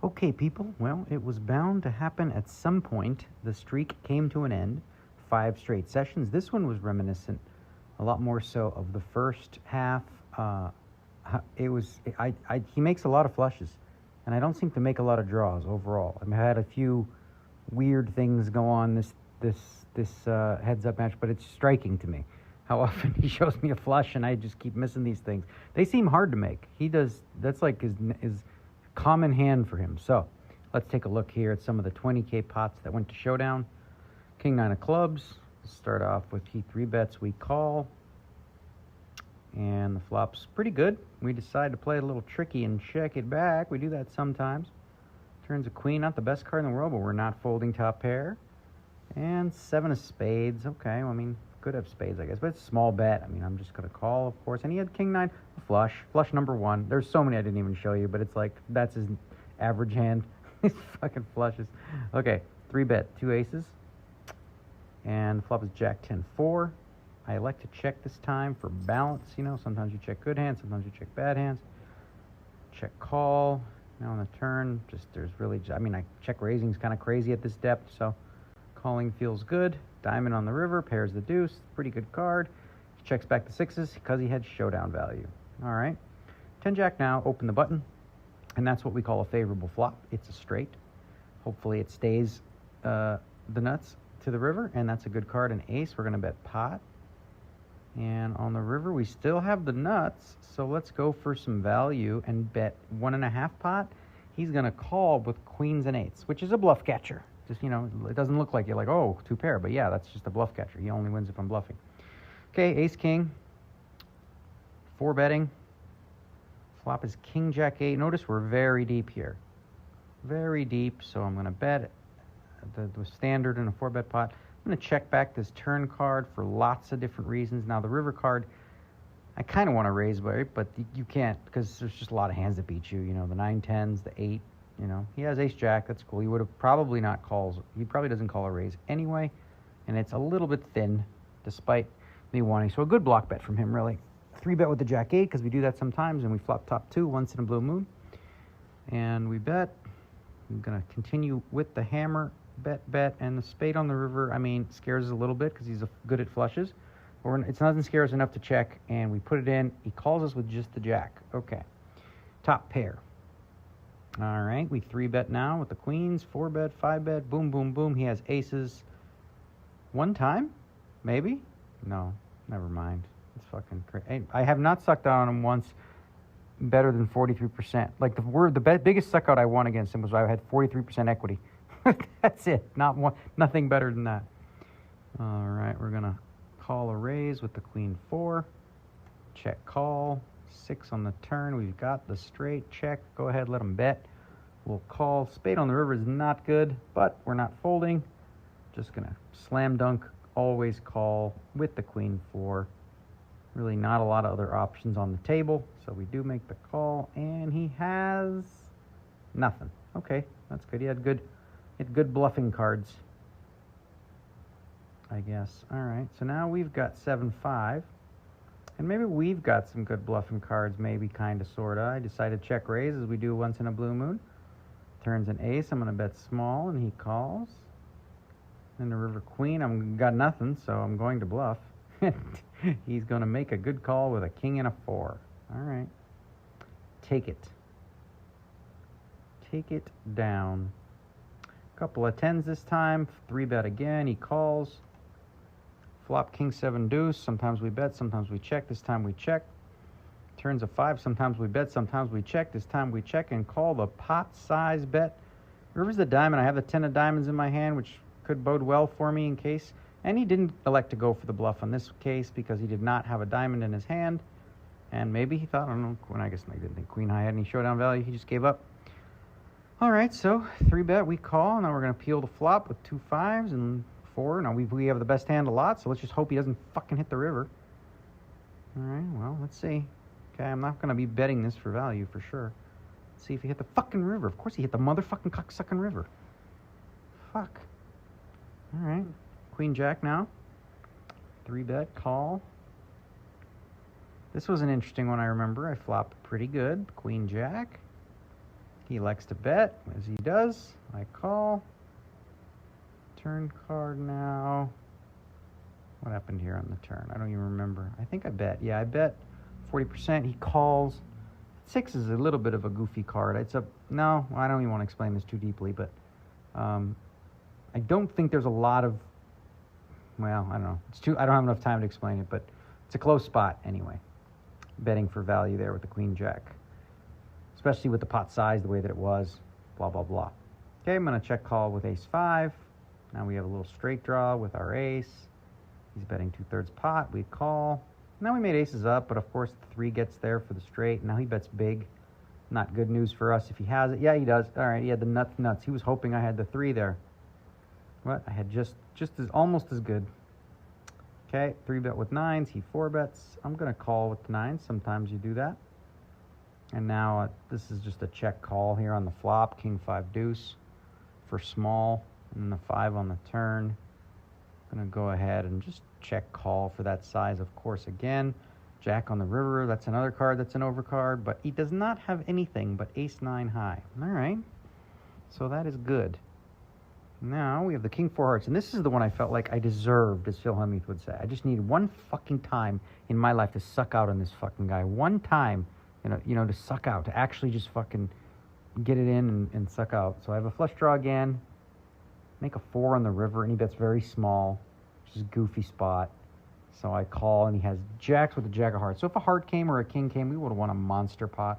Okay, people, well, it was bound to happen at some point. The streak came to an end. 5 straight sessions. This one was reminiscent, a lot more so, of the first half. He makes a lot of flushes, and I don't seem to make a lot of draws overall. I mean, I had a few weird things go on this heads-up match, but it's striking to me how often he shows me a flush, and I just keep missing these things. They seem hard to make. He does. That's like his common hand for him. So let's take a look here at some of the 20K pots that went to showdown. King 9 of clubs. Start off with he 3-bets, we call. And the flop's pretty good. We decide to play a little tricky and check it back. We do that sometimes. Turns a queen, not the best card in the world, but we're not folding top pair. And 7 of spades. Okay, well, I mean, could have spades, I guess, but it's a small bet. I mean, I'm just going to call, of course. And he had king 9, a flush number 1. There's so many I didn't even show you, but it's like, that's his average hand. These fucking flushes. Okay, 3-bet, 2 aces. And the flop is jack 10, 4. I like to check this time for balance. You know, sometimes you check good hands, sometimes you check bad hands. Check call. Now on the turn, just there's really, I mean, I check raising's kind of crazy at this depth, so calling feels good. Diamond on the river, pairs the deuce, pretty good card. He checks back the 6s because he had showdown value. All right, 10 jack now, open the button, and that's what we call a favorable flop. It's a straight. Hopefully it stays the nuts to the river, and that's a good card. An ace, we're gonna bet pot. And on the river, we still have the nuts, so let's go for some value and bet 1.5 pot. He's going to call with queens and 8s, which is a bluff catcher. Just, you know, it doesn't look like you're like, oh, 2 pair, but yeah, that's just a bluff catcher. He only wins if I'm bluffing. Okay, ace king, 4 betting. Flop is king jack 8. Notice we're very deep here. Very deep, so I'm going to bet the standard in a 4-bet pot. I'm going to check back this turn card for lots of different reasons. Now, the river card, I kind of want to raise, but you can't because there's just a lot of hands that beat you. You know, the 9, 10s, the 8, you know. He has ace jack. That's cool. He would have probably not calls. He probably doesn't call a raise anyway, and it's a little bit thin despite me wanting. So a good block bet from him, really. 3-bet with the jack 8 because we do that sometimes, and we flop top 2 once in a blue moon. And we bet. I'm going to continue with the hammer. Bet, and the spade on the river, I mean, scares us a little bit because he's good at flushes. It doesn't scare us enough to check, and we put it in. He calls us with just the jack. Okay. Top pair. All right, we 3-bet now with the queens, 4-bet, 5-bet, boom, boom, boom. He has aces. 1 time? Maybe? No, never mind. It's fucking crazy. I have not sucked out on him once better than 43%. Like, the biggest suck out I won against him was I had 43% equity. That's it. Nothing better than that. All right, we're going to call a raise with the queen 4. Check call. 6 on the turn. We've got the straight. Check. Go ahead, let him bet. We'll call. Spade on the river is not good, but we're not folding. Just going to slam dunk. Always call with the queen 4. Really not a lot of other options on the table, so we do make the call, and he has nothing. Okay, that's good. He had good bluffing cards, I guess. All right, so now we've got 7-5, and maybe we've got some good bluffing cards, maybe, kind of, sort of. I decided to check raise as we do once in a blue moon. Turns an ace. I'm going to bet small, and he calls. And the river queen, I've got nothing, so I'm going to bluff. He's going to make a good call with a king and a 4. All right. Take it. Take it down. Couple of 10s this time. 3-bet again. He calls. Flop king 7 deuce. Sometimes we bet, sometimes we check. This time we check. Turns a 5. Sometimes we bet, sometimes we check. This time we check and call the pot size bet. River's the diamond. I have the 10 of diamonds in my hand, which could bode well for me in case. And he didn't elect to go for the bluff on this case because he did not have a diamond in his hand. And maybe he thought, I don't know, I guess I didn't think queen high had any showdown value. He just gave up. All right, so 3-bet, we call. Now we're going to peel the flop with 2 5s and 4. Now we have the best hand a lot, so let's just hope he doesn't fucking hit the river. All right, well, let's see. Okay, I'm not going to be betting this for value for sure. Let's see if he hit the fucking river. Of course he hit the motherfucking cocksucking river. Fuck. All right, queen jack now. 3-bet, call. This was an interesting one, I remember. I flopped pretty good. Queen jack. He elects to bet, as he does. I call. Turn card now. What happened here on the turn? I don't even remember. I think I bet. Yeah, I bet 40%. He calls. 6 is a little bit of a goofy card. No, I don't even want to explain this too deeply, but I don't think there's a lot of, well, I don't know. I don't have enough time to explain it, but it's a close spot anyway. Betting for value there with the queen jack, especially with the pot size the way that it was, blah, blah, blah. Okay, I'm going to check call with ace 5. Now we have a little straight draw with our ace. He's betting 2/3 pot. We call. Now we made aces up, but of course the 3 gets there for the straight. Now he bets big. Not good news for us if he has it. Yeah, he does. All right, he had the nuts. He was hoping I had the 3 there. What? I had just almost as good. Okay, 3-bet with 9s. He 4-bets. I'm going to call with the 9s. Sometimes you do that. And now this is just a check call here on the flop. King 5 deuce for small. And the 5 on the turn. I'm going to go ahead and just check call for that size, of course, again. Jack on the river, that's another card that's an overcard, but he does not have anything but ace 9 high. All right, so that is good. Now we have the king 4 hearts, and this is the one I felt like I deserved, as Phil Hellmuth would say. I just needed one fucking time in my life to suck out on this fucking guy. One time, to suck out, to actually just fucking get it in and suck out. So I have a flush draw again. Make a 4 on the river, and he bets very small, which is a goofy spot. So I call, and he has jacks with the jack of hearts. So if a heart came or a king came, we would have won a monster pot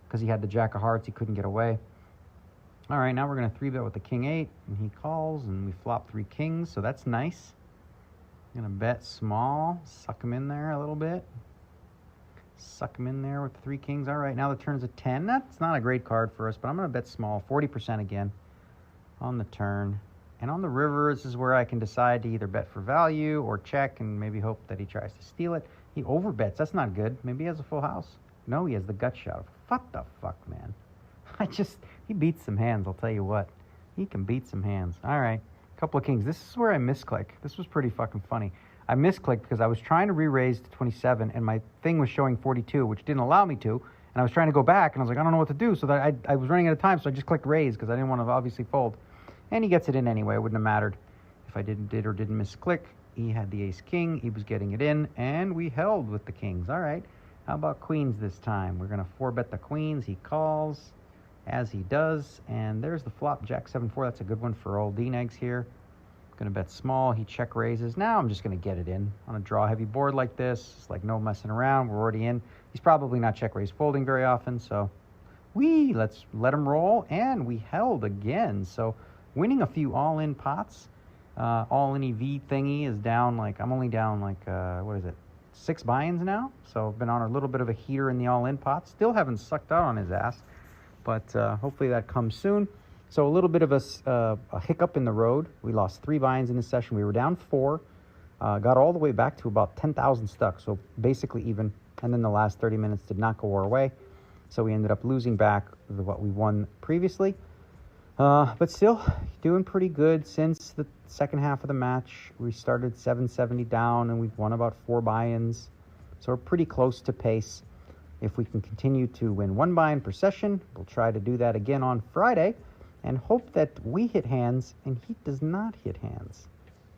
because he had the jack of hearts. He couldn't get away. All right, now we're going to 3-bet with the king 8, and he calls, and we flop 3 kings, so that's nice. I'm going to bet small, suck him in there a little bit. Suck him in there with the 3 kings. All right, now the turn's a 10. That's not a great card for us, but I'm going to bet small, 40% again on the turn. And on the river, this is where I can decide to either bet for value or check and maybe hope that he tries to steal it. He overbets. That's not good. Maybe he has a full house. No, he has the gut shot. What the fuck, man? He beats some hands, I'll tell you what. He can beat some hands. All right, a couple of kings. This is where I misclick. This was pretty fucking funny. I misclicked because I was trying to re-raise to 27, and my thing was showing 42, which didn't allow me to. And I was trying to go back, and I was like, I don't know what to do. So that I was running out of time, so I just clicked raise because I didn't want to obviously fold. And he gets it in anyway. It wouldn't have mattered if I did or didn't misclick. He had the ace-king. He was getting it in, and we held with the kings. All right. How about queens this time? We're going to 4-bet the queens. He calls, as he does. And there's the flop, jack 7-4. That's a good one for old DNegs here. Going to bet small. He check raises. Now I'm just going to get it in on a draw-heavy board like this. It's like no messing around. We're already in. He's probably not check raise folding very often, so let's let him roll. And we held again. So winning a few all-in pots. All-in EV thingy is down I'm only down 6 buy-ins now. So I've been on a little bit of a heater in the all-in pot. Still haven't sucked out on his ass, but hopefully that comes soon. So a little bit of a hiccup in the road. We lost 3 buy-ins in this session. We were down 4, got all the way back to about 10,000 stuck, so basically even. And then the last 30 minutes did not go our way. So we ended up losing back what we won previously. But still doing pretty good since the second half of the match. We started 770 down, and we've won about 4 buy-ins. So we're pretty close to pace. If we can continue to win 1 buy-in per session, we'll try to do that again on Friday and hope that we hit hands and he does not hit hands.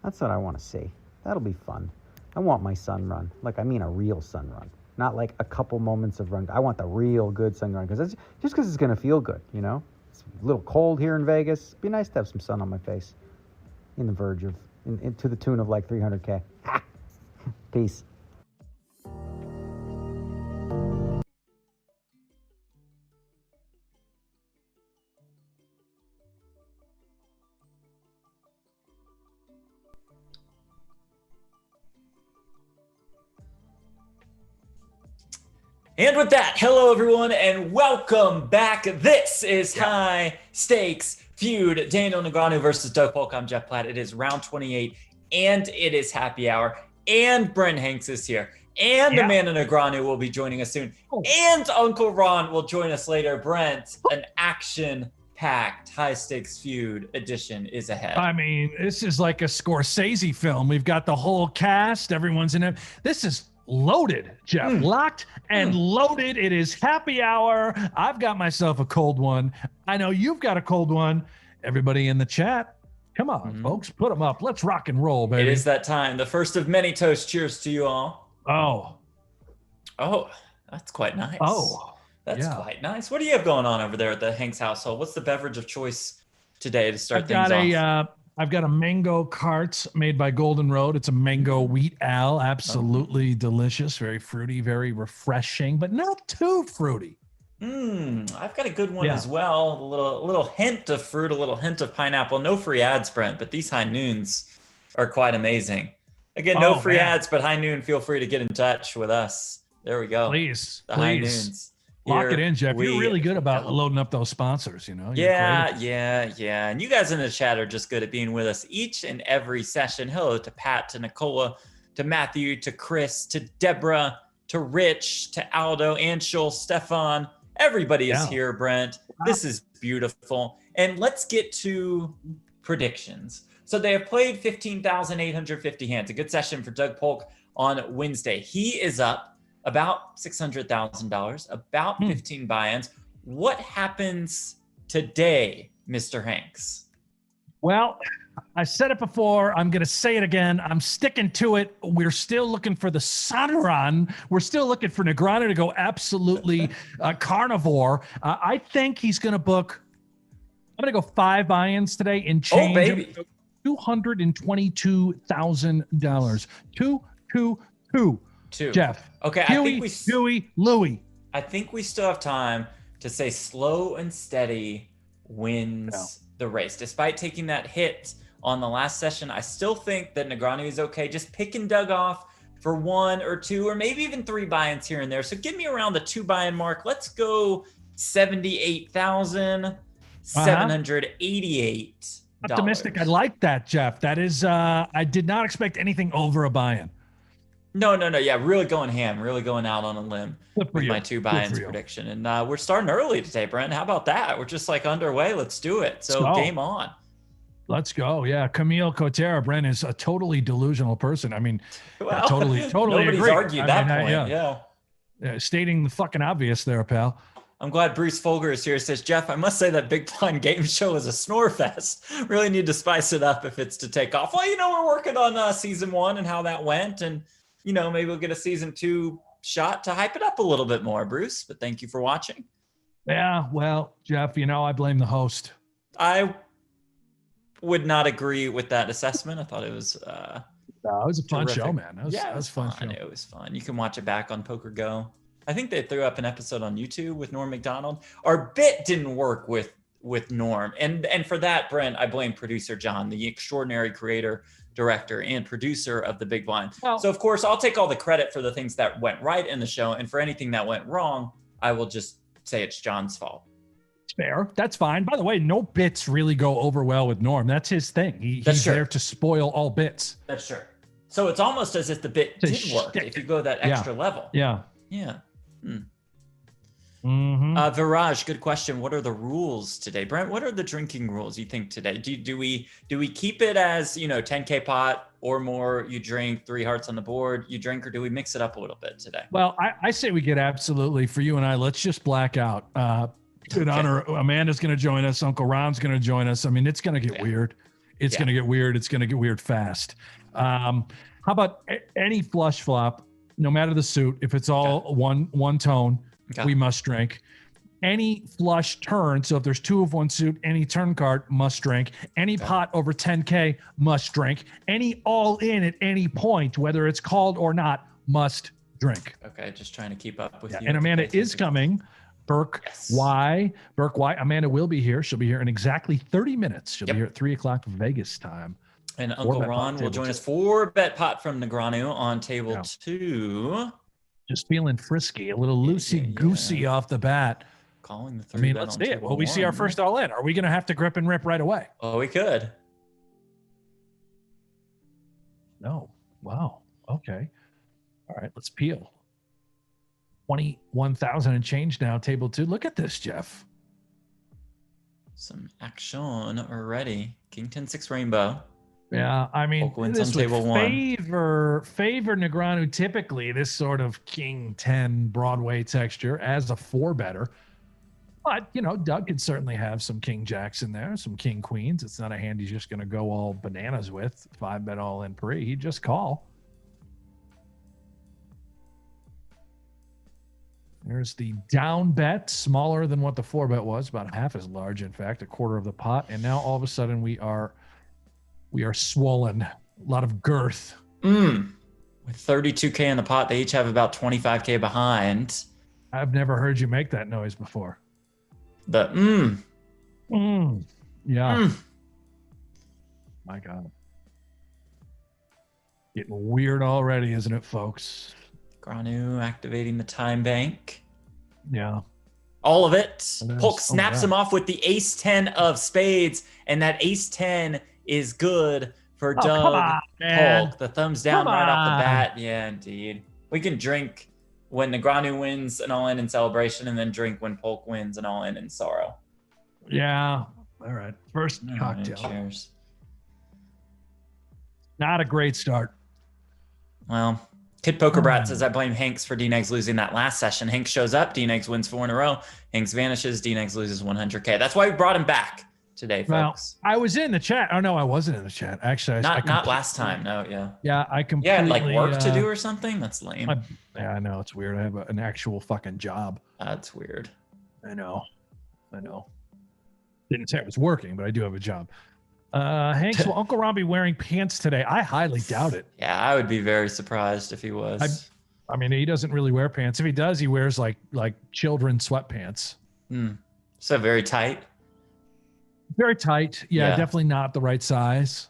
That's what I want to see. That'll be fun. I want my sun run. A real sun run. Not like a couple moments of run. I want the real good sun run because it's going to feel good, It's a little cold here in Vegas. It'd be nice to have some sun on my face. In the verge of, to the tune of 300K. Peace. And with that, hello everyone and welcome back. This is High Stakes Feud. Daniel Negreanu versus Doug Polk. I'm Jeff Platt. It is round 28 and it is happy hour. And Brent Hanks is here. And Amanda Negreanu will be joining us soon. And Uncle Ron will join us later. Brent, an action-packed High Stakes Feud edition is ahead. I mean, this is like a Scorsese film. We've got the whole cast. Everyone's in it. This is loaded, Jeff. Locked and loaded. It is happy hour. I've got myself a cold one. I know you've got a cold one. Everybody in the chat, come on, folks, put them up. Let's rock and roll, baby. It is that time. The first of many toasts. Cheers to you all. Oh, that's quite nice. That's yeah. quite nice. What do you have going on over there at the Hanks household? What's the beverage of choice today to start things off? I've got a mango cart made by Golden Road. It's a mango wheat ale. Absolutely delicious, very fruity, very refreshing, but not too fruity. I've got a good one as well. A little hint of fruit, a little hint of pineapple. No free ads, Brent, but these high noons are quite amazing. Again, no free ads, but high noon, feel free to get in touch with us. There we go. Please. High noons. Lock it in, Jeff. You're really good about loading up those sponsors, you know? Yeah. And you guys in the chat are just good at being with us each and every session. Hello to Pat, to Nicola, to Matthew, to Chris, to Deborah, to Rich, to Aldo, Anshul, Stefan. Everybody is here, Brent. Wow. This is beautiful. And let's get to predictions. So they have played 15,850 hands. A good session for Doug Polk on Wednesday. He is up about $600,000, about 15 buy-ins. What happens today, Mr. Hanks? Well, I said it before. I'm going to say it again. I'm sticking to it. We're still looking for the Sunrun. We're still looking for Negreanu to go absolutely carnivore. I think he's going to book. I'm going to go 5 buy-ins today and change. Oh, baby. $222,000. 222. Jeff. Okay. Huey, Louie. I think we still have time to say slow and steady wins the race. Despite taking that hit on the last session, I still think that Negreanu is okay. Just picking Doug off for 1 or 2 or maybe even 3 buy-ins here and there. So give me around the 2 buy-in mark. Let's go $78,788. Optimistic. I like that, Jeff. That is, I did not expect anything over a buy-in. No. Yeah, really going ham, really going out on a limb with my 2 buy-ins prediction. And we're starting early today, Brent. How about that? We're just like underway. Let's do it. So game on. Let's go. Yeah, Camille Cotera, Brent, is a totally delusional person. I mean, totally nobody's agree. argued that point. Yeah, stating the fucking obvious there, pal. I'm glad Bruce Folger is here. Says, Jeff, I must say that Big Blind Game Show is a snore fest. Really need to spice it up if it's to take off. Well, we're working on season 1 and how that went. And, maybe we'll get a season 2 shot to hype it up a little bit more, Bruce. But thank you for watching. Yeah, well, Jeff, I blame the host. I would not agree with that assessment. I thought it was it was a fun show, man. It was a fun show. It was fun. You can watch it back on Poker Go. I think they threw up an episode on YouTube with Norm Macdonald. Our bit didn't work with Norm. And for that, Brent, I blame producer John, the extraordinary creator, director, and producer of The Big Blind. Well, so, of course, I'll take all the credit for the things that went right in the show. And for anything that went wrong, I will just say it's John's fault. Fair. That's fine. By the way, no bits really go over well with Norm. That's his thing. He's there to spoil all bits. That's true. So it's almost as if the bit did work if you go that extra level. Yeah. Viraj, good question. What are the rules today, Brent? What are the drinking rules you think today? Do we keep it as 10K pot or more? You drink, 3 hearts on the board. You drink, or do we mix it up a little bit today? Well, I say we get absolutely for you and I. Let's just black out. In honor, Amanda's going to join us. Uncle Ron's going to join us. I mean, it's going to get weird. It's going to get weird. It's going to get weird fast. How about any flush flop? No matter the suit, if it's all one tone, we must drink. Any flush turn, so if there's 2 of one suit, any turn card must drink. Any pot over 10K must drink. Any all in at any point, whether it's called or not, must drink. Okay, just trying to keep up with you. And Amanda is coming. Burke Y. Amanda will be here. She'll be here in exactly 30 minutes. She'll be here at 3:00 Vegas time. And Uncle Ron will join us for Bet Pot from Negreanu on table 2. Just feeling frisky, a little loosey-goosey off the bat. Calling the 3 bet let's on see it. Will we see our first all-in? Are we going to have to grip and rip right away? Oh, we could. No. Wow. Okay. All right, let's peel. 21,000 and change now, table 2. Look at this, Jeff. Some action already. King 10-6 rainbow. Yeah, I mean, Polk wins on this would table one. favor Negreanu typically, this sort of King 10 Broadway texture as a 4-better. But, you know, Doug could certainly have some King Jacks in there, some King Queens. It's not a hand he's just going to go all bananas with. 5-bet all in pre. He'd just call. There's the down bet, smaller than what the 4-bet was, about half as large, in fact, a quarter of the pot. And now all of a sudden we are swollen. A lot of girth. With 32K in the pot, they each have about 25K behind. I've never heard you make that noise before. The Yeah. My God. Getting weird already, isn't it, folks? Negreanu activating the time bank. Yeah. All of it. Polk Oh, snaps yeah. him off with the ace 10 of spades, and that ace 10 is good for come Doug on, man. Polk. The thumbs down Come right off the on. bat. Yeah, indeed. We can drink when Negreanu wins an all-in in celebration, and then drink when Polk wins an all-in in sorrow. Yeah. All right. First All right, cocktail. cheers. Not a great start. Well, Kid Poker Brat says, I blame Hanks for DNegs losing that last session. Hanks shows up, DNegs wins 4 in a row. Hanks vanishes, DNegs loses 100K. That's why we brought him back today, folks. Well, I was in the chat. Oh, no, I wasn't in the chat. Actually, Not last time. No, yeah. Yeah, I completely. Yeah, like work to do or something? That's lame. Yeah, I know. It's weird. I have an actual fucking job. That's weird. I know. Didn't say I was working, but I do have a job. Hanks, will Uncle Ron be wearing pants today? I highly doubt it. Yeah, I would be very surprised if he was. I mean, he doesn't really wear pants. If he does, he wears like children's sweatpants. So very tight. Very tight. Yeah, definitely not the right size.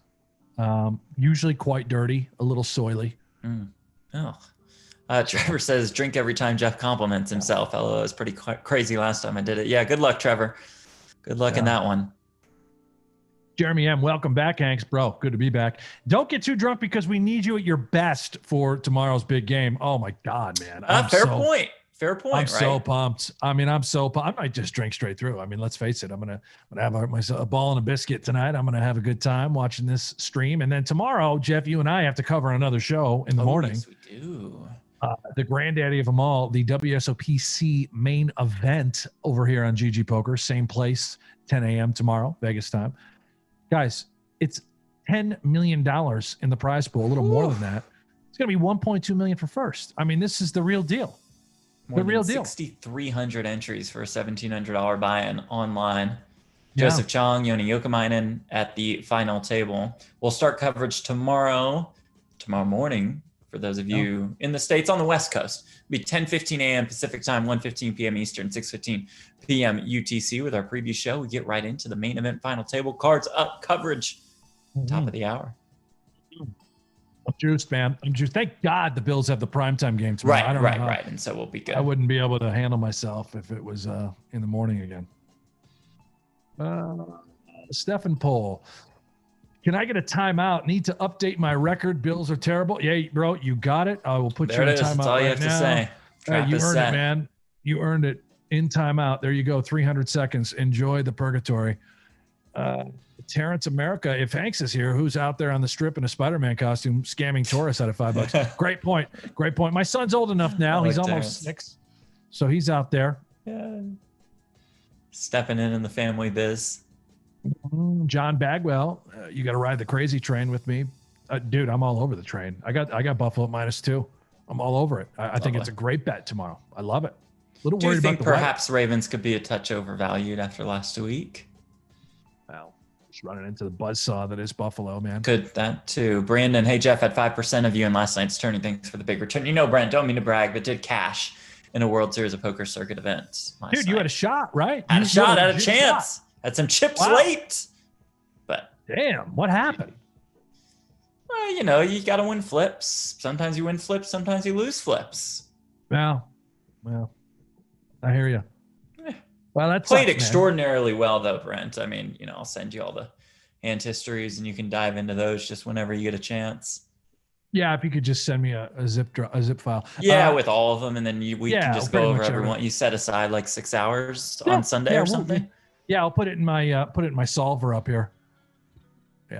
Usually quite dirty, a little soily. Oh. Trevor says, drink every time Jeff compliments himself. LOL, it was pretty crazy last time I did it. Yeah, good luck, Trevor. Good luck in that one. Jeremy M., welcome back, Hanks. Bro, good to be back. Don't get too drunk because we need you at your best for tomorrow's big game. Oh, my God, man. Fair point. Fair point, I'm so pumped. I mean, I'm so pumped. I might just drink straight through. I mean, let's face it. I'm gonna have a ball and a biscuit tonight. I'm going to have a good time watching this stream. And then tomorrow, Jeff, you and I have to cover another show in the morning. Yes, we do. The granddaddy of them all, the WSOPC main event over here on GGPoker. Same place, 10 a.m. tomorrow, Vegas time. Guys, it's $10 million in the prize pool, a little more than that. It's going to be $1.2 million for first. I mean, this is the real deal. The real deal. 6,300 entries for a $1,700 buy-in online. Joseph Chong, Yoni Yokomainen at the final table. We'll start coverage tomorrow morning for those of you in the States on the West Coast. It'll be 10:15 a.m. Pacific time, 1:15 p.m. Eastern, 6:15 p.m. UTC with our preview show. We get right into the main event final table. Cards up, coverage, top of the hour. I'm juiced, man. I'm juiced. Thank God the Bills have the primetime game tomorrow. Right. And so we'll be good. I wouldn't be able to handle myself if it was in the morning again. Stefan Pohl. Can I get a timeout? Need to update my record. Bills are terrible. Yeah, bro, you got it. I will put you in timeout. That's all you have to say. You earned it, man. You earned it in timeout. There you go. 300 seconds. Enjoy the purgatory. Terrence America, if Hanks is here, who's out there on the strip in a Spider-Man costume scamming tourists out of $5? Great point. My son's old enough now. He's almost 6. So he's out there. Yeah. Stepping in the family biz. John Bagwell, you got to ride the crazy train with me. Dude, I'm all over the train. I got Buffalo at -2. I'm all over it. I think it's a great bet tomorrow. I love it. Do you think perhaps Ravens could be a touch overvalued after last week? Well, just running into the buzzsaw that is Buffalo, man. Could that too. Brandon, hey, Jeff, had 5% of you in last night's tourney. Thanks for the big return. You know, Brent, don't mean to brag, but did cash in a World Series of Poker circuit event. Dude, you had a shot, right? Had a chance. Had some chips late. But damn, what happened? Well, you got to win flips. Sometimes you win flips. Sometimes you lose flips. Well, I hear you. Well, that's played extraordinarily well, though, Brent. I mean, I'll send you all the hand histories, and you can dive into those just whenever you get a chance. Yeah, if you could just send me a zip file. Yeah, with all of them, and then we can just go over everyone. You set aside like 6 hours on Sunday or something. I'll put it in my solver up here.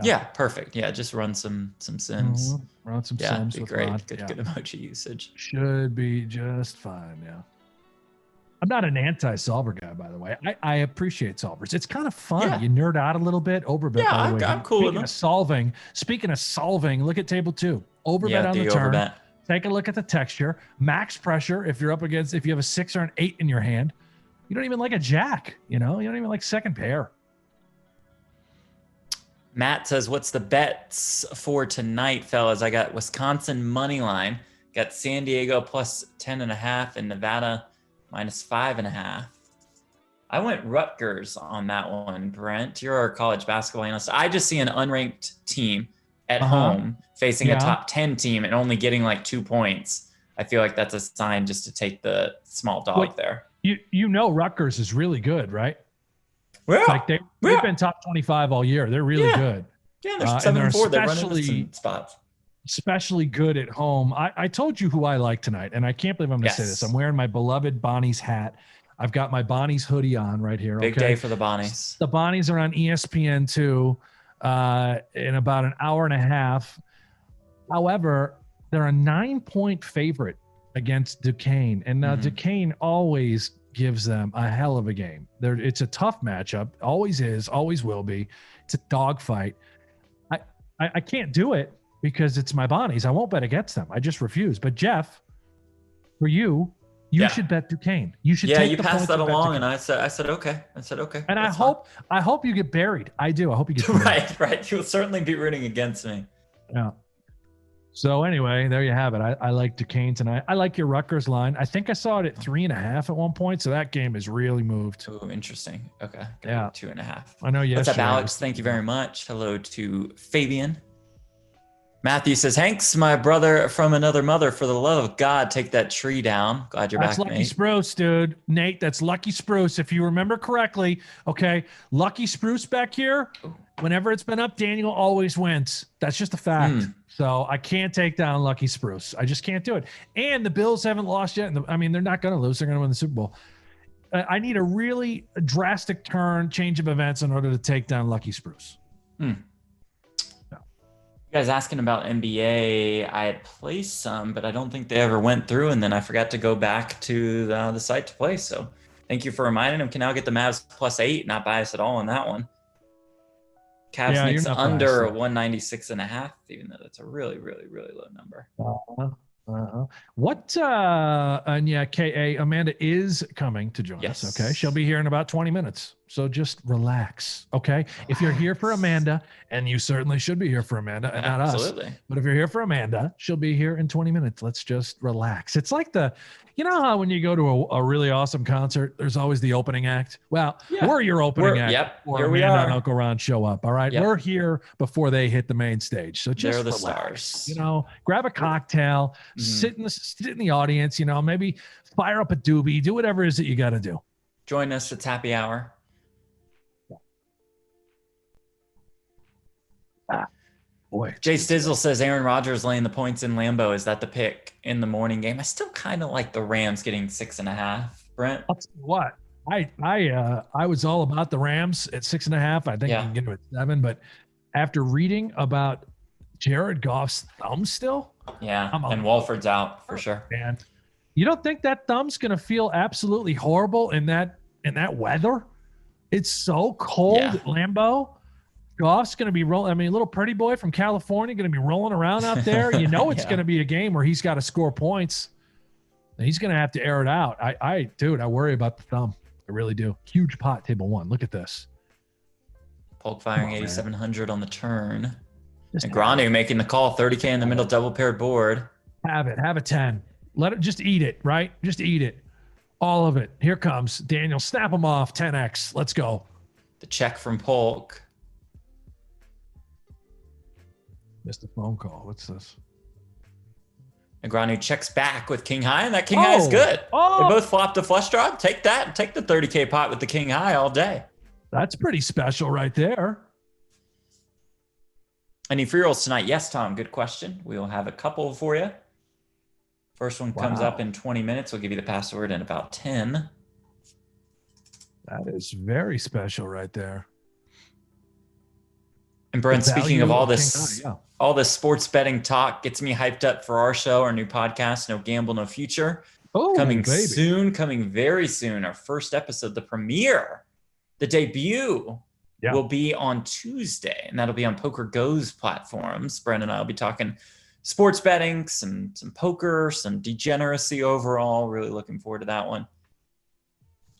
Yeah, perfect. Yeah, just run some sims. Run some Yeah, sims be with great. Rod. Good emoji usage. Should be just fine. Yeah. I'm not an anti-solver guy, by the way. I appreciate solvers. It's kind of fun. Yeah. You nerd out a little bit. Overbet, by the way. I'm cool with them. Speaking of solving, look at table 2. Overbet on the turn. Overbet. Take a look at the texture. Max pressure if you have a 6 or an 8 in your hand. You don't even like a jack, you don't even like second pair. Matt says, what's the bets for tonight, fellas? I got Wisconsin money line, got San Diego plus 10.5 and Nevada minus 5.5. I went Rutgers on that one, Brent. You're our college basketball analyst. I just see an unranked team at home facing a top 10 team and only getting like 2 points. I feel like that's a sign just to take the small dog there. Rutgers is really good, right? Yeah. Like they've been top 25 all year. They're really good. Yeah, they're 7-4. They're running into some spots. Especially good at home. I told you who I like tonight, and I can't believe I'm going to say this. I'm wearing my beloved Bonnie's hat. I've got my Bonnie's hoodie on right here. Big day for the Bonnies. The Bonnies are on ESPN2 in about an hour and a half. However, they're a 9-point favorite against Duquesne. And now Duquesne always gives them a hell of a game. It's a tough matchup. Always is, always will be. It's a dogfight. I can't do it because it's my Bonnies. I won't bet against them. I just refuse. But Jeff, for you should bet Duquesne. You should take you the passed points that along, and I said okay. And I hope you get buried. I do. I hope you get buried. Right. You'll certainly be rooting against me. Yeah. So anyway, there you have it. I like Duquesne tonight. I like your Rutgers line. I think I saw it at 3.5 at one point. So that game has really moved. Oh, interesting. Okay. Yeah. 2.5. I know. What's up, Alex? Thank you very much. Hello to Fabian. Matthew says, Hanks, my brother from another mother, for the love of God, take that tree down. Glad you're back, That's Lucky Nate. Spruce, dude. Nate, that's Lucky Spruce. If you remember correctly, okay, Lucky Spruce back here, whenever it's been up, Daniel always wins. That's just a fact. So I can't take down Lucky Spruce. I just can't do it. And the Bills haven't lost yet. They're not going to lose. They're going to win the Super Bowl. I need a really drastic change of events in order to take down Lucky Spruce. You guys asking about NBA, I had placed some, but I don't think they ever went through, and then I forgot to go back to the site to place. So thank you for reminding him. Can now get the Mavs plus 8, not biased at all on that one. Cavs Knicks under 196.5, even though that's a really, really, really low number. KA, Amanda is coming to join us. Okay. She'll be here in about 20 minutes. So just relax. Okay. If you're here for Amanda, and you certainly should be here for Amanda and not us, but if you're here for Amanda, she'll be here in 20 minutes. Let's just relax. It's like you know how when you go to a really awesome concert, there's always the opening act. Well, we're your opening act. Yep. Or here Amanda we are. and Uncle Ron show up. All right. Yep. We're here before they hit the main stage. So just They're the relax. stars. Grab a cocktail, sit in the audience, maybe fire up a doobie, do whatever it is that you got to do. Join us. It's happy hour. Boy. Jay Stizzle says Aaron Rodgers laying the points in Lambeau. Is that the pick in the morning game? I still kind of like the Rams getting 6.5. Brent? I'll tell you what, I was all about the Rams at 6.5. I think you can get them at 7. But after reading about Jared Goff's thumb still, and Walford's out for sure. Man, you don't think that thumb's gonna feel absolutely horrible in that weather? It's so cold at Lambeau. Goff's going to be rolling. Little pretty boy from California going to be rolling around out there. It's going to be a game where he's got to score points. And he's going to have to air it out. I worry about the thumb. I really do. Huge pot, table 1. Look at this. Polk firing 8,700 on the turn. Negreanu making the call, 30K in the middle, double paired board. Have it. Have a 10. Let it just eat it, right? Just eat it. All of it. Here comes Daniel. Snap him off. 10X. Let's go. The check from Polk. Missed a phone call. What's this? Negreanu checks back with king high, and that king high is good. They both flopped a flush draw. Take that. Take the 30K pot with the king high all day. That's pretty special right there. Any free rolls tonight? Yes, Tom. Good question. We'll have a couple for you. First one comes up in 20 minutes. We'll give you the password in about 10. That is very special right there. And Brent, speaking of all this, Shanghai, yeah. all this sports betting talk gets me hyped up for our show, our new podcast, No Gamble, No Future. Oh, coming baby. soon, coming very soon. Our first episode, the premiere, the debut will be on Tuesday, and that'll be on Poker Go's platforms. Brent and I will be talking sports betting, some poker, some degeneracy overall. Really looking forward to that one.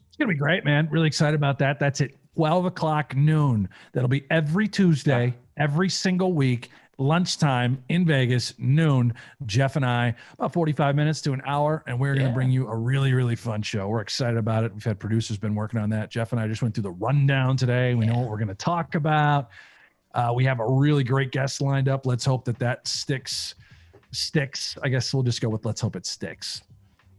It's going to be great, man. Really excited about that. That's at 12 o'clock noon. That'll be every Tuesday, every single week, lunchtime in Vegas, noon. Jeff and I, about 45 minutes to an hour, and we're going to bring you a really, really fun show. We're excited about it. We've had producers been working on that. Jeff and I just went through the rundown today. We know what we're going to talk about. We have a really great guest lined up. Let's hope that sticks. I guess we'll just go with let's hope it sticks.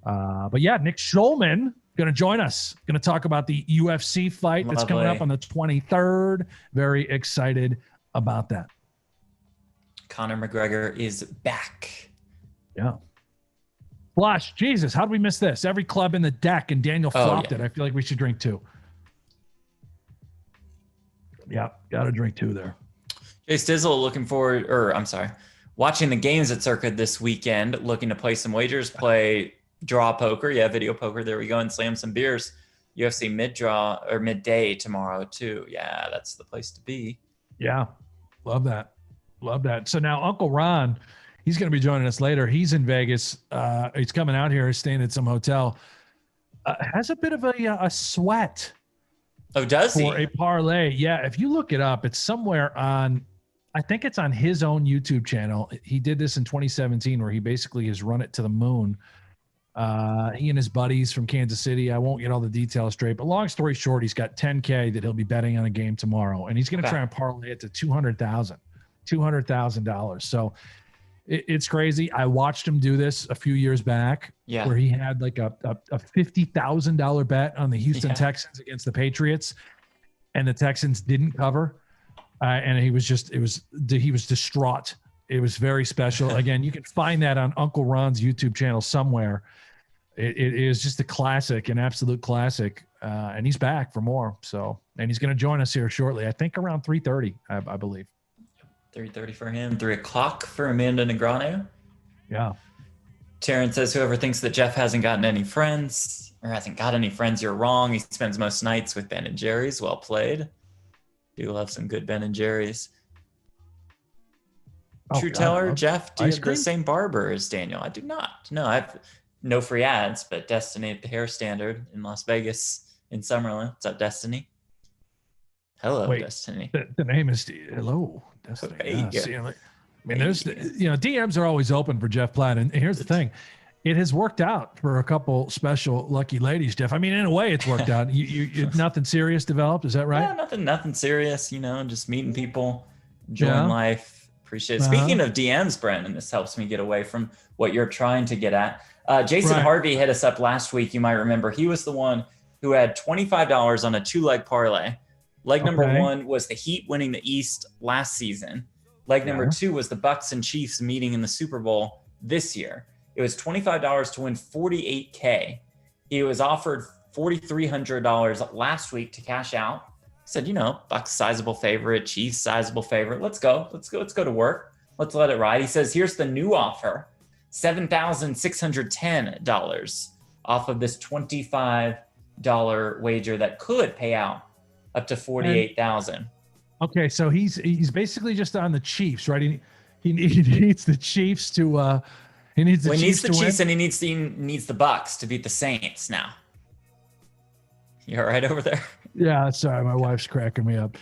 But yeah, Nick Schulman going to join us. Going to talk about the UFC fight that's coming up on the 23rd. Very excited about that. Conor McGregor is back. Yeah. Flush, Jesus, how did we miss this? Every club in the deck, and Daniel flopped it. I feel like we should drink two. Yeah, got to drink two there. Jay Stizzle watching the games at Circuit this weekend, looking to play some wagers, play draw poker. Yeah, video poker. There we go. And slam some beers. UFC mid-draw or midday tomorrow too. Yeah, that's the place to be. Yeah, love that. Love that. So now Uncle Ron, he's going to be joining us later. He's in Vegas. He's coming out here. He's staying at some hotel. Has a bit of a sweat. Oh, does he? For a parlay. Yeah, if you look it up, it's somewhere on, I think it's on his own YouTube channel. He did this in 2017 where he basically has run it to the moon. He and his buddies from Kansas City. I won't get all the details straight, but long story short, he's got $10K that he'll be betting on a game tomorrow, and he's going to try and parlay it to $200,000. So it's crazy. I watched him do this a few years back, where he had like a $50,000 bet on the Houston Texans against the Patriots, and the Texans didn't cover, and he was distraught. It was very special. Again, you can find that on Uncle Ron's YouTube channel somewhere. It is just a classic, an absolute classic. And he's back for more. So, and he's going to join us here shortly. I think around 3:30, I believe. 3:30 for him, 3 o'clock for Amanda Negreanu. Yeah. Terrence says, whoever thinks that Jeff hasn't gotten any friends or hasn't got any friends, you're wrong. He spends most nights with Ben and Jerry's. Well played. Do love some good Ben and Jerry's. True teller, Jeff, do you have the same barber as Daniel? I do not. No, I have no free ads, but Destiny at the Hair Standard in Las Vegas in Summerlin. What's up, Destiny? Hello, Destiny. The name is hello, Destiny. Hey, I mean, there's DMs are always open for Jeff Platt, and here's the thing. It has worked out for a couple special lucky ladies, Jeff. I mean, in a way, it's worked out. You nothing serious developed, is that right? Yeah, nothing serious. Just meeting people, enjoying life. Appreciate it. Speaking of DMs, Brent, and this helps me get away from what you're trying to get at. Jason Harvey hit us up last week. You might remember he was the one who had $25 on a 2-leg parlay. Leg number 1 was the Heat winning the East last season. Leg number 2 was the Bucks and Chiefs meeting in the Super Bowl this year. It was $25 to win $48K. He was offered $4,300 last week to cash out. He said, Bucks sizable favorite, Chiefs sizable favorite. Let's go to work. Let's let it ride. He says, here's the new offer, $7,610 off of this $25 wager that could pay out up to $48,000. Okay, so he's basically just on the Chiefs, right? He needs the Chiefs to he needs the Chiefs and he needs the Bucks to beat the Saints now. You all right over there? Yeah, sorry, my wife's cracking me up.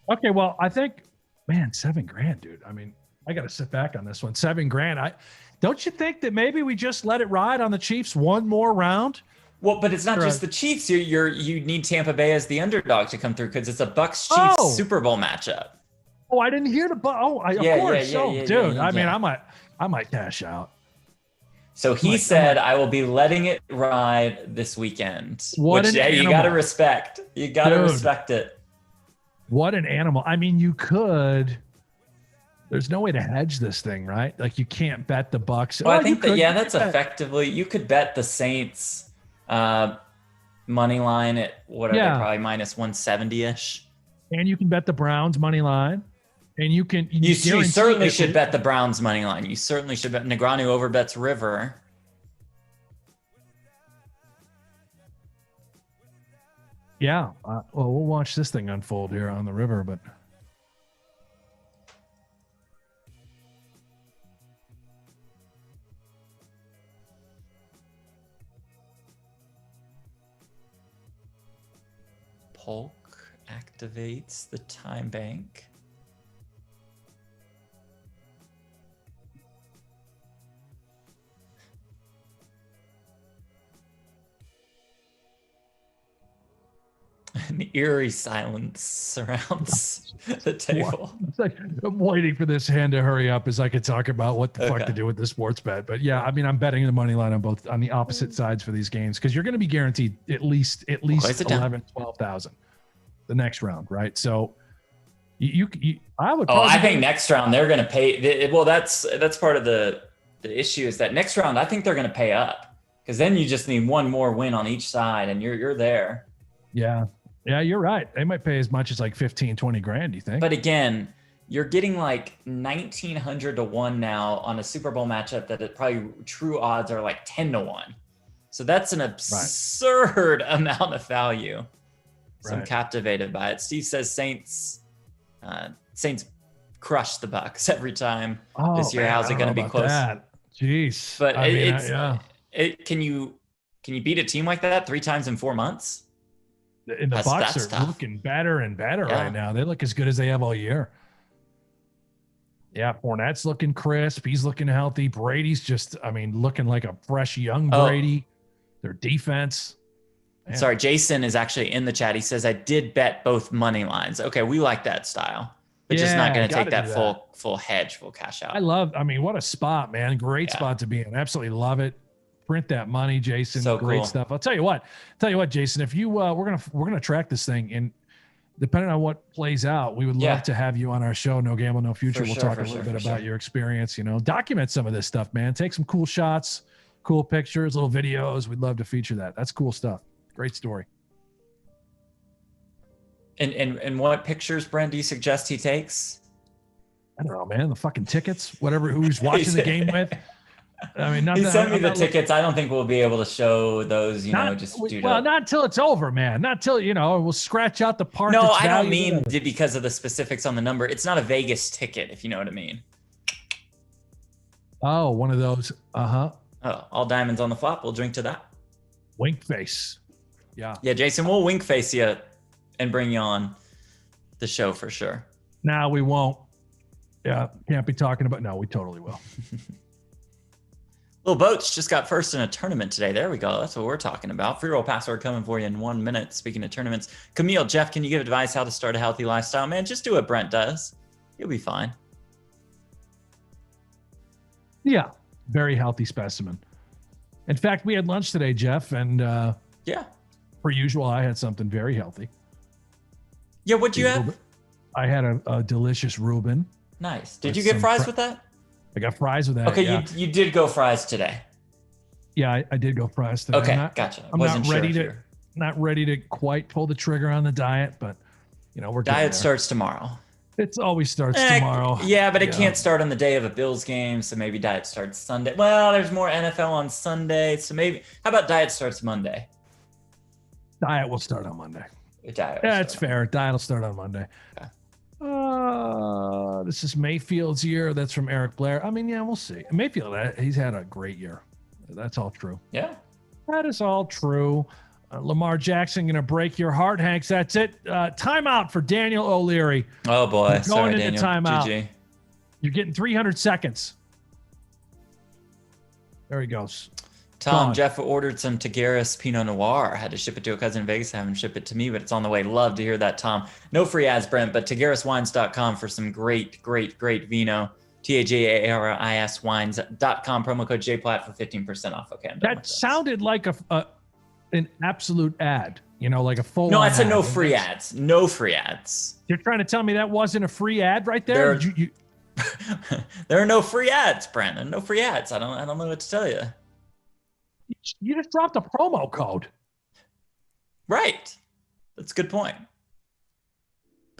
Okay, well, I think, man, $7,000, dude. I mean, I got to sit back on this one. $7,000. Don't you think that maybe we just let it ride on the Chiefs one more round? Well, but it's not just the Chiefs. You need Tampa Bay as the underdog to come through because it's a Bucks-Chiefs Super Bowl matchup. Oh, I didn't hear the of course. Dude, I mean, I might cash out. So he said, I will be letting it ride this weekend. What an animal. You got to respect. You got to respect it. What an animal. I mean, there's no way to hedge this thing, right? Like you can't bet the Bucks. Well, I think that's effectively, you could bet the Saints money line at whatever, probably minus 170-ish. and you can bet the Browns money line, and you can. You certainly should bet the Browns money line. You certainly should bet Negreanu over bets River. Yeah. Well, we'll watch this thing unfold here on the river, but. Polk activates the time bank. An eerie silence surrounds the table. It's like, I'm waiting for this hand to hurry up as I could talk about what the fuck to do with the sports bet. But yeah, I mean, I'm betting the money line on the opposite sides for these games because you're going to be guaranteed at least 11, 12,000 the next round, right? So you I would. I think next round they're going to pay. Well, that's part of the issue is that next round I think they're going to pay up because then you just need one more win on each side and you're there. Yeah. Yeah, you're right. They might pay as much as like 15, 20 grand, you think? But again, you're getting like 1,900 to 1 now on a Super Bowl matchup that it probably true odds are like 10 to 1. So that's an absurd amount of value. So I'm captivated by it. Steve says Saints crush the Bucks every time this year. How's it going to be close? Jeez. But can you beat a team like that 3 times in 4 months? And the Bucks are looking better and better right now. They look as good as they have all year. Yeah, Fournette's looking crisp. He's looking healthy. Brady's just, looking like a fresh young Brady. Their defense. Man. Sorry, Jason is actually in the chat. He says, I did bet both money lines. Okay, we like that style. But just not going to take that full hedge, full cash out. What a spot, man. Great spot to be in. Absolutely love it. Print that money, Jason. So great cool stuff. I'll tell you what, Jason, if you we're gonna track this thing, and depending on what plays out, we would love to have you on our show. No Gamble, No Future. We'll talk a little bit about your experience, document some of this stuff, man. Take some cool shots, cool pictures, little videos. We'd love to feature that. That's cool stuff. Great story. And what pictures, Brent, do you suggest he takes? I don't know, man. The fucking tickets, whatever, who's watching the game with. He sent me the tickets. I don't think we'll be able to show those, not until it's over, man. Not till, we'll scratch out the part. No, I don't mean because of the specifics on the number. It's not a Vegas ticket, if you know what I mean. Oh, one of those. Oh, all diamonds on the flop. We'll drink to that. Wink face. Yeah. Yeah, Jason, we'll wink face you and bring you on the show for sure. No, we won't. Yeah, can't be talking about. No, we totally will. Little Boats just got first in a tournament today. There we go. That's what we're talking about. Free roll password coming for you in 1 minute. Speaking of tournaments, Camille, Jeff, can you give advice how to start a healthy lifestyle? Man, just do what Brent does. You'll be fine. Yeah, very healthy specimen. In fact, we had lunch today, Jeff, and per usual, I had something very healthy. Yeah, what'd you have? I had a delicious Reuben. Nice. Did you get fries with that? I got fries with that. Okay, you did go fries today. Yeah, I did go fries today. Okay, gotcha. I'm not ready to quite pull the trigger on the diet, but we're diet starts tomorrow. It always starts tomorrow. Yeah, but it can't start on the day of a Bills game, so maybe diet starts Sunday. Well, there's more NFL on Sunday, so maybe how about diet starts Monday? Diet will start on Monday. It's fair. Diet will start on Monday. Okay. This is Mayfield's year. That's from Eric Blair. We'll see. Mayfield, he's had a great year. That's all true. Yeah. That is all true. Lamar Jackson going to break your heart, Hanks. That's it. Timeout for Daniel O'Leary. Oh, boy. Going into timeout. GG. You're getting 300 seconds. There he goes. Tom, Jeff ordered some Tigueris Pinot Noir. I had to ship it to a cousin in Vegas. I haven't shipped it to me, but it's on the way. Love to hear that, Tom. No free ads, Brent, but TiguerisWines.com for some great vino. TAGARIS wines.com. Promo code JPlatt for 15% off. Okay, that sounded like an absolute ad. Like a full. No, I said no free ads. No free ads. You're trying to tell me that wasn't a free ad right there? There are no free ads, Brandon. No free ads. I don't know what to tell you. You just dropped a promo code. Right. That's a good point.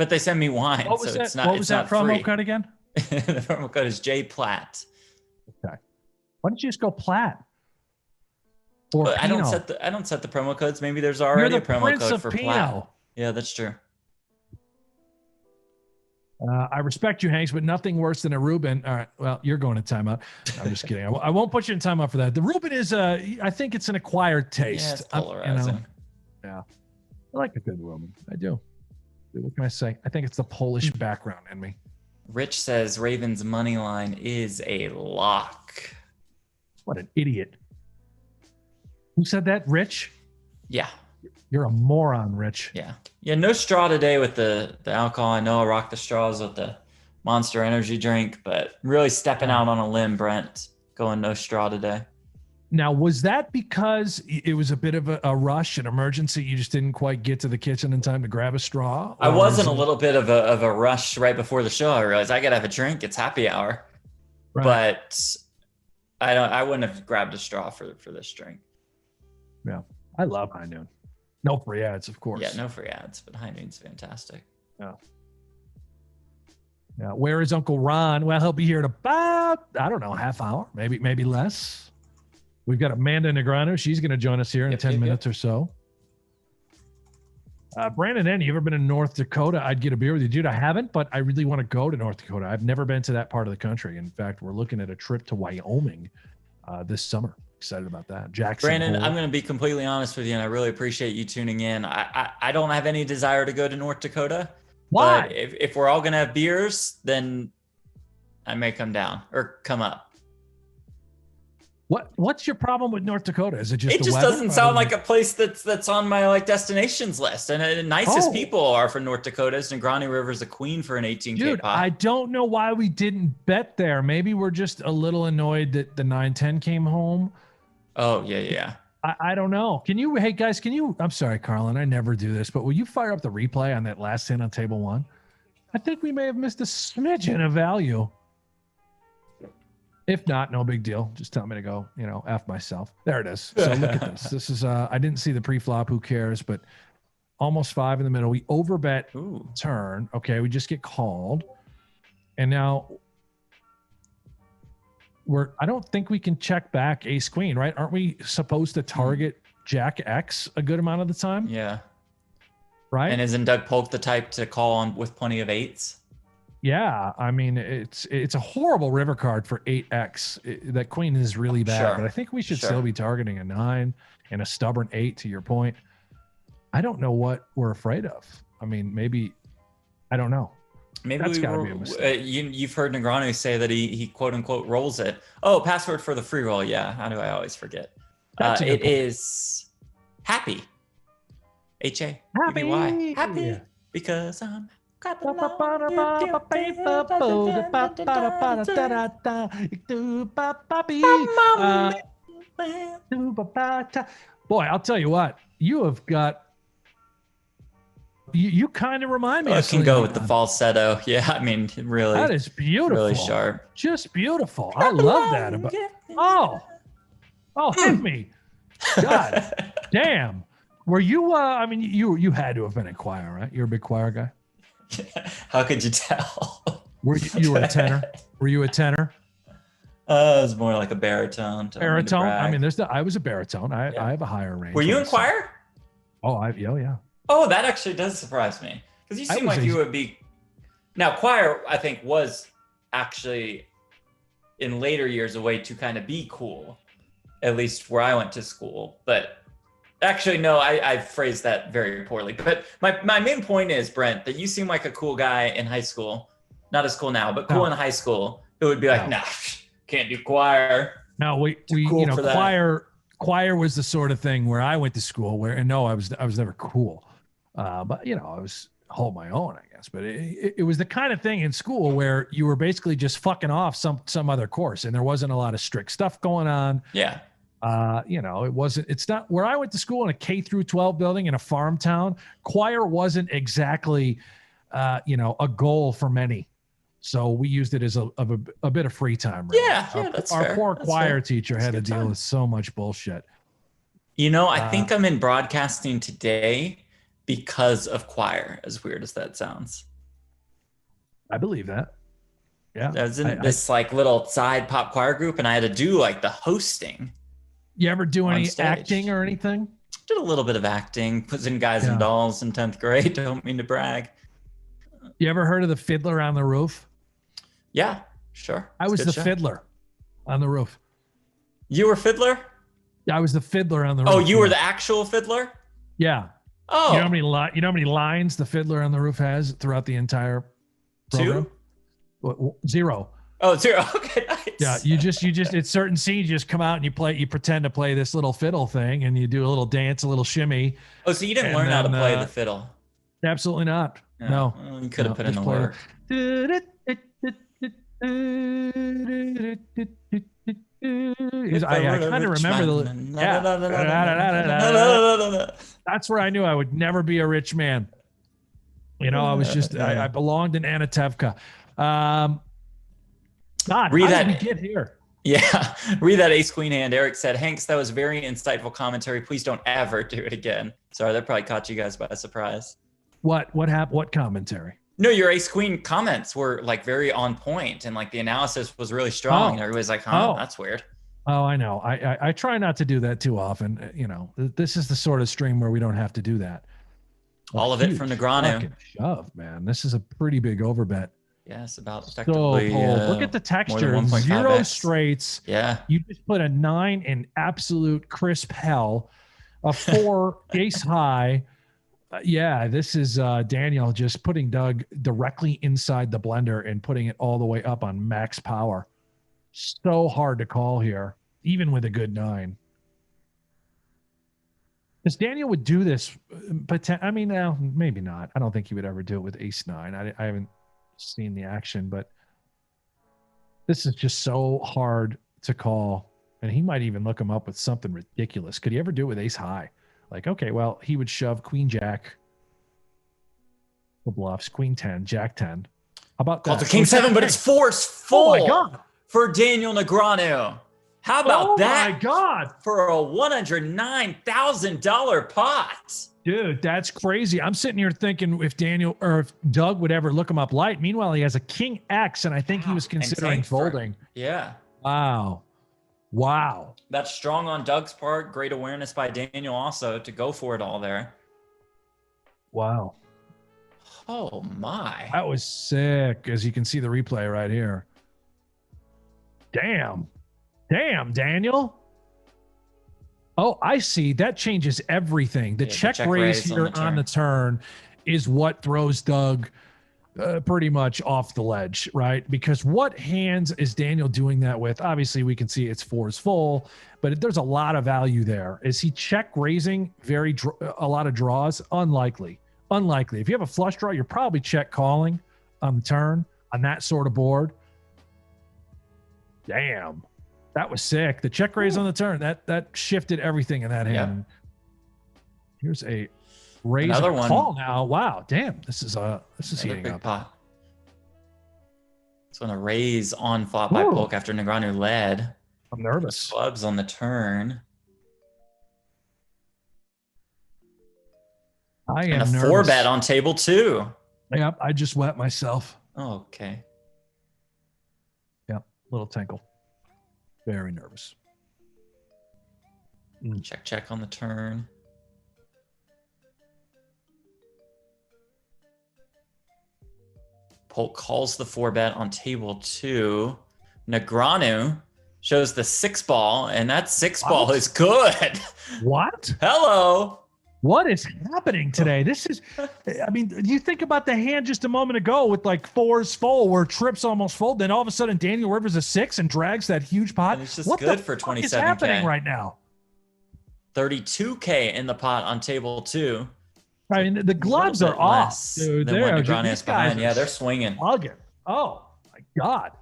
But they send me wine, What was so that? it's not. What was that promo code again? The promo code is J Platt. Okay. Why don't you just go Platt? Or But I don't Pinot? set the promo codes. Maybe there's already a promo Prince code of for Pinot. Platt. Yeah, that's true. I respect you, Hanks, but nothing worse than a Reuben. All right, well, you're going to timeout. I'm just kidding. I won't put you in timeout for that. The Reuben is, I think it's an acquired taste. Yeah, it's polarizing. Yeah, I like a good Reuben. I do. What can I say? I think it's the Polish background in me. Rich says Ravens money line is a lock. What an idiot. Who said that? Rich? Yeah. You're a moron, Rich. Yeah. Yeah, no straw today with the alcohol. I know I rock the straws with the Monster Energy drink, but really stepping out on a limb, Brent, going no straw today. Now, was that because it was a bit of a rush, an emergency? You just didn't quite get to the kitchen in time to grab a straw? I was in a little bit of a rush right before the show. I realized I got to have a drink. It's happy hour. Right. But I wouldn't have grabbed a straw for this drink. Yeah. I love High Noon. No free ads, of course. Yeah, no free ads, but High Noon's fantastic. Yeah. Yeah. Where is Uncle Ron? Well, he'll be here in about, I don't know, half hour, maybe less. We've got Amanda Negreanu. She's going to join us here in 10 minutes or so. Brandon N., you ever been in North Dakota? I'd get a beer with you. Dude, I haven't, but I really want to go to North Dakota. I've never been to that part of the country. In fact, we're looking at a trip to Wyoming this summer. Excited about that. Jackson. Brandon, Hole. I'm going to be completely honest with you, and I really appreciate you tuning in. I don't have any desire to go to North Dakota. Why? But if we're all going to have beers, then I may come down or come up. What's your problem with North Dakota? Is it just it just doesn't sound like a place that's on my destinations list. And the nicest people are from North Dakota. Negreanu River's a queen for an 18K Dude, pot. I don't know why we didn't bet there. Maybe we're just a little annoyed that the 9-10 came home. Oh, yeah. I don't know. Hey guys, I'm sorry, Carlin, I never do this, but will you fire up the replay on that last hand on table 1? I think we may have missed a smidgen of value. If not, no big deal. Just tell me to go, F myself. There it is. So look at this. This is, I didn't see the pre-flop. Who cares? But almost 5 in the middle. We overbet turn. Okay. We just get called. And now I don't think we can check back ace queen, right? Aren't we supposed to target Jack X a good amount of the time? Yeah. Right. And isn't Doug Polk the type to call on with plenty of 8s? Yeah, I mean, it's a horrible river card for 8x. That queen is really bad, but I think we should still be targeting a 9 and a stubborn 8, to your point. I don't know what we're afraid of. I mean, maybe, I don't know. Maybe you've heard Negreanu say that he quote unquote rolls it. Oh, password for the free roll. Yeah, how do I always forget? It is happy. H-A. Happy. Happy because I'm Boy, I'll tell you what, you have got. You kind of remind me. I can go with the falsetto. Yeah, I mean, really. That is beautiful. Really sharp. Just beautiful. I love that. Hit me. God damn. Were you? I mean, you had to have been in choir, right? You're a big choir guy. How could you tell? You were a tenor? Were you a tenor? It was more like a baritone. Baritone? I mean, I was a baritone. I have a higher range. Were you in choir? Oh, yeah. Oh, that actually does surprise me. Because you seem like you would be. Now, choir, I think, was actually in later years a way to kind of be cool, at least where I went to school. But actually, no, I phrased that very poorly. But my main point is, Brent, that you seem like a cool guy in high school. Not as cool now, but cool in high school. It would be like, nah, can't do choir. No, choir was the sort of thing where I went to school I was never cool. But I was hold my own, I guess. But it was the kind of thing in school where you were basically just fucking off some other course, and there wasn't a lot of strict stuff going on. Yeah. It's not where I went to school in a K through 12 building in a farm town. Choir wasn't exactly, a goal for many. So we used it as a bit of free time. Really. Yeah, that's fair. Our poor choir teacher that's had to deal with so much bullshit. I think I'm in broadcasting today because of choir, as weird as that sounds. I believe that. Yeah. I was in this like little side pop choir group, and I had to do like the hosting. You ever do any stage. acting or anything? Did a little bit of acting, was in Guys and Dolls in 10th grade. Don't mean to brag. You ever heard of the Fiddler on the Roof? Yeah, sure. I was the fiddler on the roof. You were fiddler? Yeah, I was the fiddler on the roof. Oh, you were the actual fiddler? Yeah. Oh. You know how many lines the Fiddler on the Roof has throughout the entire program? 2? 0. Oh, 0. Okay, nice. Yeah, you just it's certain scenes, you just come out and you pretend to play this little fiddle thing, and you do a little dance, a little shimmy. Oh, so you didn't learn how to play the fiddle? Absolutely not. No. Well, you could have put in the work. I kind of remember that's where I knew I would never be a rich man. You know, I was just I belonged in Anatevka. God, how did we get here? Yeah, read that ace queen hand. Eric said, Hanks, that was very insightful commentary. Please don't ever do it again. Sorry, that probably caught you guys by surprise. What happened? What commentary? No, your ace queen comments were like very on point, and like the analysis was really strong. And everybody's like, that's weird. Oh, I know. I try not to do that too often. You know, this is the sort of stream where we don't have to do that. All of it from Negreanu. Shove, man. This is a pretty big overbet. Yes, about effectively. Look at the texture. 0 straights. Yeah. You just put a 9 in absolute crisp hell, a 4 ace high. Yeah, this is Daniel just putting Doug directly inside the blender and putting it all the way up on max power. So hard to call here, even with a good 9. Because Daniel would do this, but I mean, no, maybe not. I don't think he would ever do it with ace 9. I haven't seen the action, but this is just so hard to call. And he might even look him up with something ridiculous. Could he ever do it with ace high? Like, okay, well, he would shove queen jack for bluffs, queen 10, jack 10. How about that? King 7, but it's forceful. Oh my God. For Daniel Negreanu. How about that? Oh my God. For a $109,000 pot. Dude, that's crazy. I'm sitting here thinking if Daniel or if Doug would ever look him up light. Meanwhile, he has a king X, and I think he was considering folding. Yeah. Wow. That's strong on Doug's part. Great awareness by Daniel also to go for it all there. Wow. Oh, my. That was sick, as you can see the replay right here. Damn, Daniel. Oh, I see. That changes everything. The check raise here on the turn is what throws Doug pretty much off the ledge, right? Because what hands is Daniel doing that with? Obviously, we can see it's 4s full, but there's a lot of value there. Is he check raising a lot of draws? Unlikely. If you have a flush draw, you're probably check calling on the turn on that sort of board. Damn, that was sick. The check raise on the turn, that shifted everything in that hand. Yep. Here's a raise. Another one. Call now. Wow, damn, this is heating up. Pot. It's going to raise on flop by Polk after Negreanu led. I'm nervous. Clubs on the turn. I am and a nervous. 4-bet on table 2. Yep, I just wet myself. Oh, okay. Yep, little tinkle. Very nervous. Check on the turn. Polk calls the 4-bet on table 2. Negreanu shows the 6-ball, and that 6-ball is good. What? Hello. What is happening today? This is, I mean, you think about the hand just a moment ago with like 4s full where trips almost fold. Then all of a sudden Daniel Rivers a 6 and drags that huge pot. And it's just good for 27K. What is happening right now? 32K in the pot on table 2. I mean, the gloves are off, dude. They're behind. Yeah, they're swinging. Slugging. Oh my God.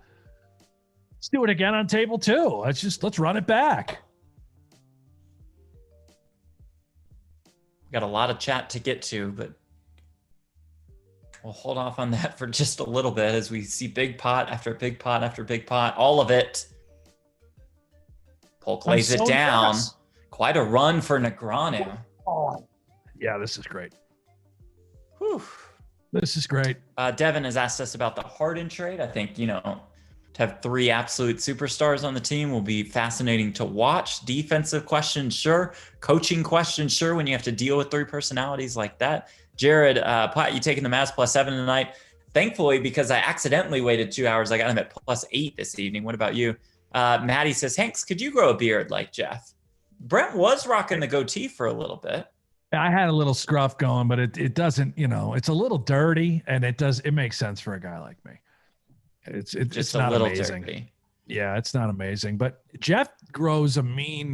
Let's do it again on table 2. Let's run it back. Got a lot of chat to get to, but we'll hold off on that for just a little bit as we see big pot after big pot after big pot, all of it. Polk lays it down. Fast. Quite a run for Negreanu. Oh. Yeah, this is great. Whew. This is great. Devin has asked us about the Harden trade. I think, to have 3 absolute superstars on the team will be fascinating to watch. Defensive questions, sure. Coaching questions, sure, when you have to deal with 3 personalities like that. Jared, Platt, you taking the Mavs +7 tonight? Thankfully, because I accidentally waited 2 hours, I got him at +8 this evening. What about you? Maddie says, Hanks, could you grow a beard like Jeff? Brent was rocking the goatee for a little bit. I had a little scruff going, but it doesn't, it's a little dirty, and it makes sense for a guy like me. It's not amazing. Dirty. Yeah, it's not amazing. But Jeff grows a mean,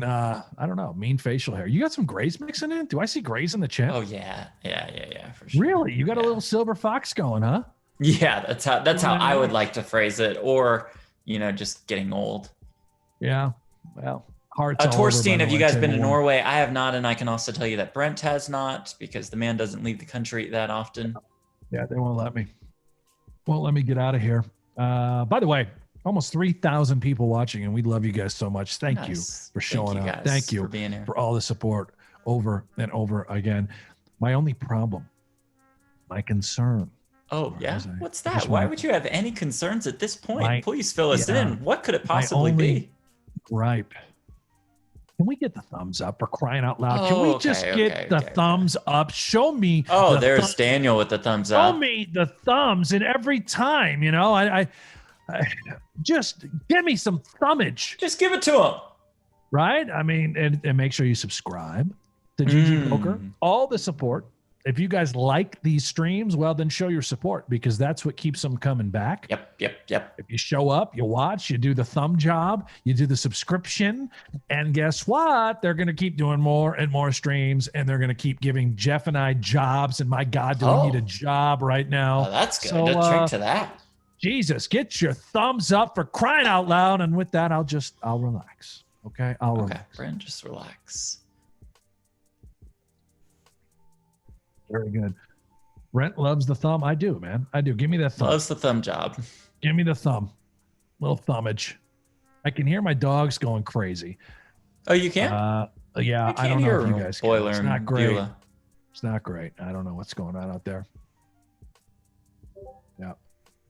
mean facial hair. You got some grays mixing in? Do I see grays in the chat? Oh yeah, for sure. Really? You got a little silver fox going, huh? Yeah, that's how I would like to phrase it, or just getting old. Yeah, well, hearts. Torstein, have you guys been to Norway? I have not, and I can also tell you that Brent has not, because the man doesn't leave the country that often. Yeah, they won't let me. Won't let me get out of here. By the way, almost 3,000 people watching, and we love you guys so much. Thank you for showing up. Thank you for being here, for all the support over and over again. My only problem, my concern. Oh yeah, what's that? Why would you have any concerns at this point? Please fill us in. What could it possibly be? Gripe. Can we get the thumbs up, for crying out loud? Can we just get the thumbs up? Show me. Oh, there's Daniel with the thumbs up. Show me the thumbs, and every time, I just give me some thumbage. Just give it to him. Right? I mean, and make sure you subscribe to GGPoker. All the support. If you guys like these streams, well, then show your support, because that's what keeps them coming back. Yep. If you show up, you watch, you do the thumb job, you do the subscription, and guess what? They're going to keep doing more and more streams, and they're going to keep giving Jeff and I jobs. And my God, do we need a job right now? Oh, that's good. So, a trick to that. Jesus, get your thumbs up, for crying out loud. And with that, I'll relax. Okay? I'll relax. Brent, just relax. Very good. Brent loves the thumb. I do, man. I do. Give me that thumb. Loves the thumb job. Give me the thumb. Little thumbage. I can hear my dogs going crazy. Oh, you can? Yeah. I don't know if you guys can. It's not great. Beulah. It's not great. I don't know what's going on out there. Yeah. A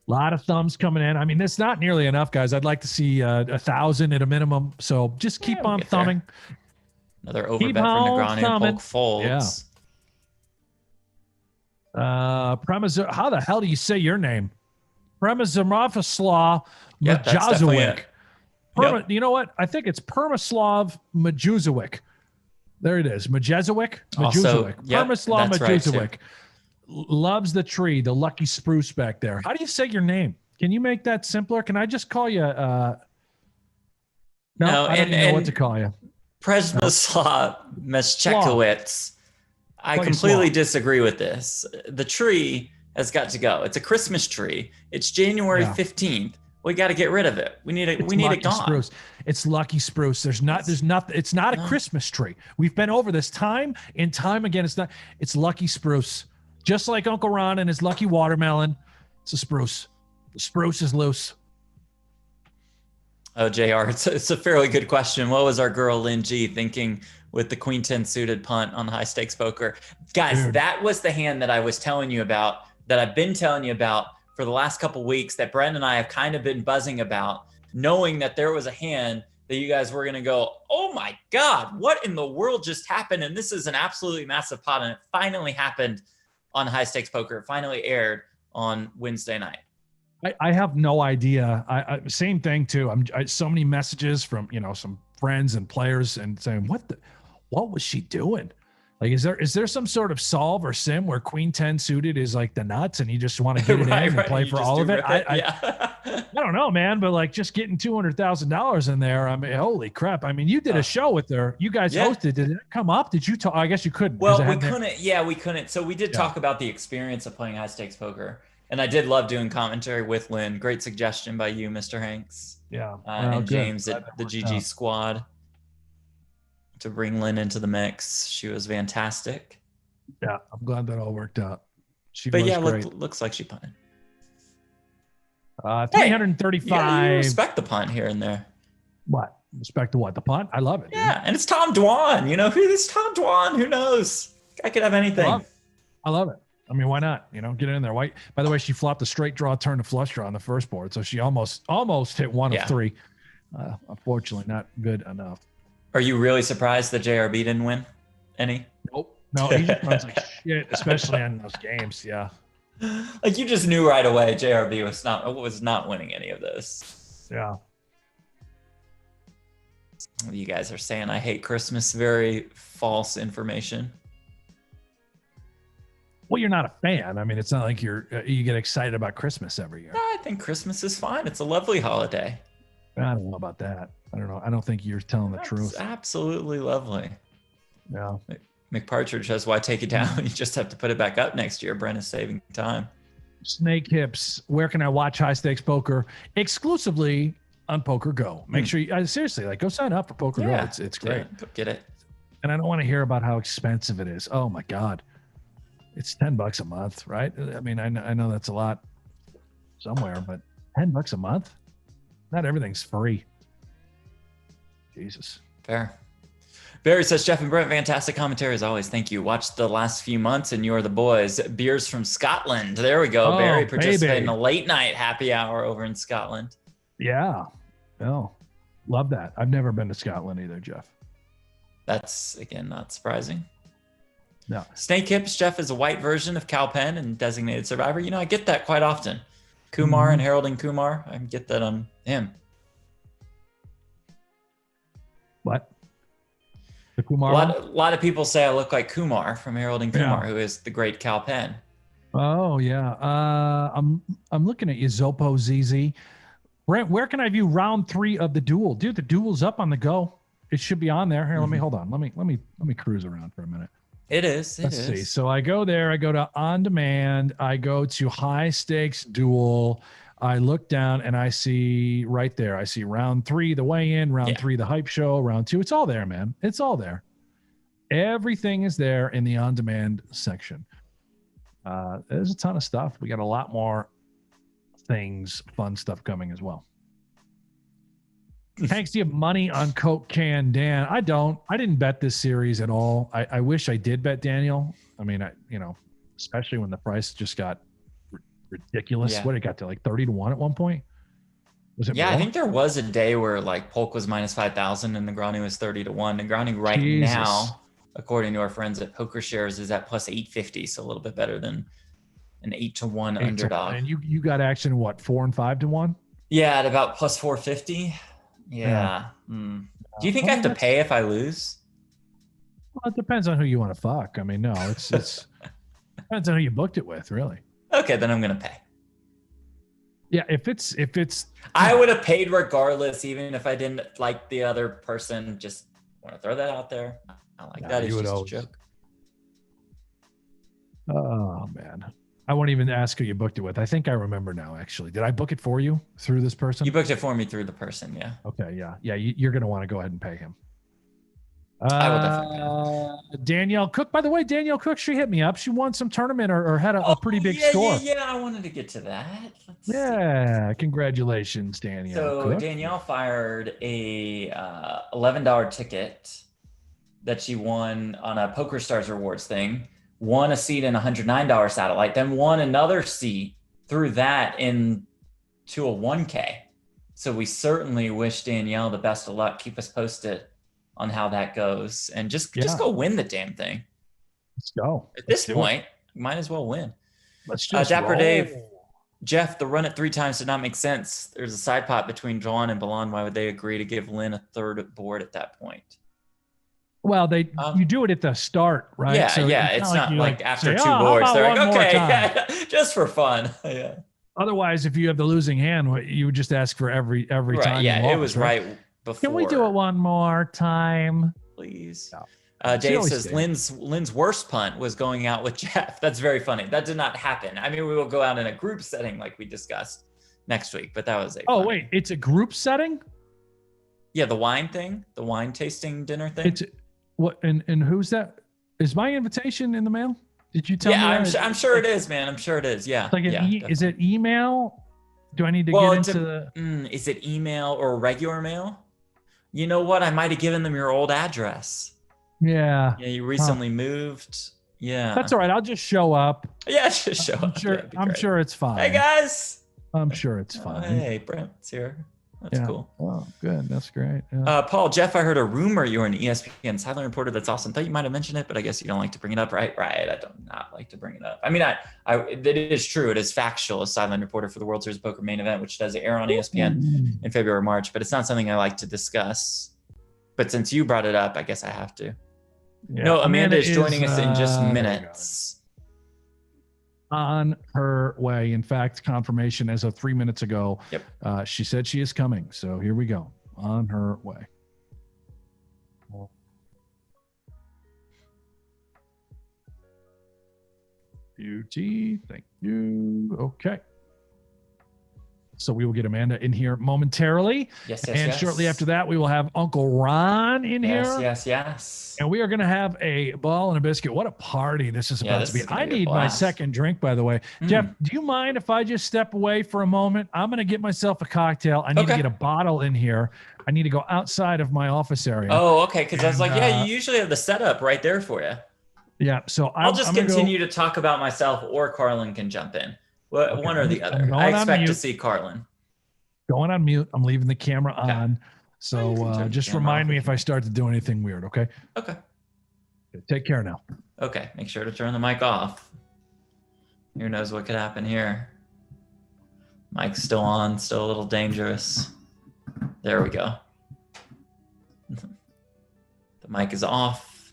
lot of thumbs coming in. I mean, that's not nearly enough, guys. I'd like to see 1,000 at a minimum. So just keep on thumbing. There. Another overbet for Negreanu. Polk folds. Yeah. How the hell do you say your name? Premysław Majuzowic. You know what? I think it's Premysław Majuzowic. There it is. Majuzowic. Premysław Majuzowic. Right, loves the tree, the lucky spruce back there. How do you say your name? Can you make that simpler? Can I just call you? No, I don't know what to call you. Premysław Majuzowic. I completely disagree with this. The tree has got to go. It's a Christmas tree. It's January 15th. We got to get rid of it. We need it gone. Spruce. It's lucky spruce. It's not a Christmas tree. We've been over this time and time again. It's lucky spruce. Just like Uncle Ron and his lucky watermelon. It's a spruce. The spruce is loose. Oh, JR, it's a fairly good question. What was our girl Lynn G thinking with the Queen 10 suited punt on high stakes poker? Guys, dude, that was the hand that I was telling you about, that I've been telling you about for the last couple of weeks, that Brent and I have kind of been buzzing about, knowing that there was a hand that you guys were going to go, oh my God, what in the world just happened? And this is an absolutely massive pot. And it finally happened on high stakes poker. It finally aired on Wednesday night. I have no idea. I same thing too. I so many messages from, some friends and players and saying, what was she doing? Like, is there some sort of solve or sim where Queen 10 suited is like the nuts and you just want to get it in and play for all of it? I don't know, man, but like just getting $200,000 in there. I mean, holy crap. I mean, you did a show with her. You guys hosted. Did it come up? Did you talk? I guess you couldn't. Well, we couldn't. Yeah, we couldn't. So we did talk about the experience of playing high stakes poker. And I did love doing commentary with Lynn. Great suggestion by you, Mr. Hanks. Yeah. And James at the GG squad to bring Lynn into the mix. She was fantastic. Yeah, I'm glad that all worked out. Looks like she punted. 335. Hey, you respect the punt here and there. What? Respect to what? The punt? I love it. Yeah, dude. And it's Tom Dwan. Who is Tom Dwan? Who knows? I could have anything. I love it. I mean, why not? Get in there. Why? By the way, she flopped a straight draw, turn to flush draw on the first board, so she almost hit one of three. Unfortunately, not good enough. Are you really surprised that JRB didn't win any? Nope. No, he just runs like shit, especially on those games. Yeah. Like you just knew right away JRB was not winning any of this. Yeah. You guys are saying I hate Christmas. Very false information. Well, you're not a fan. I mean, it's not like you get excited about Christmas every year. No, I think Christmas is fine. It's a lovely holiday. I don't know about that. I don't know. I don't think you're telling the truth. It's absolutely lovely. Yeah. McPartridge says, why take it down? You just have to put it back up next year. Brent is saving time. Snake Hips, where can I watch high stakes poker? Exclusively on Poker Go. Make sure you seriously go sign up for Poker Go. It's great. Go get it. And I don't want to hear about how expensive it is. Oh my God. It's $10 a month, right? I mean, I know that's a lot somewhere, but $10 a month? Not everything's free. Jesus. Fair. Barry says, Jeff and Brent, fantastic commentary as always. Thank you. Watched the last few months and you're the boys. Beers from Scotland. There we go. Barry participated in a late night happy hour over in Scotland. Yeah. Oh, love that. I've never been to Scotland either, Jeff. That's, again, not surprising. No. Snake Hips, Jeff is a white version of Cal Penn and Designated Survivor. I get that quite often. Kumar and Harold and Kumar. I get that on him. What? The Kumar? A lot of people say I look like Kumar from Harold and Kumar, who is the great Cal Penn. Oh yeah. I'm looking at you, Zopo ZZ. Brent, where can I view round 3 of the duel? Dude, the duel's up on the Go. It should be on there. Here, let me hold on. Let me cruise around for a minute. It is. Let's see. So I go there. I go to on demand. I go to high stakes duel. I look down and I see right there. I see round 3, the weigh in, round 3, the hype show, round 2. It's all there, man. It's all there. Everything is there in the on demand section. There's a ton of stuff. We got a lot more fun stuff coming as well. Hanks, do you have money on Coke Can Dan? I don't. I didn't bet this series at all. I wish I did bet Daniel. I mean, especially when the price just got ridiculous. Yeah. What, it got to like 30 to 1 at one point? Was it? Yeah, more? I think there was a day where Polk was minus 5,000 and Negreanu was 30 to 1. Negreanu right now, according to our friends at Poker Shares, is at plus 850, so a little bit better than an 8 to 1 underdog. And you got action what, 4 and 5 to 1? Yeah, at about plus 450. Yeah. Do you think I have to pay if I lose? Well, it depends on who you want to fuck. I mean, no, it's depends on who you booked it with, really. Okay, then I'm gonna pay. Yeah, if it's I would have paid regardless, even if I didn't like the other person. Just want to throw that out there. I like that. It's just a joke. Oh man. I won't even ask who you booked it with. I think I remember now, actually. Did I book it for you through this person? You booked it for me through the person, yeah. Okay, yeah. Yeah, you're going to want to go ahead and pay him. I will definitely pay him. Danielle Cook, by the way, Danielle Cook, she hit me up. She won some tournament or had a pretty big score. Yeah, I wanted to get to that. Let's see. Congratulations, Danielle. So Cook. Danielle fired a $11 ticket that she won on a Poker Stars Rewards thing. Won a seat in a $109 satellite, then won another seat through that into a 1K. So we certainly wish Danielle the best of luck. Keep us posted on how that goes, and just go win the damn thing. Let's go. At this point, might as well win. Let's just Dapper roll. Dave, Jeff, the run it 3 times did not make sense. There's a side pot between John and Balan. Why would they agree to give Lynn a third board at that point? Well, you do it at the start, right? Yeah, so it's not like after say, 2 boards. They're like, more okay, time?" just for fun. Yeah. Otherwise, if you have the losing hand, you would just ask for every time. Right, yeah, you lost, it was right before. Can we do it one more time? Please. No. Dave says Lynn's worst punt was going out with Jeff. That's very funny. That did not happen. I mean, we will go out in a group setting like we discussed next week, but that was Oh, wait, it's a group setting? Yeah, the wine thing, the wine tasting dinner thing. It's what and who's that? Is my invitation in the mail? Did you tell me? Yeah, I'm sure it is, man. I'm sure it is. Yeah. Like is it email? Do I need to get into the? Is it email or regular mail? You know what? I might have given them your old address. Yeah. Yeah, you recently moved. Yeah. That's all right. I'll just show up. Yeah, just show up. I'm sure it's fine. Hey guys. I'm sure it's fine. Hey, Brent's here. That's cool. Oh, good. That's great. Yeah. Paul, Jeff, I heard a rumor you were an ESPN sideline reporter. That's awesome. Thought you might have mentioned it, but I guess you don't like to bring it up, right? Right. I don't not like to bring it up. I mean, it is true. It is factual. A sideline reporter for the World Series of Poker main event, which does air on ESPN in February, March, but it's not something I like to discuss. But since you brought it up, I guess I have to. Yeah. No, Amanda is joining us in just minutes. On her way. In fact, confirmation as of 3 minutes ago. Yep. She said she is coming. So here we go. On her way. Beauty. Thank you. Okay. So we will get Amanda in here momentarily. Yes. And shortly after that, we will have Uncle Ron in here. Yes. And we are going to have a ball and a biscuit. What a party this is about to be. I need my second drink, by the way. Jeff, do you mind if I just step away for a moment? I'm going to get myself a cocktail. I need to get a bottle in here. I need to go outside of my office area. Oh, okay. Because I was like, you usually have the setup right there for you. Yeah. So I'll just continue to talk about myself, or Carlin can jump in. One or the other. I expect to see Carlin. Going on mute. I'm leaving the camera on. So just remind me if I start to do anything weird, okay? Okay. Take care now. Okay. Make sure to turn the mic off. Who knows what could happen here? Mic's still on, still a little dangerous. There we go. The mic is off.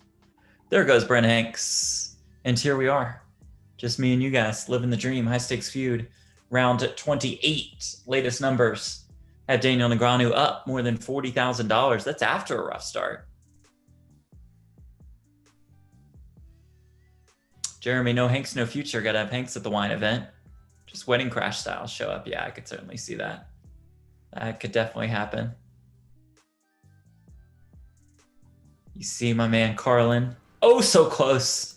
There goes Brent Hanks. And here we are. Just me and you guys living the dream. High stakes feud. Round 28. Latest numbers. Had Daniel Negreanu up more than $40,000. That's after a rough start. Jeremy, no Hanks, no future. Got to have Hanks at the wine event. Just wedding crash style show up. Yeah, I could certainly see that. That could definitely happen. You see my man Carlin. Oh, so close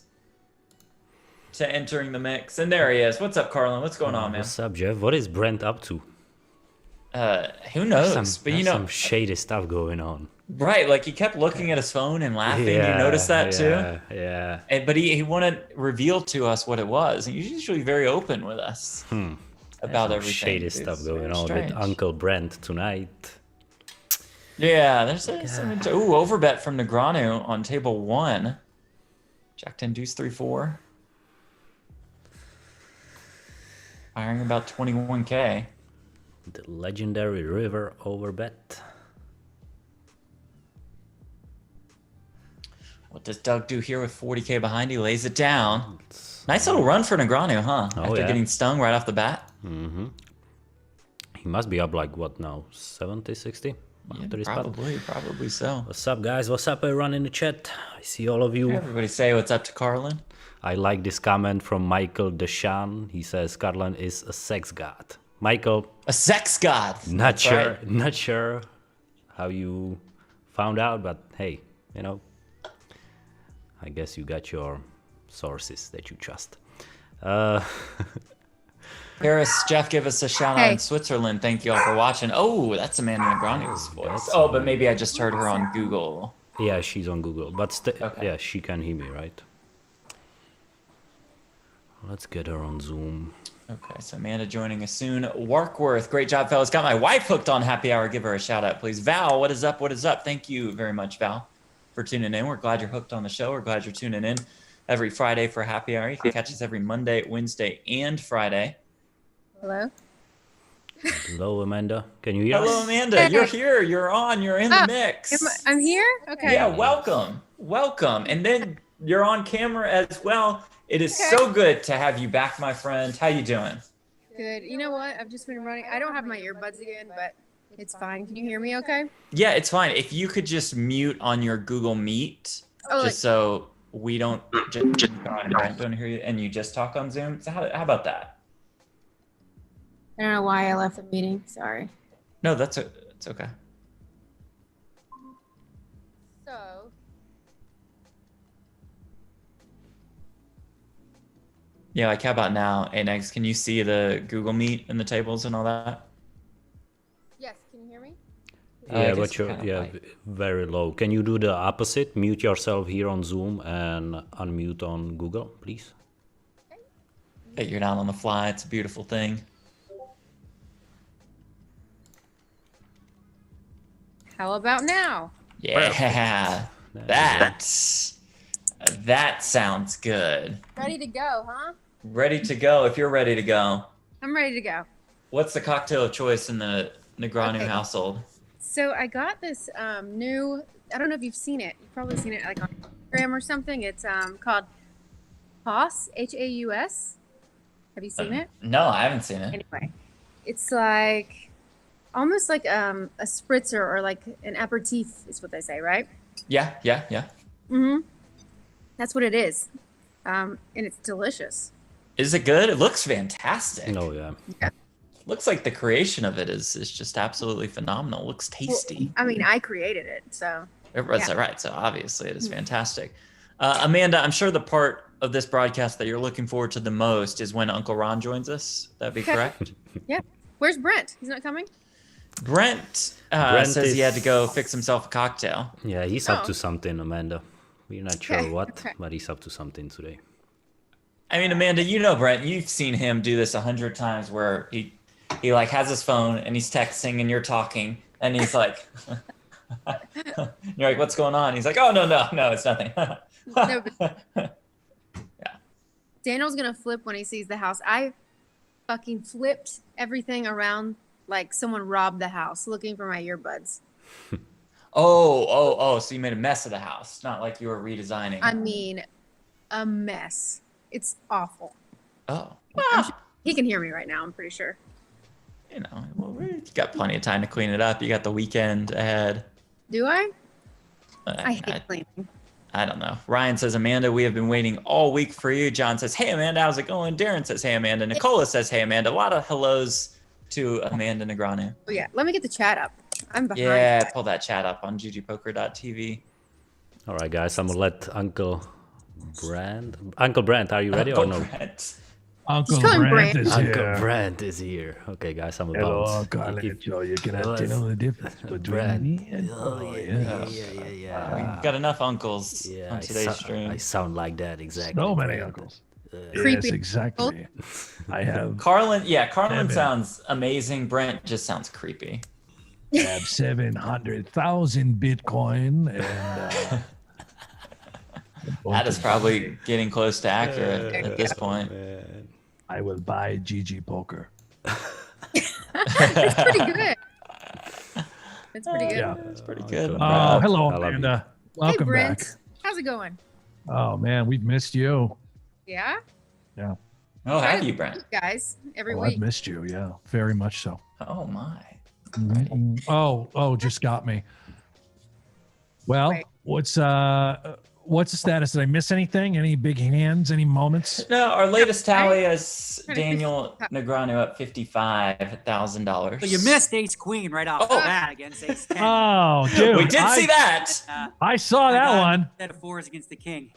to entering the mix. And there he is. What's up, Carlin? What's going on, man? What's up, Jeff? What is Brent up to? Who knows? But some shady stuff going on. Right, like he kept looking at his phone and laughing. You noticed that too? Yeah. But he wanted to reveal to us what it was. And he's usually very open with us about everything. Shady stuff going on with Uncle Brent tonight. Yeah, there's some overbet from Negreanu on table 1. Jack 10 deuce 3-4. Firing about 21K. The legendary river overbet. What does Doug do here with 40K behind? He lays it down. Nice little run for Negreanu, huh? After getting stung right off the bat. Mm-hmm. He must be up like, what now, 70, 60? Yeah, probably so. What's up, guys? What's up, everyone in the chat? I see all of you. Everybody say what's up to Carlin. I like this comment from Michael Deshan. He says Carlin is a sex god. Michael. A sex god. Not sure how you found out, but hey, I guess you got your sources that you trust. Paris, Jeff, give us a shout out in Switzerland. Thank you all for watching. Oh, that's Amanda Negreanu's voice. Oh, but maybe I just heard her on Google. Yeah, she's on Google, but yeah, she can hear me, right? Let's get her on Zoom. Okay, so Amanda joining us soon. Warkworth, great job, fellas. Got my wife hooked on Happy Hour. Give her a shout out, please. Val, what is up? What is up? Thank you very much, Val, for tuning in. We're glad you're hooked on the show. We're glad you're tuning in every Friday for Happy Hour. You can catch us every Monday, Wednesday, and Friday. Hello? Hello, Amanda. Can you hear us? Hello, Amanda. Hey. You're here. You're on. You're in the mix. I'm here? Okay. Yeah, welcome. Welcome. And then you're on camera as well. It is so good to have you back, my friend. How you doing? Good. You know what? I've just been running. I don't have my earbuds again, but it's fine. Can you hear me okay? Yeah, it's fine. If you could just mute on your Google Meet, so we don't hear you, and you just talk on Zoom. So how about that? I don't know why I left the meeting. Sorry. No, it's okay. So. Yeah, like how about now? DNegs, can you see the Google Meet and the tables and all that? Yes, can you hear me? I Yeah, guess but you're you're kinda light. very low. Can you do the opposite? Mute yourself here on Zoom and unmute on Google, please. Figured out on the fly. It's a beautiful thing. How about now? Yeah, that sounds good. Ready to go, huh? Ready to go. If you're ready to go, I'm ready to go. what's the cocktail of choice in the Negreanu Okay. household? So I got this new. I don't know if you've seen it. You've probably seen it like on Instagram or something. It's called Haus, Haus. Have you seen it? No, I haven't seen it. Anyway, it's like almost like a spritzer or like an aperitif is what they say, right? Yeah. Mm-hmm. That's what it is, and it's delicious. Is it good? It looks fantastic. No, yeah. Looks like the creation of it is just absolutely phenomenal. It looks tasty. I mean, I created it, so That's right. So obviously it is fantastic. Amanda, I'm sure the part of this broadcast that you're looking forward to the most is when Uncle Ron joins us. That'd be correct? yeah. Where's Brent? He's not coming? Brent, Brent says he had to go is- fix himself a cocktail. Yeah, he's up Oh. to something, Amanda. We're not sure Okay, what, okay. but he's up to something today. I mean, Amanda, you know Brent. You've seen him do this 100 times where he like has his phone and he's texting and you're talking and he's like, you're like, what's going on? He's like, oh, no, it's nothing. No, but Daniel's gonna flip when he sees the house. I fucking flipped everything around like someone robbed the house looking for my earbuds. Oh, so you made a mess of the house. Not like you were redesigning. I mean, a mess. It's awful. Oh, He can hear me right now, I'm pretty sure. you know, well, you got plenty of time to clean it up. You got the weekend ahead. Do I? I hate cleaning. I don't know. Ryan says, Amanda, we have been waiting all week for you. John says, hey, Amanda, how's it going? Darren says, hey, Amanda. Nicola says, hey, Amanda. A lot of hellos to Amanda Negreanu. Oh yeah, let me get the chat up. I'm behind. Yeah, pull that chat up on GGPoker.tv. All right, guys, I'm gonna let Uncle Brent, are you ready or no? Brent. Uncle Just call him Brent Brent. is Uncle here. Brent is here. Okay, guys, I'm Hello, about. Carletto. You cannot Hello, tell the difference between Brent. me and We've got enough uncles Yeah, on today's stream. I sound like that exactly. So many Brent. uncles. Creepy. Yes, exactly. I have Carlin Damn it. sounds amazing. Brent just sounds creepy. 700,000 Bitcoin, and That is probably getting close to accurate at this point. I will buy GGPoker. It's pretty good. It's pretty good. Yeah. That's pretty good. Oh, hello, I love you. Amanda. Hey Welcome Brent, back. how's it going? Oh man, we've missed you. Yeah, Oh, have you, Brent? guys, every Oh, I've week. missed you. Yeah, very much so. Oh, my. Mhm. Oh, just got me. Well, Wait. what's the status? Did I miss anything? Any big hands? Any moments? No, our latest tally is Trying to Daniel Negreanu at $55,000. So you missed ace queen right off the Oh. bat against ace 10. Oh, dude, We did see that. I saw that one. Instead of fours against the king.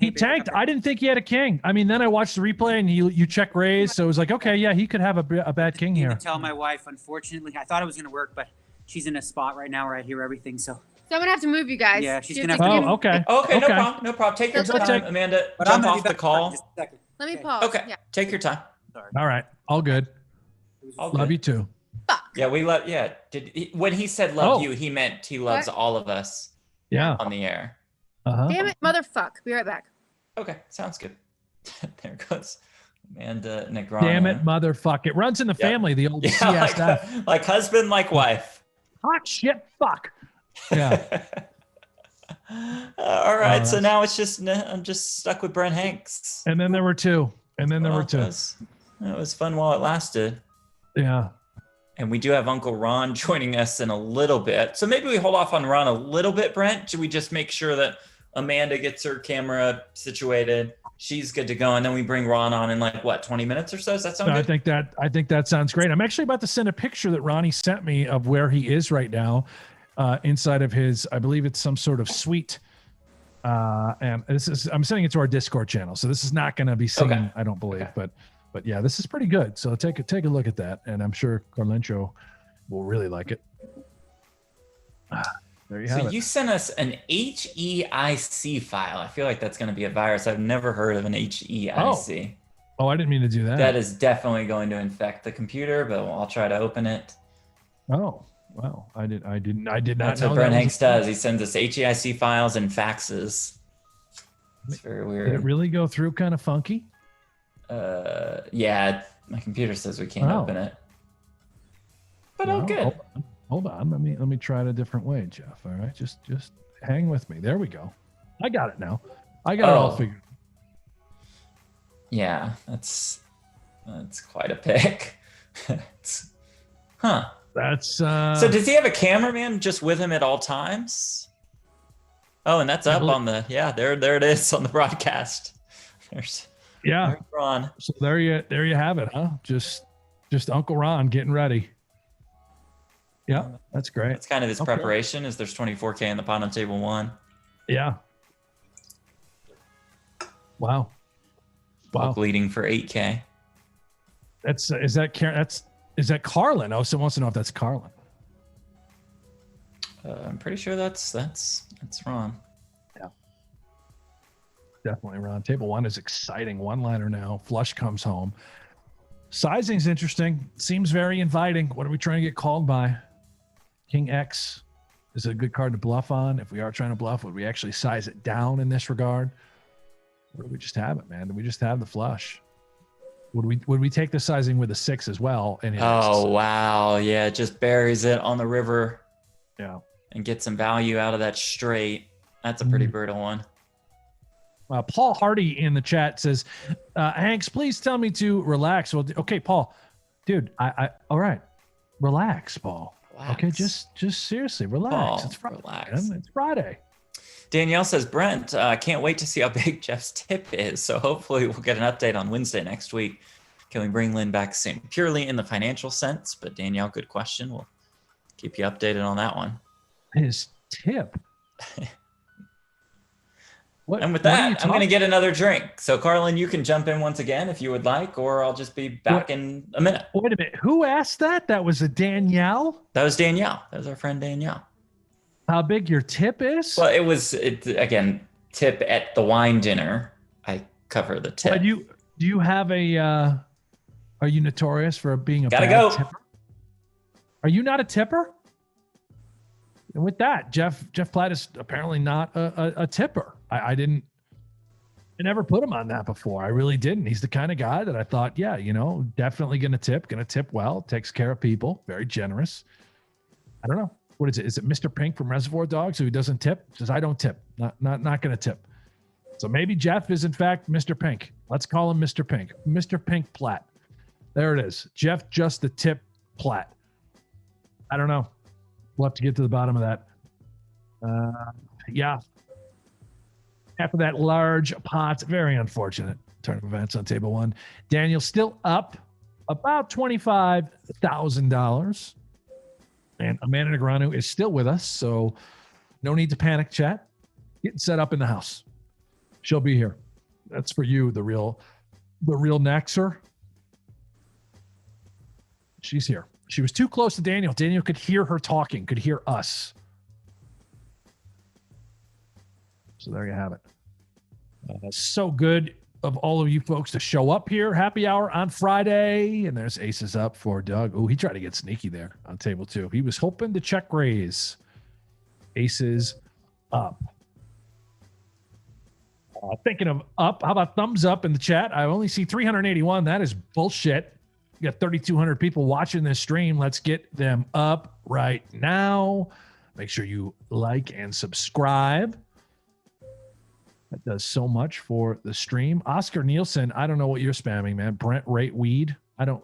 He tanked. I didn't think he had a king. I mean, then I watched the replay and you check raise, so it was like, okay, yeah, he could have a bad king I here. tell my wife, unfortunately, I thought it was going to work, but she's in a spot right now where I hear everything. So, So I'm gonna have to move you guys. Yeah, she's You gonna to have to give- Oh, okay. Okay, Okay. no problem. Take your Let's time, take- Amanda. but I'm Jump gonna be off the back in call. just a second. Let me Okay. pause. Okay, Yeah. take your time. Sorry. All right, all good. All Love good. you too. Fuck. Yeah, we love. Yeah, when he said love Oh. you, he meant he loves What? all of us Yeah. on the air. Uh-huh. Damn it, motherfuck. Be right back. Okay, sounds good. There goes Amanda Negreanu. Damn it, motherfuck! It runs in the Yeah. family. The old Yeah, CSF. like husband, like wife. Hot shit. Fuck. Yeah. All right, so that's- now it's just I'm just stuck with Brent Hanks. And then there were two. Well, That was fun while it lasted. Yeah. And we do have Uncle Ron joining us in a little bit. So maybe we hold off on Ron a little bit, Brent. Should we just make sure that Amanda gets her camera situated? She's good to go. And then we bring Ron on in like, what, 20 minutes or so? Does that sound No, I good? think that sounds great. I'm actually about to send a picture that Ronnie sent me of where he is right now, inside of his, I believe it's some sort of suite. And I'm sending it to our Discord channel, so this is not going to be seen, Okay. I don't believe, Okay. but yeah, this is pretty good. So take a look at that, and I'm sure Carlencho will really like it. There you So have it. you sent us an HEIC file. I feel like that's going to be a virus. I've never heard of an HEIC. Oh, I didn't mean to do that. That is definitely going to infect the computer, but I'll try to open it. Oh, well, I did not That's know what Brent that Hanks does. He sends us HEIC files and faxes. It's very weird. Did it really go through kind of funky? Yeah, my computer says we can't open it. But Well, good. Hold on. Let me try it a different way, Jeff. All right, just hang with me. There we go. I got it now. I got it all figured. Yeah, that's quite a pick. Huh. That's So does he have a cameraman just with him at all times? Oh, and that's up on the there it is on the there's Ron. So there you have it, huh? Just Uncle Ron getting ready. Yeah, that's great. That's kind of his preparation. Is there's 24K in the pot on table 1. Yeah. Wow. Polk leading for 8K. Is that Carlin? Oh, someone wants to know if that's Carlin. I'm pretty sure that's Ron. Yeah. Definitely Ron. Table 1 is exciting. One-liner now. Flush comes home. Sizing's interesting. Seems very inviting. What are we trying to get called by? King X. Is it a good card to bluff on? If we are trying to bluff, would we actually size it down in this regard? Or do we just have it, man? Do we just have the flush? Would we take the sizing with a 6 as well? And wow. Yeah, it just buries it on the river. Yeah. And get some value out of that straight. That's a pretty brutal one. Paul Hardy in the chat says, Hanks, please tell me to relax. Well, okay, Paul, dude, all right. Relax, Paul. Relax. Okay, just seriously, relax. Paul, it's Friday. Relax. Man. It's Friday. Danielle says, Brent, can't wait to see how big Jeff's tip is. So hopefully we'll get an update on Wednesday next week. Can we bring Lynn back purely in the financial sense? But Danielle, good question. We'll keep you updated on that one. His tip. And with that, I'm going to get another drink. So, Carlin, you can jump in once again if you would like, or I'll just be back in a minute. Wait a minute. Who asked that? That was a Danielle? That was Danielle. That was our friend Danielle. How big your tip is? Well, again, tip at the wine dinner. I cover the tip. Do you have are you notorious for being a Gotta bad go. tipper? Are you not a tipper? And with that, Jeff Platt is apparently not a tipper. I never put him on that before. I really didn't. He's the kind of guy that I thought, yeah, definitely going to tip well, takes care of people, very generous. I don't know. What is it? Is it Mr. Pink from Reservoir Dogs who doesn't tip? Says, I don't tip. Not going to tip. So maybe Jeff is in fact Mr. Pink. Let's call him Mr. Pink. Mr. Pink Platt. There it is. Jeff just the tip Platt. I don't know. We'll have to get to the bottom of that. Yeah. After that large pot, very unfortunate turn of events on table 1. Daniel still up about $25,000. And Amanda Negreanu is still with us, so no need to panic, chat. Getting set up in the house. She'll be here. That's for you, the real Naxer. She's here. She was too close to Daniel. Daniel could hear her talking, could hear us. So there you have it. So good of all of you folks to show up here. Happy hour on Friday. And there's aces up for Doug. Oh, he tried to get sneaky there on table 2. He was hoping to check raise. Aces up. Thinking of up, how about thumbs up in the chat? I only see 381. That is bullshit. We got 3,200 people watching this stream. Let's get them up right now. Make sure you like and subscribe. That does so much for the stream. Oscar Nielsen, I don't know what you're spamming, man. Brent rate weed. I don't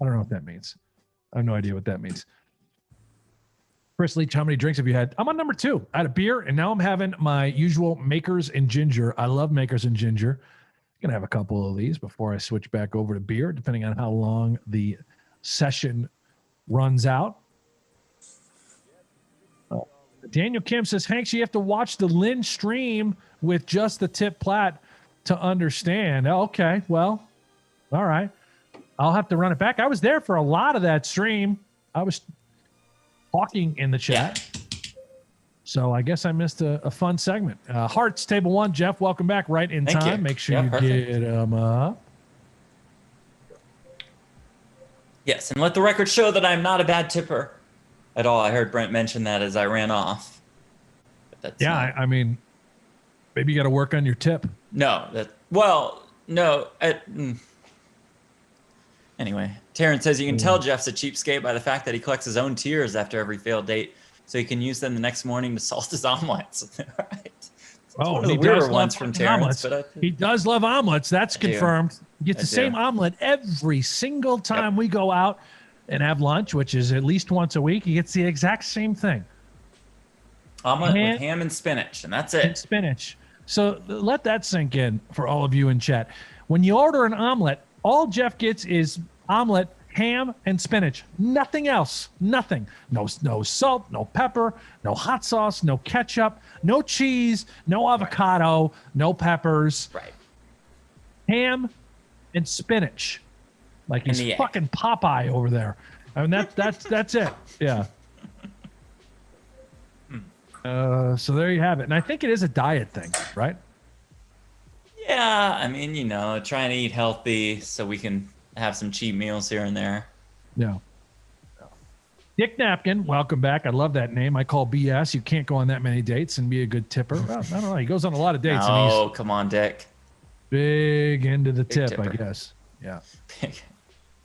know what that means. I have no idea what that means. Chris Leach, how many drinks have you had? I'm on number 2. I had a beer, and now I'm having my usual Makers and Ginger. I love Makers and Ginger. I'm going to have a couple of these before I switch back over to beer, depending on how long the session runs out. Daniel Kim says, Hanks, you have to watch the Lynn stream with just the tip Platt to understand. Okay, well, all right. I'll have to run it back. I was there for a lot of that stream. I was talking in the chat. So I guess I missed a fun segment. Hearts, table one. Jeff, welcome back right in Thank time. you. Make sure you perfect. get them up. Yes, and let the record show that I'm not a bad tipper at all. I heard Brent mention that as I ran off. But that's I mean, maybe you got to work on your tip. No. Anyway, Terrence says you can tell Jeff's a cheapskate by the fact that he collects his own tears after every failed date, so he can use them the next morning to salt his omelets. Right. Oh, one of the weirder ones from Terrence. But he does love omelets. That's confirmed. He gets the same omelet every single time we go out and have lunch, which is at least once a week. He gets the exact same thing. Omelet with ham and spinach, and that's it. And spinach. So let that sink in for all of you in chat. When you order an omelet, all Jeff gets is omelet, ham, and spinach. Nothing else. Nothing. No salt, no pepper, no hot sauce, no ketchup, no cheese, no avocado, no peppers. Right. Ham and spinach. Like he's fucking Popeye over there. I mean, that's it. Yeah. So there you have it. And I think it is a diet thing, right? Yeah, I mean, trying to eat healthy so we can have some cheap meals here and there. Yeah. Dick Napkin, welcome back. I love that name. I call BS. You can't go on that many dates and be a good tipper. Well, I don't know. He goes on a lot of dates. Oh, and he's come on, Dick. Big into the tip, tipper. I guess. Yeah.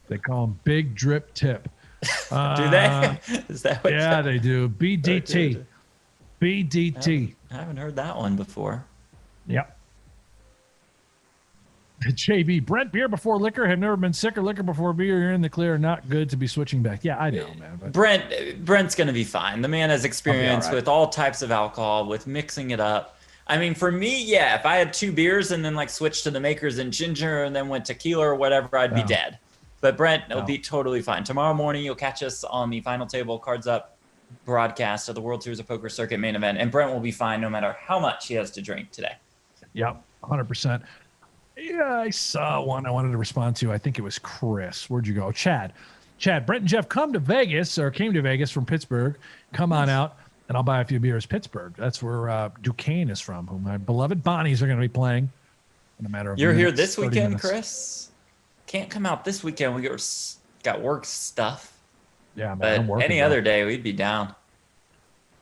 They call him Big Drip Tip. Do they? Is that what they do. BDT. BDT. I haven't heard that one before. Yep. JB, Brent, beer before liquor. Have never been sick or liquor before beer. You're in the clear. Not good to be switching back. Yeah, I know, man. But Brent's going to be fine. The man has experience with all types of alcohol, with mixing it up. I mean, for me, if I had 2 beers and then switched to the makers and ginger and then went tequila or whatever, I'd be dead. But Brent will be totally fine. Tomorrow morning, you'll catch us on the Final Table Cards Up broadcast of the World Series of Poker Circuit main event, and Brent will be fine no matter how much he has to drink today. Yep, 100%. Yeah, I saw one I wanted to respond to. I think it was Chris. Where'd you go? Chad, Brent and Jeff came to Vegas from Pittsburgh. Come on out, and I'll buy a few beers. Pittsburgh. That's where Duquesne is from, who my beloved Bonnies are going to be playing in a matter of You're minutes, here this 30 weekend, minutes. Chris? Can't come out this weekend. We got work stuff. Yeah, man, but I'm working, any other day, we'd be down.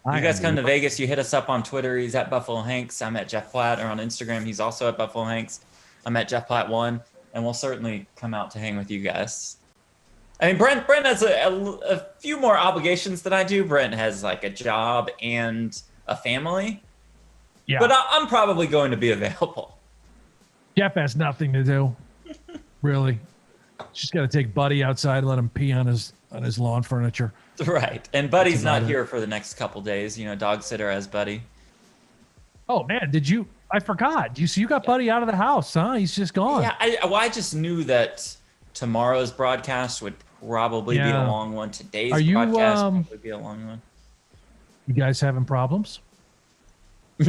You guys come to Vegas. Vegas, you hit us up on Twitter. He's at Buffalo Hanks. I'm at Jeff Platt. Or on Instagram, he's also at Buffalo Hanks. I'm at Jeff Platt 1. And we'll certainly come out to hang with you guys. I mean, Brent has a few more obligations than I do. Brent has a job and a family. Yeah. But I'm probably going to be available. Jeff has nothing to do. Really. Just got to take Buddy outside and let him pee on his lawn furniture. Right. And Buddy's not here for the next couple days. Dog sitter as Buddy. Oh, man. I forgot. You got Buddy out of the house, huh? He's just gone. Yeah. I just knew that tomorrow's broadcast would probably be a long one. Today's broadcast would probably be a long one. You guys having problems?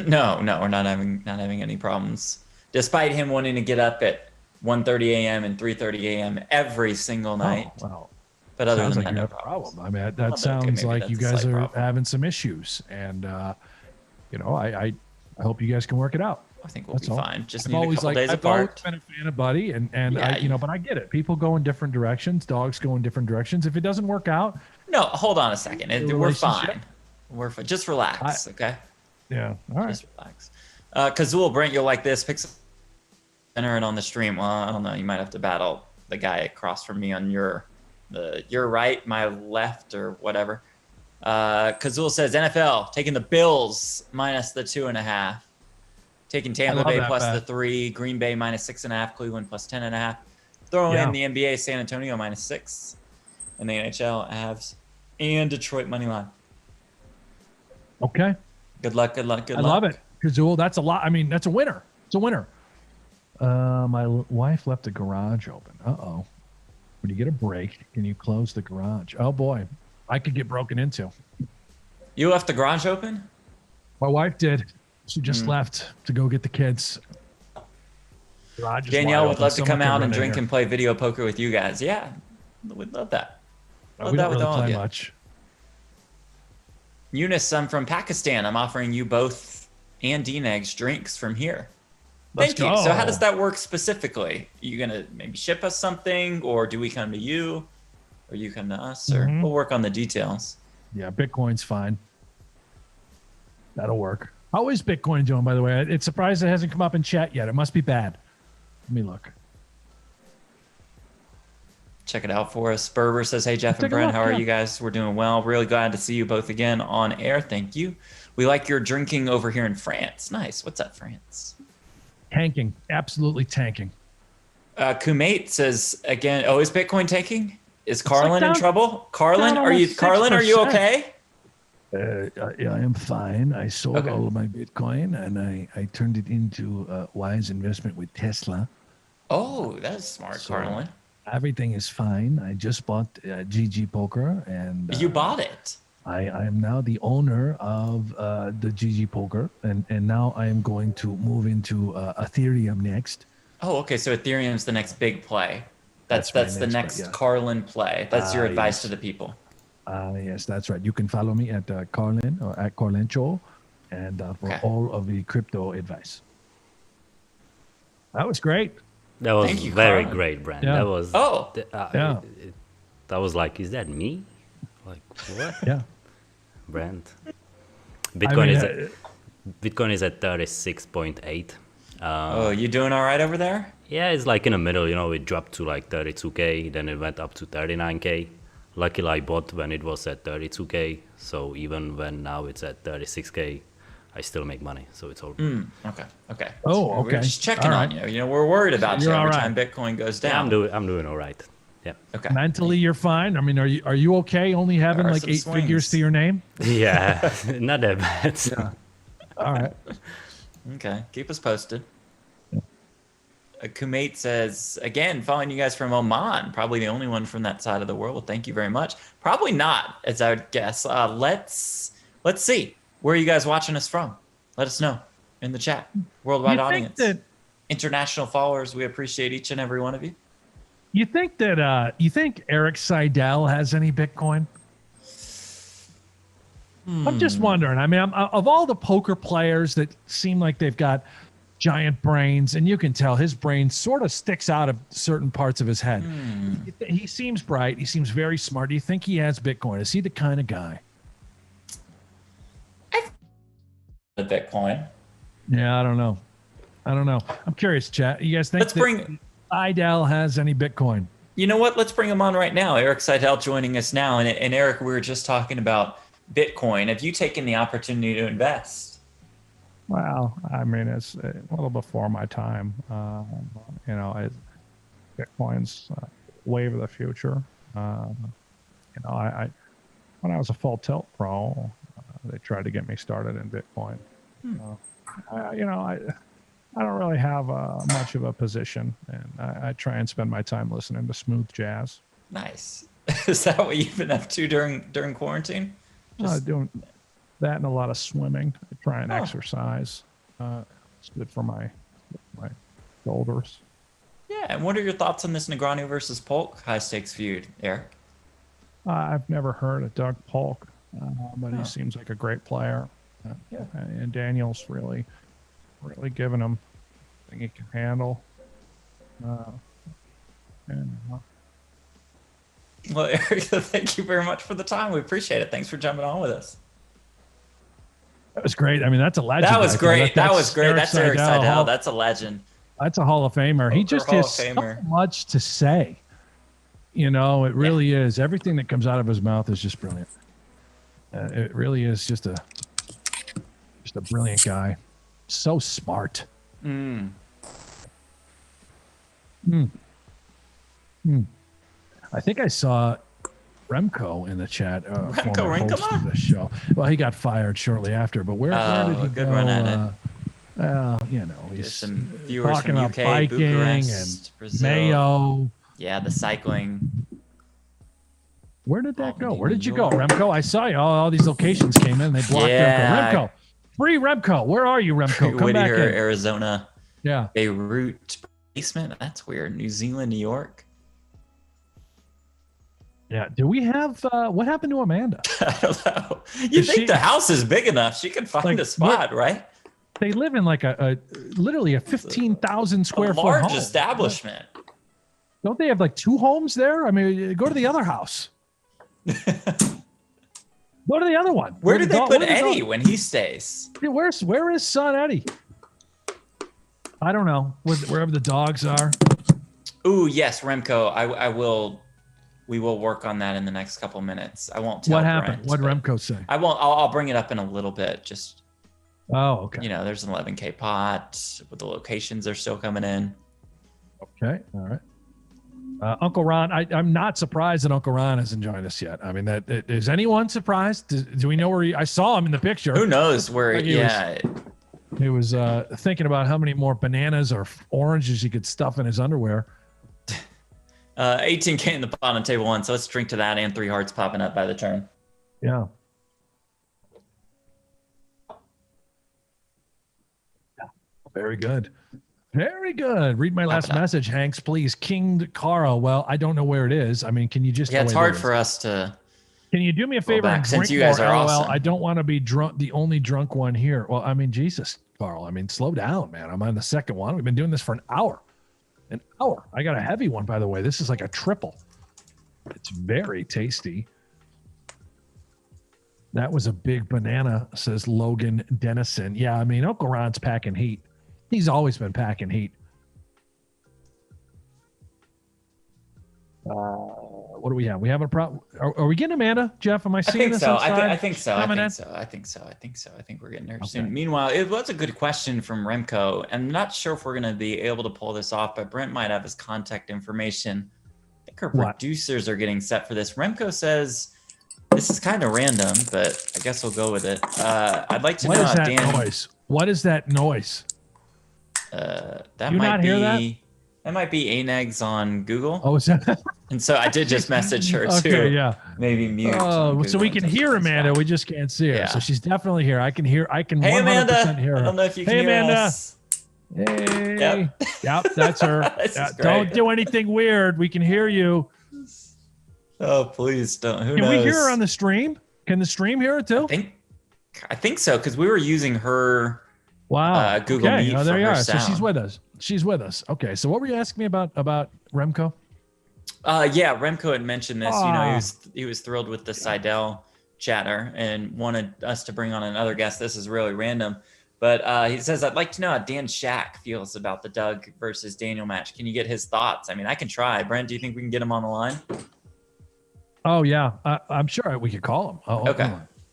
No, we're not having any problems. Despite him wanting to get up at 1:30 a.m. and 3:30 a.m. every single night. Oh, well, but other than like that, no problem. I mean, that sounds like you guys are having some issues, and I hope you guys can work it out. I think we'll be fine. Just need a always couple days I've apart. always been a fan of Buddy, and but I get it. People go in different directions. Dogs go in different directions. If it doesn't work out, no, hold on a second. We're fine. We're fine. Just relax, okay? Yeah. All right. Just relax. Kazul, Brent, you'll like this. Enter it on the stream. Well, I don't know. You might have to battle the guy across from me on your right, my left, or whatever. Kazul says NFL taking the Bills minus the 2.5, taking Tampa Bay plus the 3, Green Bay minus 6.5, Cleveland plus 10.5. Throwing in the NBA, San Antonio minus 6, and the NHL Avs and Detroit money line. Okay. Good luck. I love it, Kazul. That's a lot. I mean, that's a winner. It's a winner. My wife left the garage open. Uh-oh. When you get a break, can you close the garage? Oh, boy. I could get broken into. You left the garage open? My wife did. She just left to go get the kids. Danielle would love to come out and drink and play video poker with you guys. Yeah, we'd love that. We don't really play much. Eunice, I'm from Pakistan. I'm offering you both and DNegs drinks from here. Let's Thank you. go. So how does that work specifically? Are you gonna maybe ship us something, or do we come to you, or you come to us, or we'll work on the details? Yeah, Bitcoin's fine. That'll work. How is Bitcoin doing, by the way? It's surprised it hasn't come up in chat yet. It must be bad. Let me look. Check it out for us. Berber says, hey, Jeff and Brent, how are you guys? We're doing well. Really glad to see you both again on air. Thank you. We like your drinking over here in France. Nice. What's up, France? Tanking. Absolutely tanking. Kumate says, again, oh, is Bitcoin tanking? Is Carlin down- in trouble? Carlin, down are you almost 6%. okay? I am fine. I sold Okay. all of my Bitcoin and I turned it into a wise investment with Tesla. Oh, that's smart, So- Carlin. Everything is fine. I just bought GGPoker and You bought it. I am now the owner of the GGPoker, and now I am going to move into Ethereum next. Oh, okay. So Ethereum's the next big play. That's my the next next play, yeah. Carlin play. That's your advice Yes. to the people. Yes, that's right. You can follow me at Carlin or at Carlincho, and for Okay. all of the crypto advice. That was great. That was Thank you, very Carlin. great, Brent. Yeah. That was. Oh. Yeah. That was like, is that me? Like what? Yeah. Brent. Bitcoin Bitcoin is at 36.8. Oh, you doing all right over there? Yeah, it's like in the middle. You know, it dropped to like 32K, then it went up to 39K. Luckily, I bought when it was at 32K. So even when now it's at 36K, I still make money. So it's all good. Okay. Okay. Oh, We're okay. just checking All on right. you. You know, we're worried about you You're every all time Bitcoin goes Yeah, down. I'm doing all right. Yeah. Okay. Mentally, you're fine. I mean, are you okay? Only having There are like some 8 figures swings. to your name? Yeah, not that bad. All right. Okay. Keep us posted. Kumate says, again, following you guys from Oman, probably the only one from that side of the world. Well, thank you very much. Probably not, as I would guess. Let's see. Where are you guys watching us from? Let us know in the chat. Worldwide You think audience. that- International followers, we appreciate each and every one of you. You think Eric Seidel has any Bitcoin? I'm just wondering. I mean, of all the poker players that seem like they've got giant brains, and you can tell his brain sort of sticks out of certain parts of his head. He seems bright. He seems very smart. Do you think he has Bitcoin? Is he the kind of guy? The Bitcoin. Yeah, I don't know. I'm curious, chat. You guys think Let's bring. Seidel has any Bitcoin? You know what? Let's bring him on right now. Eric Seidel joining us now. And Eric, we were just talking about Bitcoin. Have you taken the opportunity to invest? Well, I mean, it's a little before my time. Bitcoin's wave of the future. I when I was a full tilt pro, they tried to get me started in Bitcoin. I don't really have much of a position, and I try and spend my time listening to smooth jazz. Nice. Is that what you've been up to during quarantine? Doing that and a lot of swimming. I try and exercise. It's good for my shoulders. Yeah. And what are your thoughts on this Negreanu versus Polk high stakes feud, Eric? I've never heard of Doug Polk, but he seems like a great player. And Daniel's really giving him thing he can handle. Well, Eric, thank you very much for the time. We appreciate it. Thanks for jumping on with us. That was great. I mean, that's a legend. That was right there. great. That was great. That's Eric Seidel. Hall- That's a legend. That's a Hall of Famer. He Poker just Hall has of so Famer. much to say. You know, it really is. Everything that comes out of his mouth is just brilliant. It really is just a brilliant guy. So smart. I think I saw Remco in the chat. Remco former host Rinkema? of the show. Well, he got fired shortly after, but where did he good go? run at it. He's There's some viewers talking from about UK, biking Bucharest, and Brazil. Mayo. Yeah, the cycling. Where did that go? Albany, Where did New you go, York. Remco? I saw you. All these locations came in. They blocked Yeah. Remco. Free Remco. Where are you, Remco? Come back Whittier, in. Arizona. Yeah. Beirut basement. That's weird. New Zealand, New York. Yeah. Do we have what happened to Amanda? I don't know. You Is think she- the house is big enough? She can find Like, a spot, right? They live in like a literally a 15,000 square A foot large home. establishment. Don't they have like 2 homes there? I mean, go to the other house. Go to the other one. Where did they the put where the Eddie dog- when he stays? Where is son Eddie? I don't know. Wherever the dogs are. Ooh, yes, Remco. We will work on that in the next couple minutes. I won't tell What happened? Brent, What but Remco say? I won't. I'll bring it up in a little bit. Just, Oh, okay. there's an 11K pot, but the locations are still coming in. Okay. All right. Uncle Ron, I'm not surprised that Uncle Ron hasn't joined us yet. I mean, is anyone surprised? Do we know where I saw him in the picture. Who knows where? He Yeah. He was thinking about how many more bananas or oranges he could stuff in his underwear. 18K in the pot on table 1. So let's drink to that and 3 hearts popping up by the turn. Yeah. Very good. Very good. Read my last message, Hanks, please. King Carl. Well, I don't know where it is. I mean, can you just? Yeah, it's hard for us to. Can you do me a favor back, and since drink you guys more? are LOL. awesome. I don't want to be drunk, the only drunk one here. Well, I mean, Jesus, Carl. I mean, slow down, man. I'm on the second one. We've been doing this for an hour. An hour. I got a heavy one, by the way. This is like a triple. It's very tasty. That was a big banana, says Logan Dennison. Yeah, I mean, Uncle Ron's packing heat. He's always been packing heat. What do we have? We have a problem. Are we getting Amanda, Jeff? Am I I seeing think this so. outside? I think so. I Coming in? think so. I think we're getting there soon. Meanwhile, it was a good question from Remco. I'm not sure if we're going to be able to pull this off, but Brent might have his contact information. I think our producers are getting set for this. Remco says, this is kind of random, but I guess we'll go with it. I'd like to know how Dan... noise? What is that noise? That you might not be... hear that? That might be DNegs on Google. Oh, is that? And so I did just message her too. Okay, yeah. Maybe mute. Oh, so we can hear Amanda. We just can't see her. Yeah. So she's definitely here. I can hear. I can. Hey 100% Amanda. hear her. I don't know if you can Hey hear Amanda. us. Hey. Yep, that's her. This is great. Don't do anything weird. We can hear you. Oh, please don't. Who Can knows? we hear her on the stream? Can the stream hear it too? I think so, because we were using her Google okay. Meet Oh, there for you her are. sound. So she's with us. She's with us. Okay. So what were you asking me about Remco? Yeah, Remco had mentioned this. Ah. He was thrilled with the Seidel chatter and wanted us to bring on another guest. This is really random, but he says, I'd like to know how Dan Shack feels about the Doug versus Daniel match. Can you get his thoughts? I mean, I can try. Brent, do you think we can get him on the line? Oh yeah, I'm sure we could call him. Oh,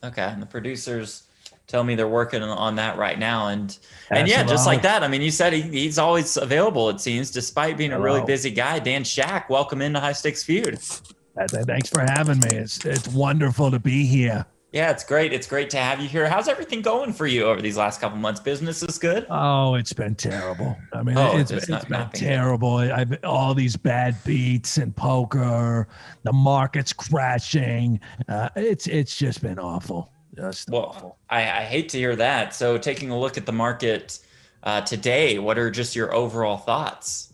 Okay. And the producers tell me they're working on that right now. And yeah, That's just like right. that. I mean, you said he's always available, it seems, despite being a really Hello. busy guy. Dan Shack, welcome into High Stakes Feud. Thanks for having me. It's wonderful to be here. Yeah, it's great. It's great to have you here. How's everything going for you over these last couple months? Business is good? Oh, it's been terrible. I mean, it's not been been good. terrible. I've all these bad beats in poker. The market's crashing. It's just been awful. Just awful. I hate to hear that. So taking a look at the market today, what are just your overall thoughts?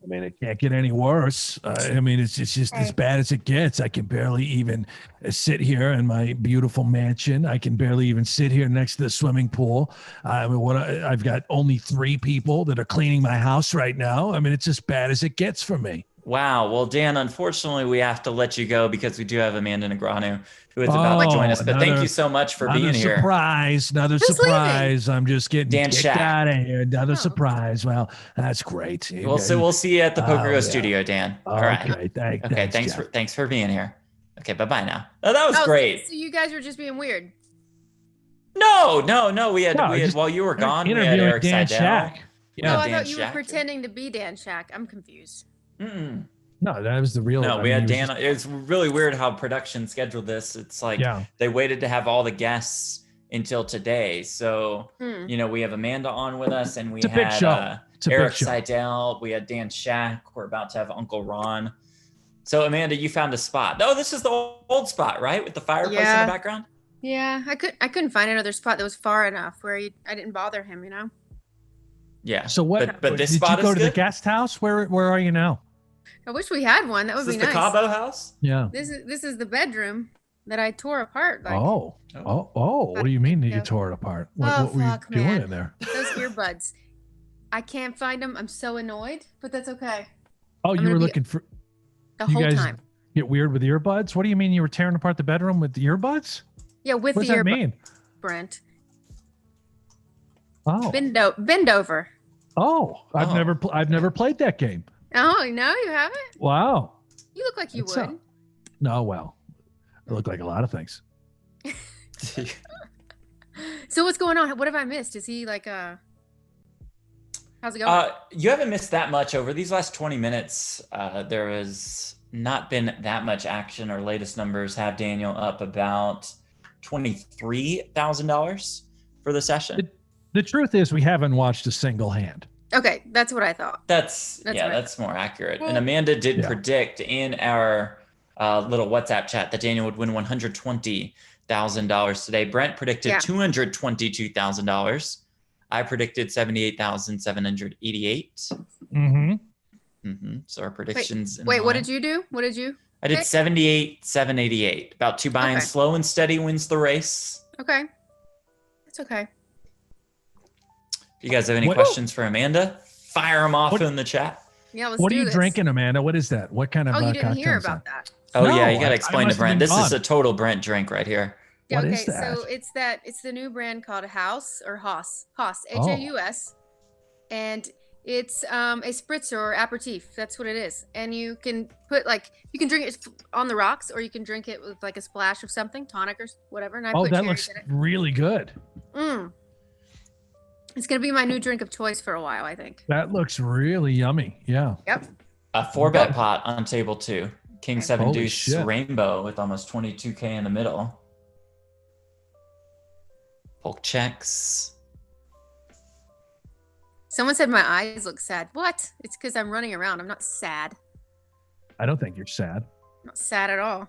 I mean, it can't get any worse. I mean, it's just as bad as it gets. I can barely even sit here in my beautiful mansion. I can barely even sit here next to the swimming pool. I mean, I've got only 3 people that are cleaning my house right now. I mean, it's as bad as it gets for me. Wow. Well, Dan, unfortunately, we have to let you go because we do have Amanda Negreanu who is about to join us. But thank you so much for being here. Another surprise. I'm just getting Dan kicked Shack. out of here. Another surprise. Well, that's great. We'll see you at the Poker Go studio, Dan. All right. Okay. Thanks for being here. Okay. Bye now. Oh, that was great. So you guys were just being weird. No. We had while you were gone, we had interviewing Eric Dan Seidel. Shack. No, I Dan thought you were Shack. pretending to be Dan Shack. I'm confused. Mm-mm. No, that was the real. No, I we mean, had he was Dan. It's really weird how production scheduled this. It's like Yeah. they waited to have all the guests until today. So, we have Amanda on with us, and we It's a big had show. It's a big Eric show. Seidel. We had Dan Shack. We're about to have Uncle Ron. So, Amanda, you found a spot. Oh, this is the old spot, right? With the fireplace in Yeah. the background? Yeah, I couldn't find another spot that was far enough where I didn't bother him. You know. Yeah. So what? But this did spot you go is to the good? guest house? Where are you now? I wish we had one. That would Is this be the nice. Cabo house? Yeah. This is the bedroom that I tore apart. Like, Oh. What do you mean that you tore it apart? What were you fuck, doing man. in there? Those earbuds. I can't find them. I'm so annoyed, but that's okay. Oh, I'm you were gonna be- looking for The you whole guys time. get weird with earbuds? What do you mean you were tearing apart the bedroom with the earbuds? Yeah, with What the does that earbuds, mean? Brent. Oh. Bend over. Oh, I've never played that game. Oh, no, you haven't? Wow. You look like you What's would. up? No, well, I look like a lot of things. So what's going on? What have I missed? Is he like how's it going? You haven't missed that much over these last 20 minutes. There has not been that much action. Our latest numbers have Daniel up about $23,000 for the session. The truth is, we haven't watched a single hand. Okay, that's what I thought. That's right. that's more accurate. Well, and Amanda did Yeah. predict in our little WhatsApp chat that Daniel would win $120,000 today. Brent predicted Yeah. $222,000. I predicted 78,788. Mm-hmm. So our predictions. in Wait, what line. did you do? What did you? I did pick? 78,788. About two buying Okay. slow and steady wins the race. Okay. It's okay. If you guys have any What- questions for Amanda, fire them off What- in the chat. Yeah, let's What do are you this. drinking, Amanda? What is that? What kind of Oh, you didn't hear cocktail is about that? that. Oh No, yeah, you I gotta explain to must have Brent. been This is gone. a total Brent drink right here. Yeah, What okay, is that? so it's the new brand called House or Haus. Haus. Oh. Haus. And it's a spritzer or aperitif. That's what it is. And you can put you can drink it on the rocks or you can drink it with like a splash of something, tonic or whatever. And I Oh, put that cherries looks in it. really good. It's gonna be my new drink of choice for a while, I think. That looks really yummy. Yeah. Yep. A 4-bet pot on table 2. King 7 Holy deuce shit. rainbow with almost 22K in the middle. Polk checks. Someone said my eyes look sad. What? It's because I'm running around. I'm not sad. I don't think you're sad. I'm not sad at all.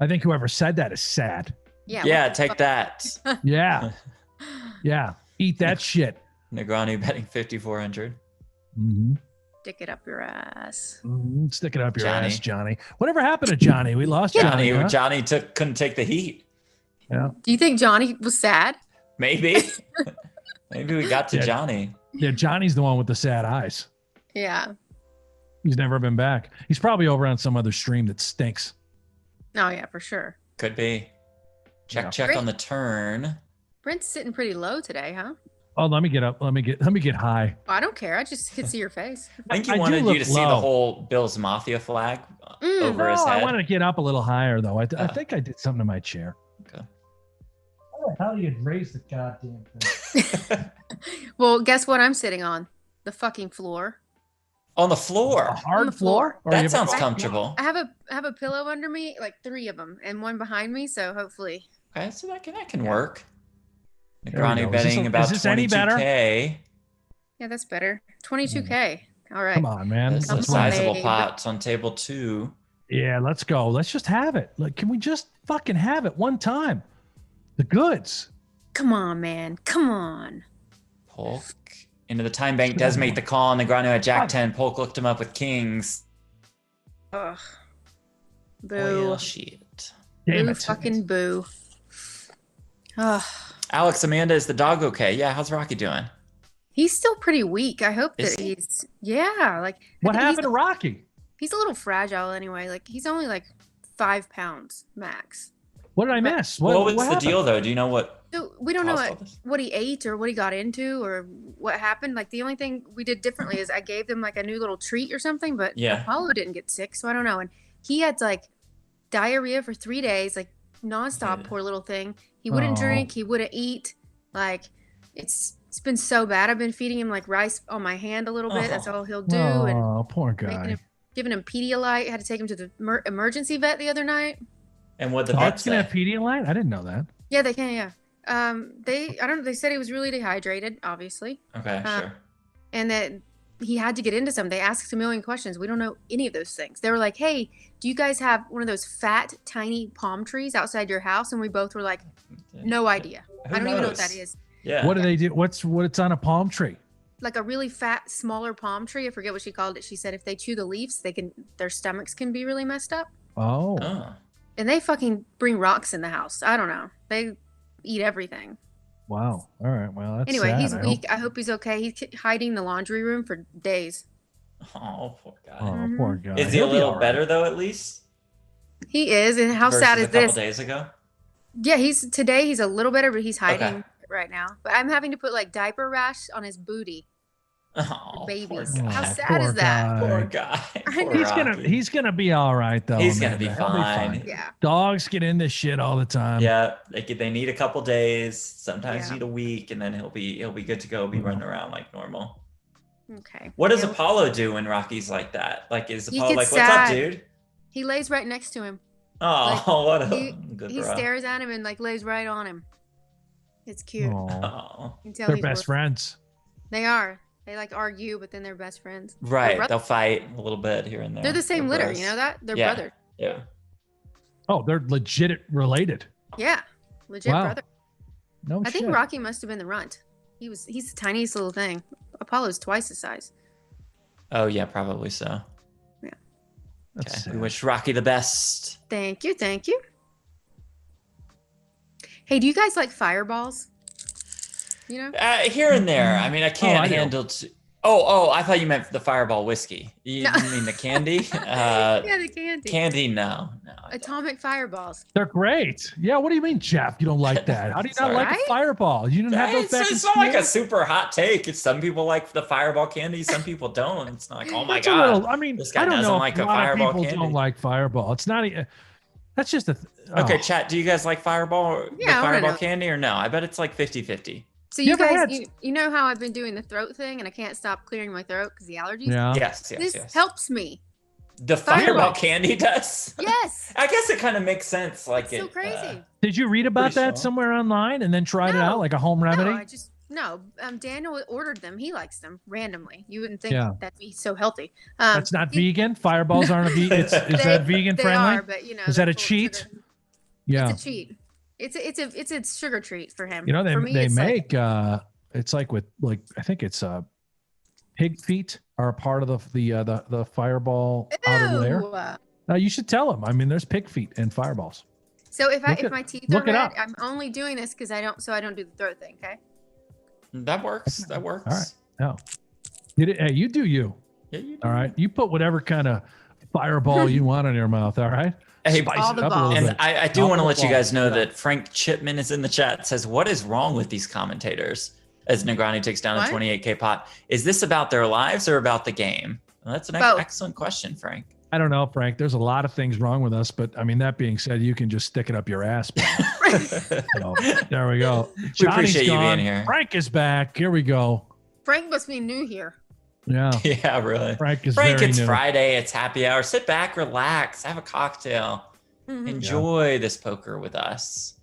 I think whoever said that is sad. Yeah. Yeah, what the take fuck? that. Yeah. Yeah. Eat that shit. Negreanu betting 5,400. Mm-hmm. Stick it up your ass. Stick it up your Johnny. ass, Johnny. Whatever happened to Johnny? We lost Johnny. Johnny huh? couldn't take the heat. Yeah. Do you think Johnny was sad? Maybe. Maybe we got to Yeah. Johnny. Yeah. Johnny's the one with the sad eyes. Yeah. He's never been back. He's probably over on some other stream that stinks. Oh yeah, for sure. Could be. Check Yeah. check Great. on the turn. Brent's sitting pretty low today, huh? Oh, let me get up. Let me get high. Oh, I don't care. I just could see your face. I think I he do wanted you look to see the low. whole Bills Mafia flag over his No, head. I want to get up a little higher though. I think I did something to my chair. Okay. How the hell you raise the goddamn thing? Well, guess what I'm sitting on? The fucking floor. On the floor. A hard On the floor. Or you That have- sounds comfortable. I have a pillow under me, like 3 of them, and one behind me. So hopefully, Okay, so that can work. There we go. Negreanu Is this betting a- about is this any better? 22K. yeah, that's better. 22K. All right. Come on, man. This is a Let's Come on, win. sizable babe. pot on table 2. Yeah, let's go. Let's just have it. Like, can we just fucking have it one time? The goods. Come on, man. Come on. Polk into the time bank does make the call on Negreanu at Jack 10. Polk looked him up with kings. Ugh. Boo. Well, shit. Damn Boo. it. Fucking boo. Ugh. Alex, Amanda, is the dog okay? Yeah, how's Rocky doing? He's still pretty weak. I hope Is that he? he's yeah. Like What I think happened to Rocky? He's a little fragile anyway. Like he's only like 5 pounds max. What did I miss? What was the happened? deal, though? Do you know what? So we don't know caused all this? what he ate or what he got into or what happened. Like the only thing we did differently is I gave them like a new little treat or something, but Yeah. Apollo didn't get sick, so I don't know. And he had like diarrhea for 3 days, like nonstop. Yeah. Poor little thing. He wouldn't Oh. drink. He wouldn't eat. Like it's been so bad. I've been feeding him like rice on my hand a little bit. That's all he'll do. And Oh, poor making guy. him, giving him Pedialyte. Had to take him to the emergency vet the other night. And what the Dogs vet can have say? Pedialyte? I didn't know that. Yeah, they can. Yeah. I don't know. They said he was really dehydrated, obviously, Okay, sure. and that he had to get into some. They asked a million questions. We don't know any of those things. They were like, "Hey, do you guys have one of those fat, tiny palm trees outside your house?" And we both were like, "No idea. Who I don't even know what knows? that is." Yeah. What do they do? What's on a palm tree? like a really fat, smaller palm tree. I forget what she called it. She said if they chew the leaves, their stomachs can be really messed up. Oh. Oh. And they fucking bring rocks in the house. I don't know. They eat everything. Wow. All right. Well, that's Anyway, sad. he's weak. I hope he's okay. He's hiding in the laundry room for days. Oh, poor guy. Oh, poor guy. Is he a little better though? At least. He is. And how versus sad is a couple this? days ago. Yeah, he's a little better, but he's hiding right now. But I'm having to put like diaper rash on his booty. Oh, Babies. poor guy. How sad is that? Poor guy. Poor He's gonna be all right though. He's man. gonna be He'll fine. Yeah. Dogs get into shit all the time. Yeah, they need a couple days. Sometimes Yeah. need a week, and then he'll be good to go. Be running around like normal. Okay. What does Yeah. Apollo do when Rocky's like that? Like, is He Apollo like, gets "What's up, sad. dude?" He lays right next to him. Oh, what a good He bro. stares at him and like lays right on him. It's cute. Aw. Oh. You can tell They're he's best friends. They are. They like argue, but then they're best friends. Right, They're they'll fight a little bit here and there. They're the same They're litter, bros. you know that? They're Yeah. brothers. Yeah. Oh, they're legit related. Yeah. Legit Wow. brother. No I shit. think Rocky must have been the runt. He's the tiniest little thing. Apollo's twice the size. Oh yeah, probably so. That's Okay. sad. We wish Rocky the best. Thank you. Thank you. Hey, do you guys like fireballs? You know? Here and there. I mean, I can't I do. handle. Oh, I thought you meant the Fireball whiskey. You No. mean the candy? Yeah, the candy. Candy, no. I don't. Atomic fireballs. They're great. Yeah. What do you mean, Jeff? You don't like that? How do you not Sorry. like a Right? fireball? You didn't have those It's, back in it's not like school? a super hot take. It's some people like the Fireball candy, some people don't. It's not like, oh my That's a god. little- I mean, this guy I don't doesn't know like if a a lot of Fireball people candy. don't like fireball. It's not. That's just a. Okay, oh. chat. Do you guys like Fireball? Or the Yeah, I wanna Fireball know. candy or no? I bet it's like 50-50. So You you ever guys, had- you know how I've been doing the throat thing and I can't stop clearing my throat because the allergies? Yeah. Yes, This yes. helps me. The Fireball Fireball. candy does. Yes. I guess it kind of makes sense. Like It's so crazy. Did you read about Pretty that sure. somewhere online and then tried it No. out like a home remedy? No, Daniel ordered them. He likes them randomly. You wouldn't think Yeah. that'd be so healthy. That's not vegan. Fireballs aren't a vegan. Is that vegan they friendly? Are, but, you know, Is that they're a full of cheat? sugar. Yeah. It's a cheat. It's a sugar treat for him. You know, For me, they it's like- make it's like with like I think it's pig feet are a part of the fireball outer layer. Ew. You should tell them. I mean, there's pig feet in fireballs. So if Look it- my teeth look are it red, up. I'm only doing this because I don't do the throat thing. Okay. That works. That works. All right. No. Hey, you do you. Yeah, you All right. You put whatever kind of fireball you want in your mouth. All right. Hey, Spice all it the up a little balls. And bit. I do All want to the let you balls, guys know yeah. that Frank Chipman is in the chat. Says, "What is wrong with these commentators?" As Negreanu takes down What? a 28K pot. Is this about their lives or about the game? Well, that's an Both. excellent question, Frank. I don't know, Frank. There's a lot of things wrong with us, but I mean, that being said, you can just stick it up your ass. So, there we go. We appreciate you being here. Frank is back. Here we go. Frank must be new here. Yeah. Yeah, really. Frank is Frank, very it's new. Friday. It's happy hour. Sit back, relax, have a cocktail, Mhm. enjoy this poker with us.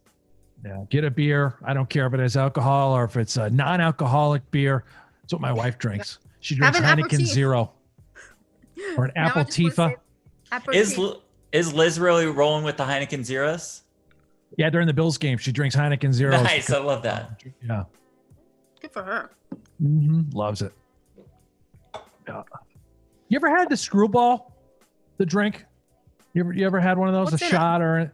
Yeah. Get a beer. I don't care if it has alcohol or if it's a non-alcoholic beer. That's what my wife drinks. She drinks an Heineken aperitif. Zero or an Now I Apple just wanna Tifa. say aperitif. Is Liz really rolling with the Heineken Zeros? Yeah, during the Bills game, she drinks Heineken Zero. Nice, I love that. Yeah. Good for her. Loves it. Yeah. You ever had the screwball, the drink? You ever had one of those, What's a in it? shot or?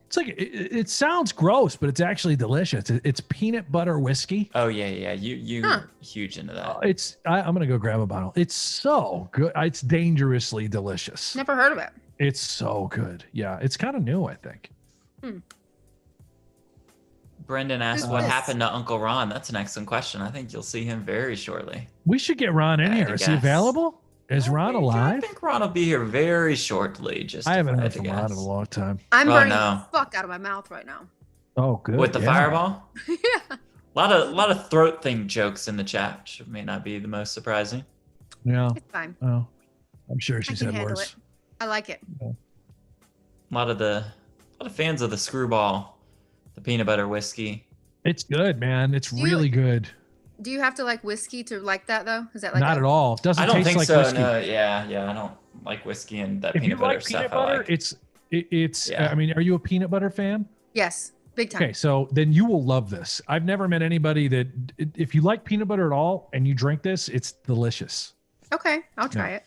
It's like it sounds gross, but it's actually delicious. It's peanut butter whiskey. Oh yeah. You Huh. huge into that. I'm gonna go grab a bottle. It's so good. It's dangerously delicious. Never heard of it. It's so good. Yeah, it's kind of new, I think. Brendan asked Who's what this? happened to Uncle Ron. That's an excellent question. I think you'll see him very shortly. We should get Ron in I here. had Is to he guess. available? Is Ron I alive? think Ron will be here very shortly. Just I haven't if heard had to from Ron in a guess. long time. I'm Oh, burning no. the fuck out of my mouth right now. Oh, good. With the yeah. fireball. Yeah. A lot of throat thing jokes in the chat, which may not be the most surprising. Yeah. It's fine. Oh, I'm sure I she's can had handle worse. it. I like it. A lot of fans of the screwball, the peanut butter whiskey. It's good, man. It's You- really good. Do you have to like whiskey to like that though? Is that like Not at all. It doesn't I don't taste think like so. whiskey. No, yeah, I don't like whiskey and that If you peanut butter like stuff. peanut I butter, like. it's Yeah. I mean, are you a peanut butter fan? Yes. Big time. Okay, so then you will love this. I've never met anybody that, if you like peanut butter at all and you drink this, it's delicious. Okay, I'll try it.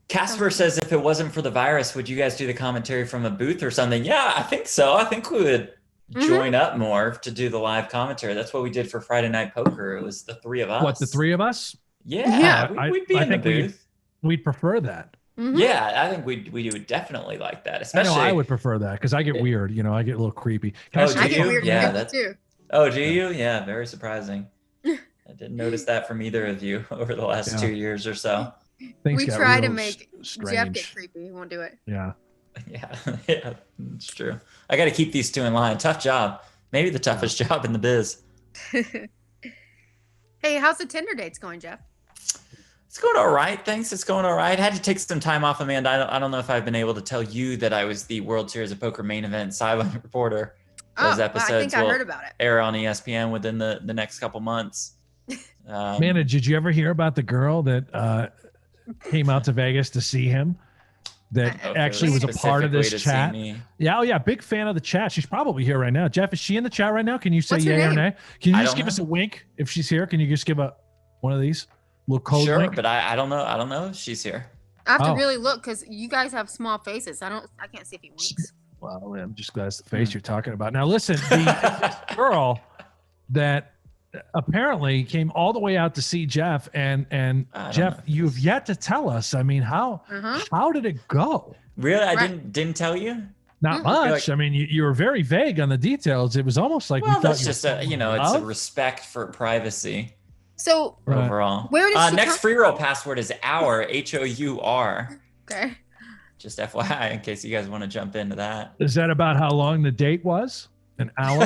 Casper says, if it wasn't for the virus, would you guys do the commentary from a booth or something? Yeah, I think so. I think we would join up more to do the live commentary. That's what we did for Friday Night Poker. It was the three of us. What, the three of us? Yeah, we'd be in the booth. We'd prefer that. Yeah, I think we would definitely like that. Especially, I would prefer that because I get weird. You know, I get a little creepy. Do I get you? weird too. Oh, do you? Yeah, very surprising. I didn't notice that from either of you over the last 2 years or so. Things We got try to real make strange. Jeff get creepy. He won't do it. Yeah. Yeah, it's true. I got to keep these two in line. Tough job. Maybe the toughest job in the biz. Hey, how's the Tinder dates going, Jeff? It's going all right. Thanks. It's going all right. I had to take some time off, Amanda. I don't know if I've been able to tell you that I was the World Series of Poker main event sideline reporter. Those episodes I think I heard about it. Air on ESPN within the next couple months. Amanda, did you ever hear about the girl that came out to Vegas to see him? That actually was a part of this chat. Yeah, oh yeah, big fan of the chat. She's probably here right now. Jeff, is she in the chat right now? Can you say yay or nay? Can you just give us a wink if she's here? Can you just give one of these little code Sure, wink? but I don't know. I don't know if she's here. I have to really look because you guys have small faces. I can't see if he winks. Well, I'm just glad it's the face you're talking about. Now listen, this girl that apparently came all the way out to see Jeff, and Jeff, you've yet to tell us. I mean, how did it go? Really, I didn't tell you. Not much. I mean, you were very vague on the details. It was almost like we thought. That's just it's a respect for privacy. So overall, where did she next free roll password is our HOUR. Okay. Just FYI, in case you guys want to jump into that. Is that about how long the date was? An hour?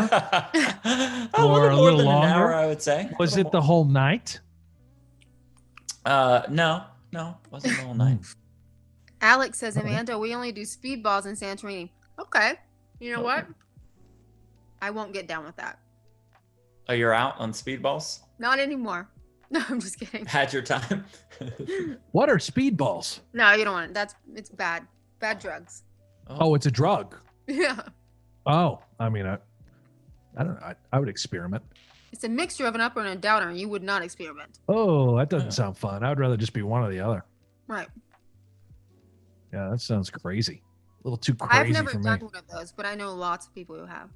Or a little longer? An hour, I would say. Was it the whole night? No, wasn't the whole night. Alex says, Amanda, we only do speedballs in Santorini. Okay. You know what? I won't get down with that. Oh, you're out on speedballs? Not anymore. No, I'm just kidding. Had your time. What are speedballs? No, you don't want it. It's bad. Bad drugs. Oh, it's a drug. Yeah. Oh, I mean, I don't know. I would experiment. It's a mixture of an upper and a downer, and you would not experiment. Oh, that doesn't sound fun. I would rather just be one or the other. Right. Yeah, that sounds crazy. A little too crazy I've never for me. done one of those, but I know lots of people who have.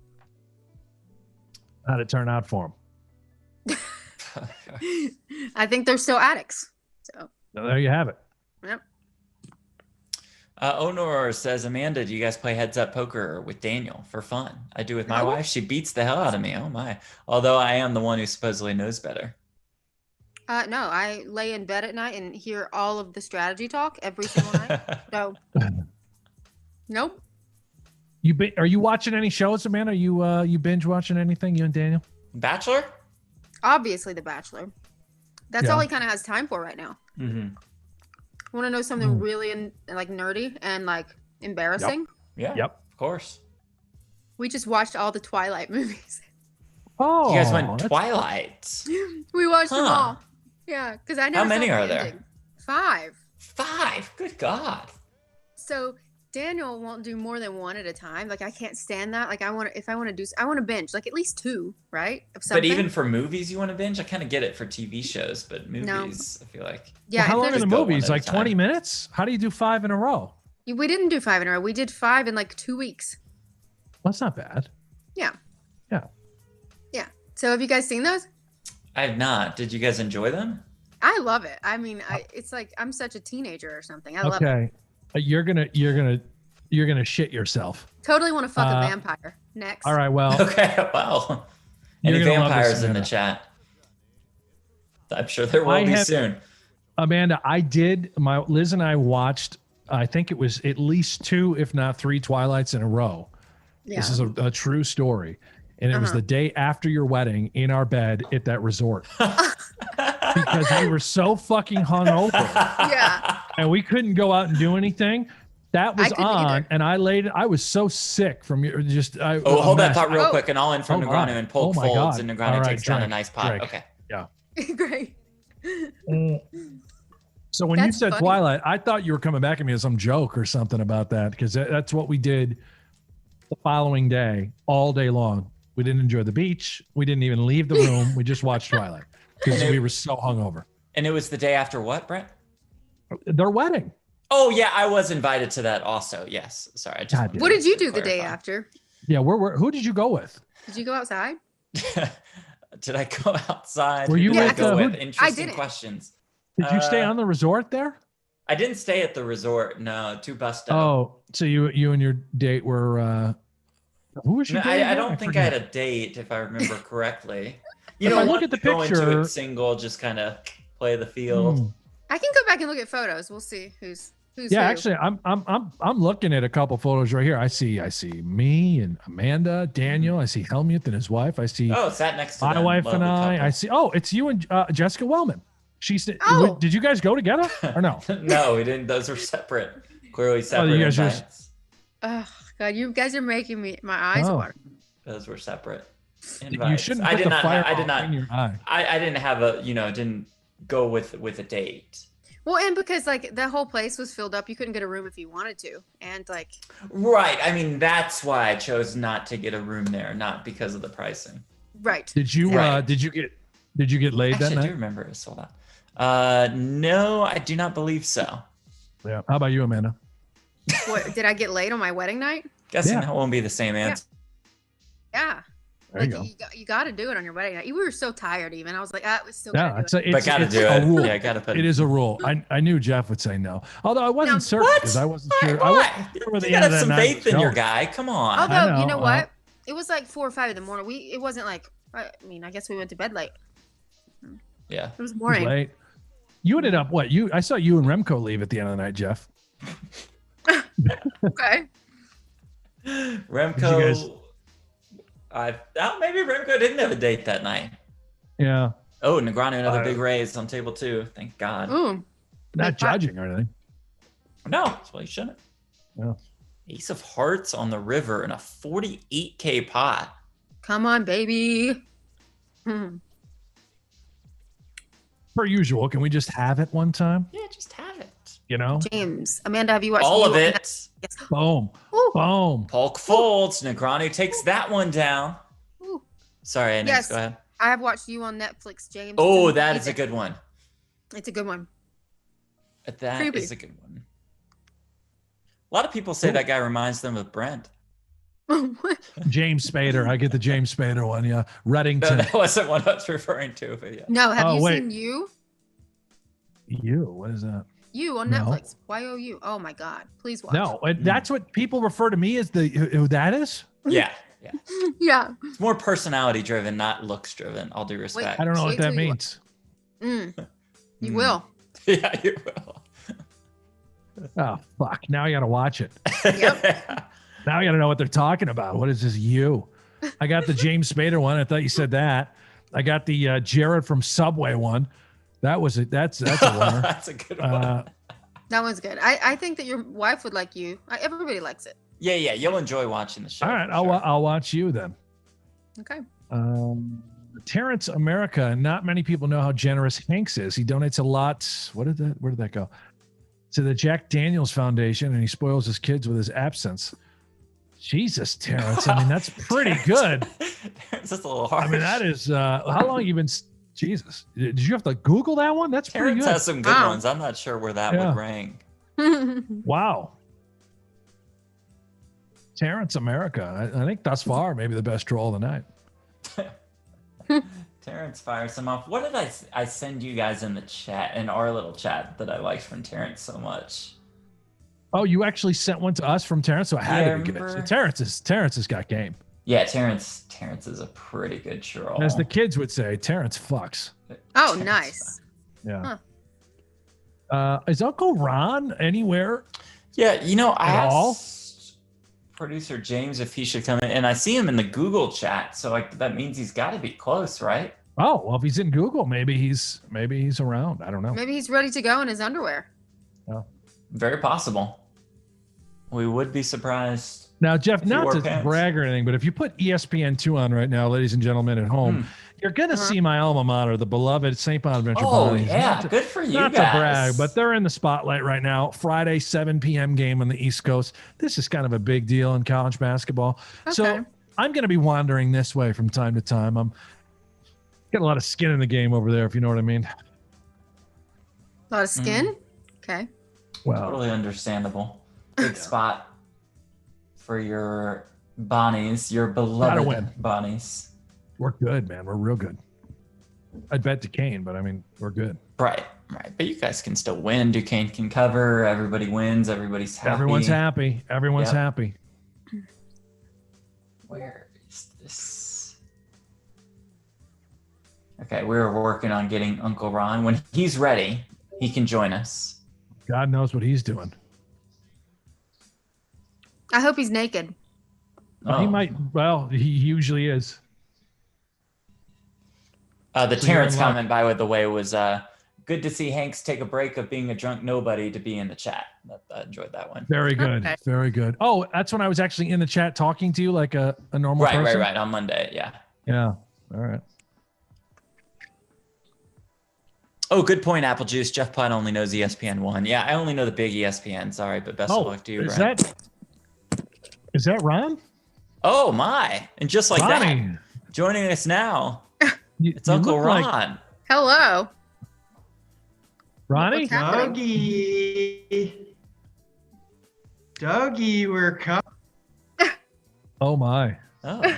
How'd it turn out for them? I think they're still addicts. So there you have it. Yep. Honor says, Amanda, do you guys play heads up poker with Daniel for fun? I do with my wife. She beats the hell out of me. Oh my. Although I am the one who supposedly knows better. No, I lay in bed at night and hear all of the strategy talk every single night. So nope. Are you watching any shows, Amanda? Are you binge watching anything, you and Daniel? Bachelor? Obviously The Bachelor. That's all he kind of has time for right now. Mm-hmm. Want to know something really like nerdy and like embarrassing? Yep. Yeah. Of course. We just watched all the Twilight movies. Oh, you guys went Twilight. We watched them all. Yeah, because I never. How many are there? 5. 5. Good God. So Daniel won't do more than one at a time. Like I can't stand that. Like I want to binge like at least 2, right? But even for movies, you want to binge? I kind of get it for TV shows, but movies, I feel like. Yeah. Well, how long are the movies? Like 20 minutes? How do you do 5 in a row? We didn't do 5 in a row. We did 5 in like 2 weeks. Well, that's not bad. Yeah. Yeah. Yeah. So have you guys seen those? I have not. Did you guys enjoy them? I love it. I mean, it's like I'm such a teenager or something. I love it. Okay. You're gonna shit yourself. Totally want to fuck a vampire. Next. All right. Well. Okay. Well. Any vampires in the chat? I'm sure there will be soon. Amanda, Liz and I watched. I think it was at least 2, if not 3, Twilights in a row. Yeah. This is a true story. And it was the day after your wedding in our bed at that resort. Because we were so fucking hungover. Yeah. And we couldn't go out and do anything. That was on, and I was so sick from your hold that thought real quick, and I'll in from Negreanu, and Polk folds, and Negreanu takes down a nice pot. Okay. Yeah. Great. So when you said funny. Twilight, I thought you were coming back at me with some joke or something about that, because that's what we did the following day, all day long. We didn't enjoy the beach. We didn't even leave the room. We just watched Twilight because we were so hungover. And it was the day after what, Brent? Their wedding. Oh yeah, I was invited to that also. Yes. Sorry. I just wanted What did you to do the day clarify. after? Yeah, who did you go with? Did you go outside? Did I go outside? Were you Did I with, go who- with? I Interesting didn't. questions. Did you stay on the resort there? I didn't stay at the resort. No, too busted. Oh, so you and your date were who was your No, date? I again? don't think I forget. had a date, if I remember correctly. If I look once at the you go into picture- it single, just kind of play the field. Hmm. I can go back and look at photos. We'll see who's Yeah, who. actually, I'm looking at a couple photos right here. I see me and Amanda, Daniel. I see Helmut and his wife. I see Oh, sat next to my them. wife and Lovely I. couple. I see. Oh, it's you and Jessica Wellman. She said, Oh. "Did you guys go together or no?" No, we didn't. Those were separate. Clearly separate you guys are- invites. Oh God, you guys are making my eyes Oh. water. Those were separate You invites. shouldn't I put did the not. fire I did not. in your eye. I didn't have a. Didn't go with a date. Well, and because like the whole place was filled up, you couldn't get a room if you wanted to, and like Right. I mean, that's why I chose not to get a room there, not because of the pricing. right. Did you Right. did you get laid that Actually, I do night? remember it was sold out. No, I do not believe so. Yeah. How about you, Amanda? What did I get laid on my wedding night? Guessing Yeah. that won't be the same answer. Yeah. There Like you go. you got to do it on your wedding night. We were so tired even. I was like, we still Yeah, gotta it's do a, it. it's, But gotta it's do a it. rule. Yeah, gotta put It is a rule. I knew Jeff would say no, although I wasn't certain because I wasn't sure. I wasn't sure where the You end gotta of have that some night faith was in your going. guy. Come on. Although know, you know what, it was like 4 or 5 in the morning. It wasn't like I mean I guess we went to bed late. Yeah. It was It was morning. late. You ended up what? I saw you and Remco leave at the end of the night, Jeff. Okay. Remco. guys- Maybe Remco didn't have a date that night. Yeah. Oh, Negreanu, another big raise on table 2. Thank God. Ooh. Not Big pot. judging or anything. No, that's why you shouldn't. Yeah. Ace of Hearts on the river in a 48K pot. Come on, baby. Hmm. Per usual, can we just have it one time? Yeah, just have it. You know? James, Amanda, have you watched All You of on it. Netflix? Yes. Boom. Ooh. Boom. Polk folds. Negreanu takes that one down. Ooh. Sorry, Annex, Yes. go ahead. I have watched You on Netflix, James. Oh, It's that is a amazing. good one. It's a good one. That Creepy. is a good one. A lot of people say that guy reminds them of Brent. James Spader. I get the James Spader one. Yeah. No, Reddington. that wasn't what I was referring to, but yeah. No, have Oh, you wait. seen You? You. What is that? You on No. Netflix. YOU. Oh my God. Please watch. No, that's what people refer to me as who that is. Yeah. Yeah. Yeah. It's more personality driven, not looks driven. All due respect. I don't know Wait what that till you means. You will. Yeah, you will. Oh, fuck. Now I got to watch it. Yep. Now I got to know what they're talking about. What is this? You? I got the James Spader one. I thought you said that. I got the Jared from Subway one. That was it. That's a winner. That's a good one. That one's good. I think that your wife would like You. Everybody likes it. Yeah, you'll enjoy watching the show. All right, for sure. I'll watch you then. Okay. Terrence America. Not many people know how generous Hanks is. He donates a lot. Where did that go? To the Jack Daniels Foundation, and he spoils his kids with his absence. Jesus, Terrence. I mean, that's pretty good. It's just a little hard. I mean, that is how long you been? Jesus, did you have to Google that one? That's pretty Terrence good. has some good Wow. ones. I'm not sure where that Yeah. would rank. Wow. Terrence America. I think thus far maybe the best troll of the night. Terrence fires some off. What did I send you guys in the chat, in our little chat, that I liked from Terrence so much? Oh, you actually sent one to us from Terrence, so I had Yeah, to be good. remember? So Terrence has got game. Yeah, Terrence is a pretty good troll. As the kids would say, Terrence fucks. Oh, Terrence nice. Yeah. Is Uncle Ron anywhere? Yeah, I At all? asked producer James if he should come in, and I see him in the Google chat, so that means he's got to be close, right? Oh, well, if he's in Google, maybe he's around. I don't know. Maybe he's ready to go in his underwear. Very possible. We would be surprised. Now, Jeff, If he not wore to pants. brag or anything, but if you put ESPN2 on right now, ladies and gentlemen at home, you're going to see my alma mater, the beloved St. Bonaventure Oh, Bonnies. yeah, Not to- good for you Not guys. to brag, but they're in the spotlight right now. Friday, 7 p.m. game on the East Coast. This is kind of a big deal in college basketball. So Okay. I'm going to be wandering this way from time to time. I'm got a lot of skin in the game over there, if you know what I mean. A lot of skin? Okay. Well, Totally understandable. Big spot for your Bonnies, your beloved win. Bonnies. we're good, man. We're real good. I'd bet Duquesne, but I mean, we're good. Right. But you guys can still win. Duquesne can cover. Everybody wins. Everybody's happy. Everyone's happy. Everyone's Yep. happy. Where is this? Okay, we're working on getting Uncle Ron. When he's ready, he can join us. God knows what he's doing. I hope he's naked. He might. Well, he usually is. The So you're Terrence in luck. comment, by the way, was good to see Hanks take a break of being a drunk nobody to be in the chat. I enjoyed that one. Very good. Okay. Very good. Oh, that's when I was actually in the chat talking to you like a normal person. Right. On Monday, yeah. Yeah. All right. Oh, good point, Apple Juice. Jeff Platt only knows ESPN 1. Yeah, I only know the big ESPN. Sorry, but best of luck to you, is Brent. that Ron? Oh, my. And just like Ronnie. that, joining us now, it's You Uncle look like Ron. Hello. Ronnie? What's happening? Dougie, we're coming. Oh my. Oh.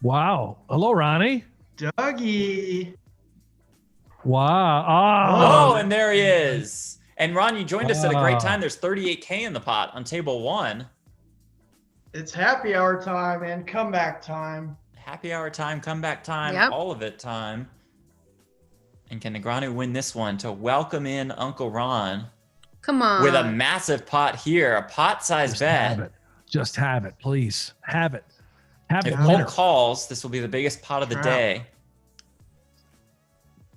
Wow. Hello, Ronnie. Dougie. Wow. Oh, and there he is. And Ron, you joined us at a great Wow. time. There's 38K in the pot on table 1. It's happy hour time and comeback time. Happy hour time, comeback time, Yep. all of it time. And can Negreanu win this one to welcome in Uncle Ron Come on. with a massive pot here, a pot-sized Just have bet. it. Just have it, please. Have it. Have If it. Polk winner. calls, this will be the biggest pot of the Crap. day.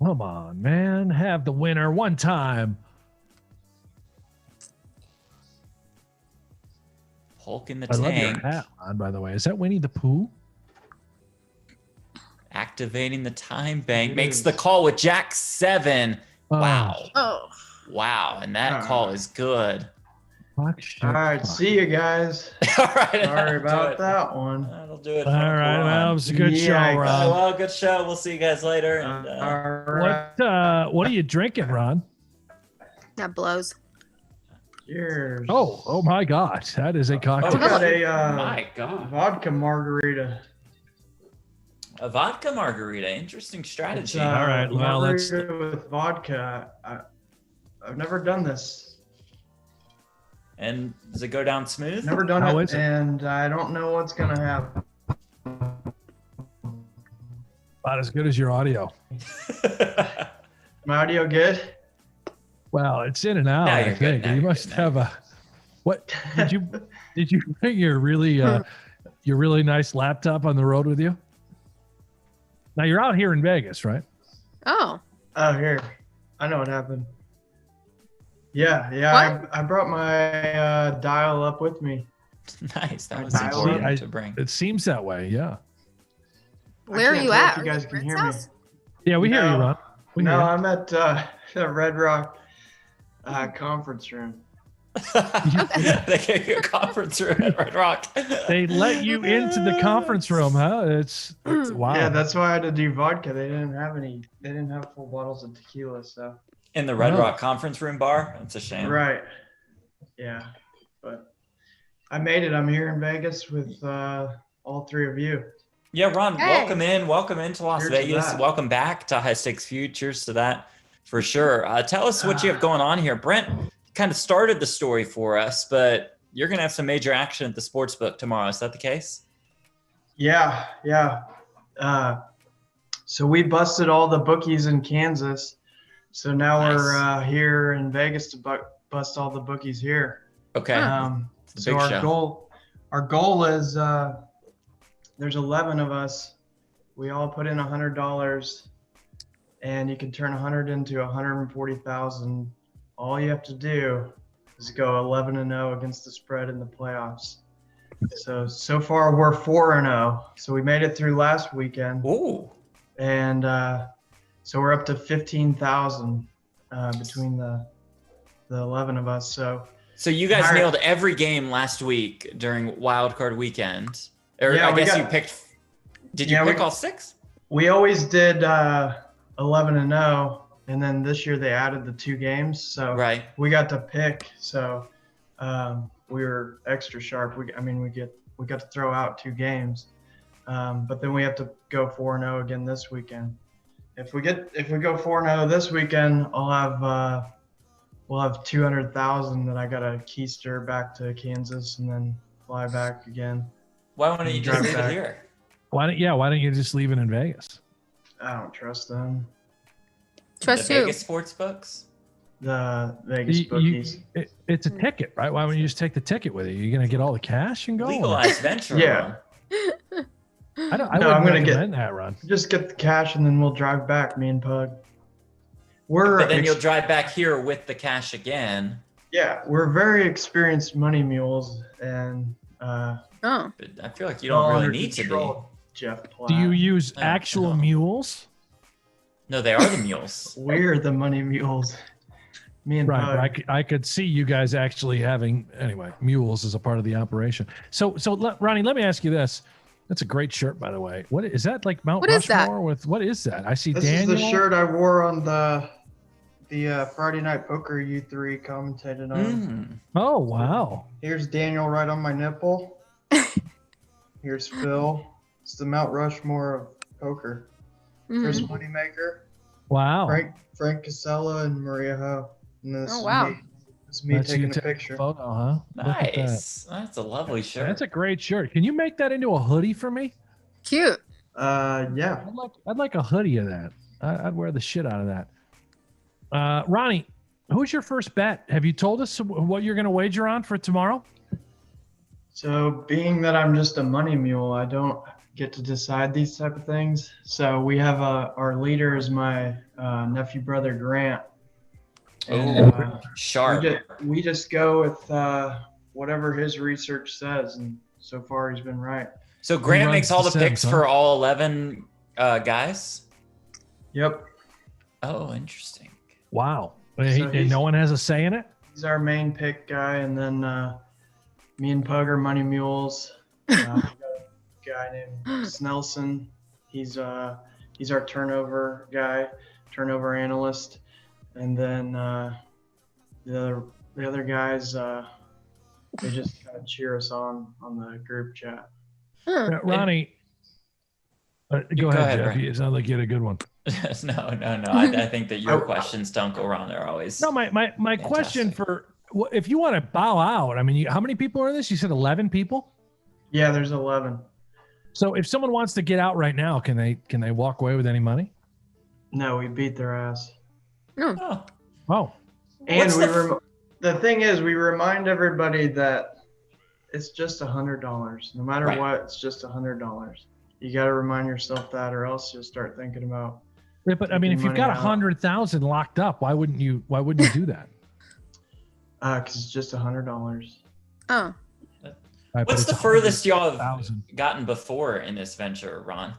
Come on, man. Have the winner one time. Polk in the I love your tank, hat, Ron, by the way. Is that Winnie the Pooh? activating the time bank, It makes is. the call with Jack 7. Oh. Wow. Oh. Wow, and that call is good. Fuck shit. All right, fuck. see you guys. All right. Sorry that'll do about it. that one. That'll do it. All for Uncle right. Ron. Well, it was a good show, Yikes. Oh, Ron. well, good show. We'll see you guys later. And, All right. What are you drinking, Ron? That blows. Cheers. Oh my God. That is a I cocktail. got a my God. vodka margarita. A vodka margarita. Interesting strategy. It's, All right, well, let's- margarita with vodka. I've never done this. And does it go down smooth? Never done How it, is it? and I don't know what's gonna happen. About as good as your audio. My audio good? Well, it's in and out. Now I you're good, think now you you're must good, now have a. What did you bring your really nice laptop on the road with you? Now you're out here in Vegas, right? Oh. Oh, here. I know what happened. Yeah. What? I brought my dial up with me. Nice. That was See, important to bring. It seems that way. Yeah. Where are can't you tell if at? you Are you guys at can Brent's hear me. house? Yeah, we hear you, No. Ron. We No, hear you. I'm at the Red Rock conference room. They gave you a conference room at Red Rock. They let you into the conference room, huh? It's wow. Yeah, that's why I had to do vodka. They didn't have full bottles of tequila, so. In the Red Oh. Rock conference room bar. It's a shame. Right. Yeah, but I made it. I'm here in Vegas with all three of you. Yeah, Ron, Hey. welcome into Las Cheers to Vegas. that. Welcome back to High Stakes Feud. Cheers to that for sure. Tell us what you have going on here. Brent kind of started the story for us, but you're going to have some major action at the sports book tomorrow. Is that the case? Yeah. So we busted all the bookies in Kansas. So now Nice. we're here in Vegas to bust all the bookies here. Okay. It's a So big our show. goal is there's 11 of us. We all put in $100, and you can turn 100 into 140,000. All you have to do is go 11-0 against the spread in the playoffs. So far we're 4-0. So we made it through last weekend, Ooh. and so we're up to 15,000 between the 11 of us. So So you guys All right. nailed every game last week during Wild Card Weekend. Or Yeah, I we guess got- you picked. Did you Yeah, pick we- all 6? We always did 11-0, and then this year they added the 2 games, so Right. we got to pick. So we were extra sharp. We got to throw out 2 games, but then we have to go 4-0 again this weekend. If we go 4-0 this weekend, we'll have 200,000 that I gotta keister back to Kansas and then fly back again. Why don't you just Drive leave it back. here? Why don't you just leave it in Vegas? I don't trust them. Trust the who? Vegas sports books? The Vegas bookies. It's a ticket, right? Why wouldn't you just take the ticket with you? You're gonna get all the cash and go. Legalized venture. Yeah. I No, wouldn't I'm gonna recommend that, Ron. Just get the cash and then we'll drive back, me and Pug. But then you'll drive back here with the cash again. we're very experienced money mules, and Oh. But I feel like you don't really need to be. Jeff Platt. Do you use Oh, actual no. mules? No, they are the mules. We're the money mules. Me and Pug. Right. I could see you guys actually having mules as a part of the operation. So Ronnie, let me ask you this. That's a great shirt, by the way. What is that, like Mount What is that? Rushmore with? What is that? I see This Daniel. is the shirt I wore on the Friday Night Poker U3 commentated on. Mm. Oh wow! Here's Daniel right on my nipple. Here's Phil. It's the Mount Rushmore of poker. Chris Mhm. Moneymaker, Wow! Frank Casella, and Maria Ho. And this Oh, is wow. me. This is me That's you taking a taking picture. Photo, huh? Look at that. Nice. That's a lovely shirt. That's a great shirt. Can you make that into a hoodie for me? Cute. Yeah. I'd like a hoodie of that. I'd wear the shit out of that. Ronnie, who's your first bet? Have you told us what you're going to wager on for tomorrow? So being that I'm just a money mule, I don't get to decide these type of things. So we have our leader is my nephew brother Grant. And, Sharp. we just go with whatever his research says, and so far he's been right. So Grant runs makes all the the picks Sebs, huh? for all 11 guys? Yep. Oh, interesting. Wow. So And he's- no one has a say in it? He's our main pick guy, and then me and Pug are money mules. We got a guy named Snelson. He's our turnover guy, turnover analyst, and then the other guys they just kind of cheer us on the group chat. Ronnie, go Go ahead, ahead, Jeff. Brent. You sound like you had a good one. no. I think that your questions to Uncle Ron are always. No, my question for if you want to bow out, I mean, how many people are in this? You said 11 people. Yeah, there's 11. So if someone wants to get out right now, can they walk away with any money? No, we beat their ass. Oh, Oh, And What's we the the thing is, we remind everybody that it's just $100. No matter Right. what, it's just $100. You got to remind yourself that, or else you'll start thinking about. yeah, but I mean, if Taking you've got money out. 100,000 locked up, why wouldn't you do that? Because it's just $100. Oh. Right, but what's it's the furthest y'all have 100,000. gotten before in this venture, Ron?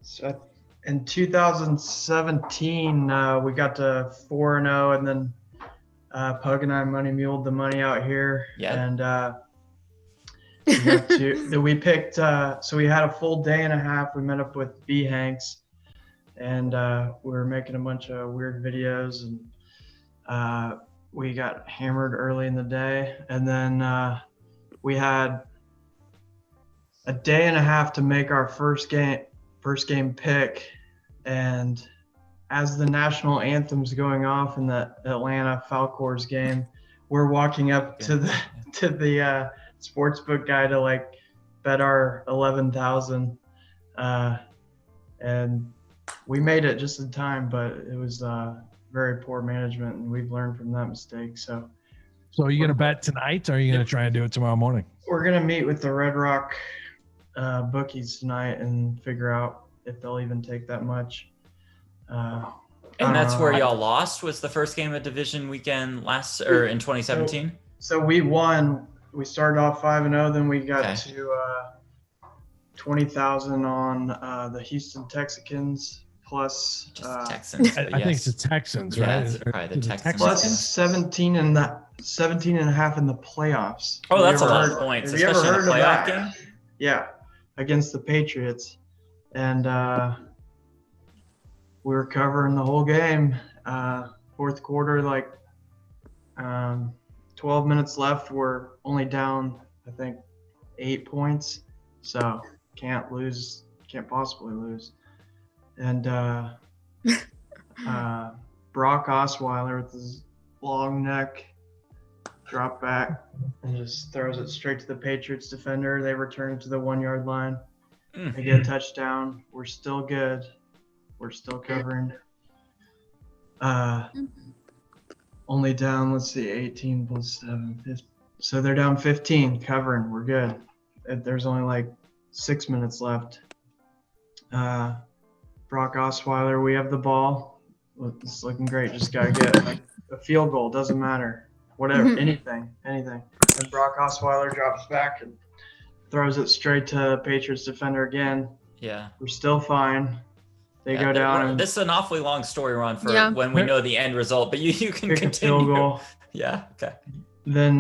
So in 2017, we got to 4-0, and then Pug and I money muled the money out here. Yeah. And we picked. So we had a full day and a half. We met up with B Hanks, and we were making a bunch of weird videos, and we got hammered early in the day, and then we had a day and a half to make our first game pick, and as the national anthem's going off in the Atlanta Falcors game, we're walking up to the sportsbook guy to like bet our 11,000, and we made it just in time, but it was very poor management, and we've learned from that mistake. So So are you going to bet tonight, or are you going to try and do it tomorrow morning? we're gonna meet with the Red Rock bookies tonight and figure out if they'll even take that much. And that's where y'all lost, was the first game of division weekend in 2017? So we won. We started off 5-0, then we got Okay. to 20,000 on the Houston Texans plus Just the Texans. I but think it's the yes. Texans, Yeah, right? it's probably the Is it Texans. plus Yeah. 17 and a half in the playoffs. Oh, Have you that's a ever lot of heard- points, have you ever especially in a heard of playoff that? game. Yeah. against the Patriots, and we were covering the whole game. Fourth quarter, like 12 minutes left. We're only down, I think, 8 points, so can't possibly lose. And Brock Osweiler with his long neck drop back and just throws it straight to the Patriots defender. They return it to the 1 yard line. They get a touchdown. We're still good. We're still covering. Only down, let's see, 18 plus 7. 15. So they're down 15 covering. We're good. There's only like 6 minutes left. Brock Osweiler, we have the ball. It's looking great. Just got to get like a field goal. Doesn't matter. Whatever. Anything. And Brock Osweiler drops back and throws it straight to Patriots defender again. Yeah. We're still fine. They go down. And this is an awfully long story, Ron, for when we know the end result, but you can kick continue. A field goal. Yeah. Okay. Then,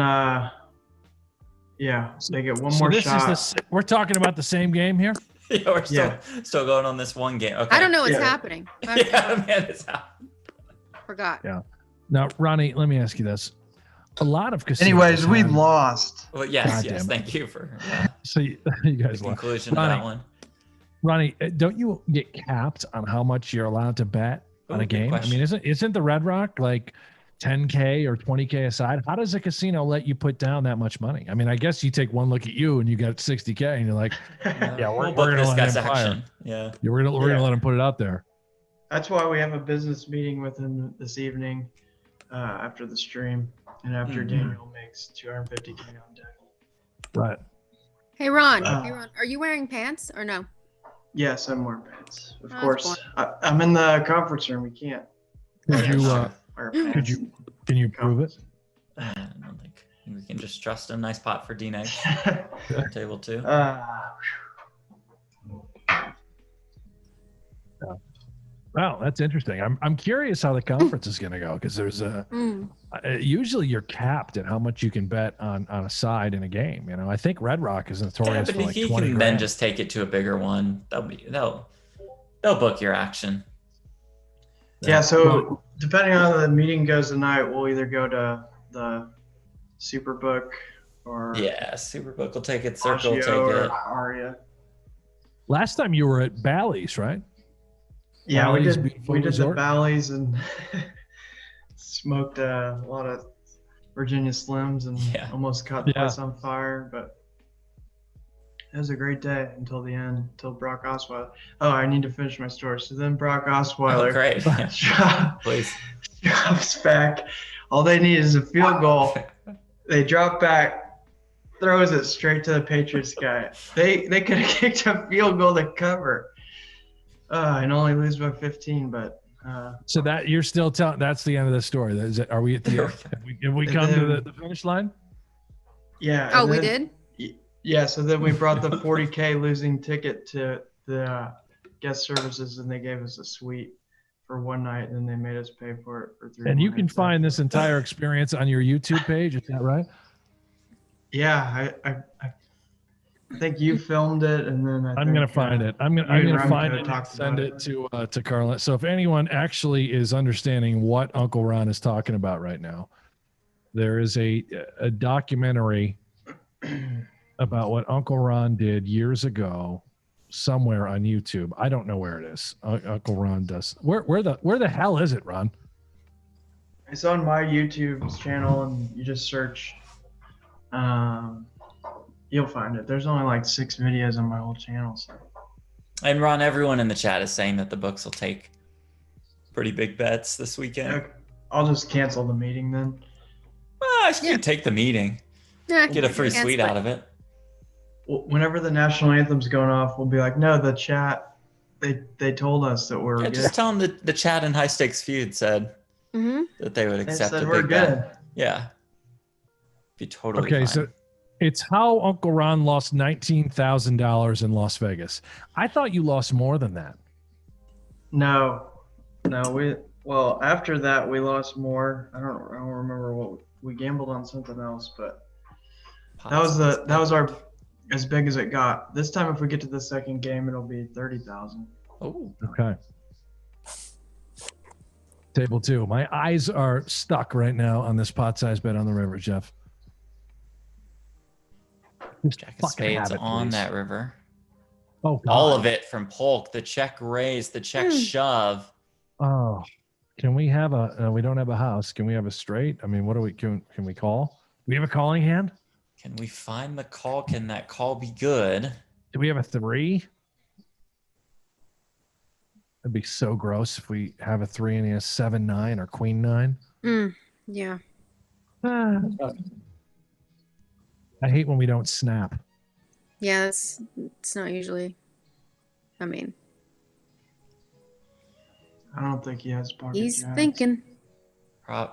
they get one more shot. We're talking about the same game here? Yeah, we're still going on this one game. Okay. I don't know what's happening. Yeah, man, it's happening. Forgot. Yeah. Now, Ronnie, let me ask you this. A lot of casinos. Anyways, we lost. Well, yes. Thank you for so you guys the lost. conclusion of that one. Ronnie, don't you get capped on how much you're allowed to bet on a game? Question. I mean, isn't the Red Rock like 10K or 20K aside? How does a casino let you put down that much money? I mean, I guess you take one look at you and you got 60K and you're like, we're going to let him fire. Yeah. We're going to let him put it out there. That's why we have a business meeting with him this evening after the stream and after Daniel makes 250K on deck. Right. Hey, Ron, are you wearing pants or no? Yes, I'm wearing pants. Of course. I'm in the conference room. We can't. Can you prove it? I don't think we can just trust a nice pot for DNegs. Table 2. Wow, that's interesting. I'm curious how the conference is going to go because there's usually you're capped at how much you can bet on a side in a game. You know, I think Red Rock is notorious for like 20 grand. Can then just take it to a bigger one. They'll book your action. Yeah. So depending on how the meeting goes tonight, we'll either go to the Superbook or Superbook will take it. Circle will take it. Aria. Last time you were at Bally's, right? Yeah, Bally's we did the Bally's and smoked a lot of Virginia Slims and almost caught the place on fire. But it was a great day until the end, until Brock Osweiler. Oh, I need to finish my story. So then Brock Osweiler drops back. All they need is a field goal. They drop back, throws it straight to the Patriots guy. They could have kicked a field goal to cover. And only lose by 15, but so that you're still telling. That's the end of the story. Are we at the end? Have we come to the finish line? Yeah. Oh, we did. Yeah. So then we brought the 40K losing ticket to the guest services, and they gave us a suite for one night, and then they made us pay for it for 3 And you nights. can find this entire experience on your YouTube page. Is that right? Yeah, I think you filmed it, and then I'm gonna find it. I'm gonna find it and send it to Carlin. So if anyone actually is understanding what Uncle Ron is talking about right now, there is a documentary about what Uncle Ron did years ago somewhere on YouTube. I don't know where it is. Uncle Ron does. Where the hell is it, Ron? It's on my YouTube channel, and you just search. You'll find it. There's only like 6 videos on my whole channel. So. And Ron, everyone in the chat is saying that the books will take pretty big bets this weekend. Okay. I'll just cancel the meeting then. Well, you can take the meeting. Yeah, Get a free suite out of it. Well, whenever the national anthem's going off, we'll be like, no, the chat, they told us that we're good. Just tell them the chat in High Stakes Feud said that they would accept a big bet. Yeah. Be totally fine. So it's how Uncle Ron lost $19,000 in Las Vegas. I thought you lost more than that. No, after that we lost more. I don't remember what we gambled on, something else, but that was as big as it got. This time, if we get to the second game, it'll be 30,000. Oh. Okay. Table 2. My eyes are stuck right now on this pot size bet on the river, Jeff. Just Jack of fucking spades have it, on please. that river. Oh, God. All of it from Polk. The check raise, the check shove. Oh, can we have a? We don't have a house. Can we have a straight? I mean, what do we can we call? We have a calling hand. Can we find the call? Can that call be good? Do we have a 3? That'd be so gross if we have a 3 and he has 7-9 or queen 9. Yeah. I hate when we don't snap. Yeah, it's not usually. I mean, I don't think he has pocket he's jacks. thinking.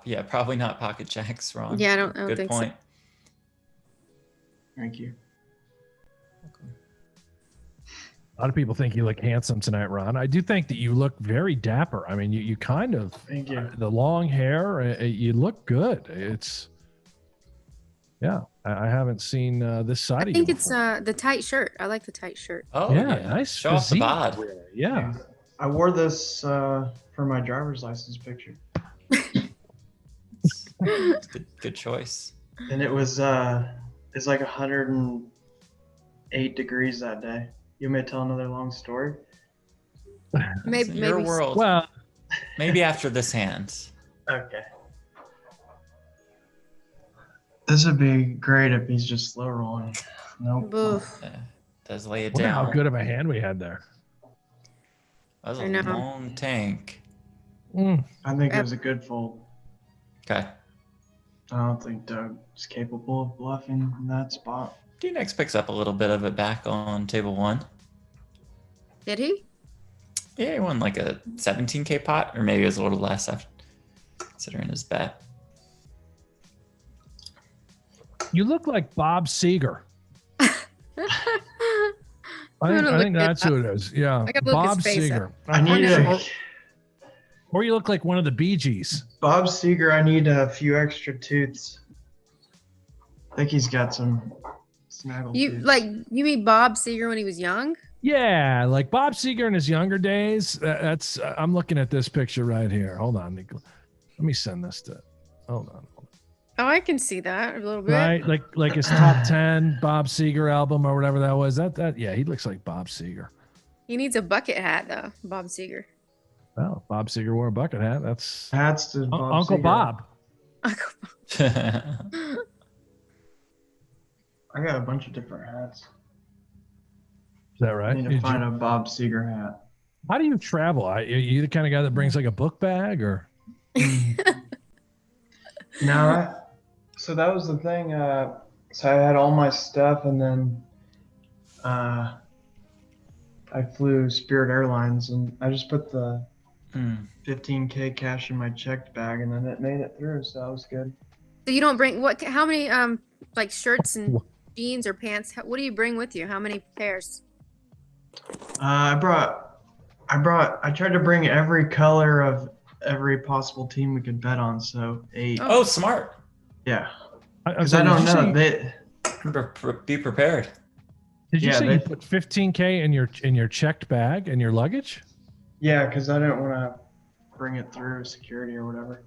Yeah, probably not pocket jacks, Ron. Yeah, I don't Good think point. Thank you. A lot of people think you look handsome tonight, Ron. I do think that you look very dapper. I mean, you kind of, Thank you. the long hair, you look good. It's, yeah, I haven't seen this side I of think you it's before. the tight shirt. I like the tight shirt. Oh, Yeah, nice Show off the physique. bod. Yeah. I wore this for my driver's license picture, Good choice. and it's like 108 degrees that day. You may tell another long story. Maybe, It's your maybe. world. Well, Maybe after this hand. Okay. This would be great if he's just slow rolling. Nope. Oof. Does lay it wonder down. how good of a hand we had there. That was I a know. long tank. Mm. I think it was a good fold. Okay. I don't think Doug's capable of bluffing in that spot. DNegs picks up a little bit of it back on table 1. Did he? Yeah, he won like a 17K pot, or maybe it was a little less after considering his bet. You look like Bob Seger. I gonna think look it that's up. who it is. Yeah, I gotta look his Bob face Seger. up. I need Or you look like one of the Bee Gees. Bob Seger. I need a few extra tooths. I think he's got some snaggle You tooths. you mean Bob Seger when he was young? Yeah, like Bob Seger in his younger days. That's I'm looking at this picture right here. Hold on, Nico. Let me send this to. Hold on. Oh, I can see that a little bit. Right, like his top 10 Bob Seger album or whatever that was. That yeah, he looks like Bob Seger. He needs a bucket hat though, Bob Seger. Well, Bob Seger wore a bucket hat. That's Hats to Bob Uncle Seger. Bob. I got a bunch of different hats. Is that I right? need to Did find you- a Bob Seger hat. How do you travel? Are you the kind of guy that brings like a book bag or? No, so that was the thing. So I had all my stuff, and then I flew Spirit Airlines, and I just put the 15K cash in my checked bag, and then it made it through, so that was good. So you don't bring what? How many like shirts and jeans or pants? What do you bring with you? How many pairs? I tried to bring every color of every possible team we could bet on, so 8. Oh, smart. Yeah, I'm because sorry, I don't did you know. say- Be prepared. Did you Yeah, say they- you put 15K in your checked bag in your luggage? Yeah, because I didn't want to bring it through security or whatever.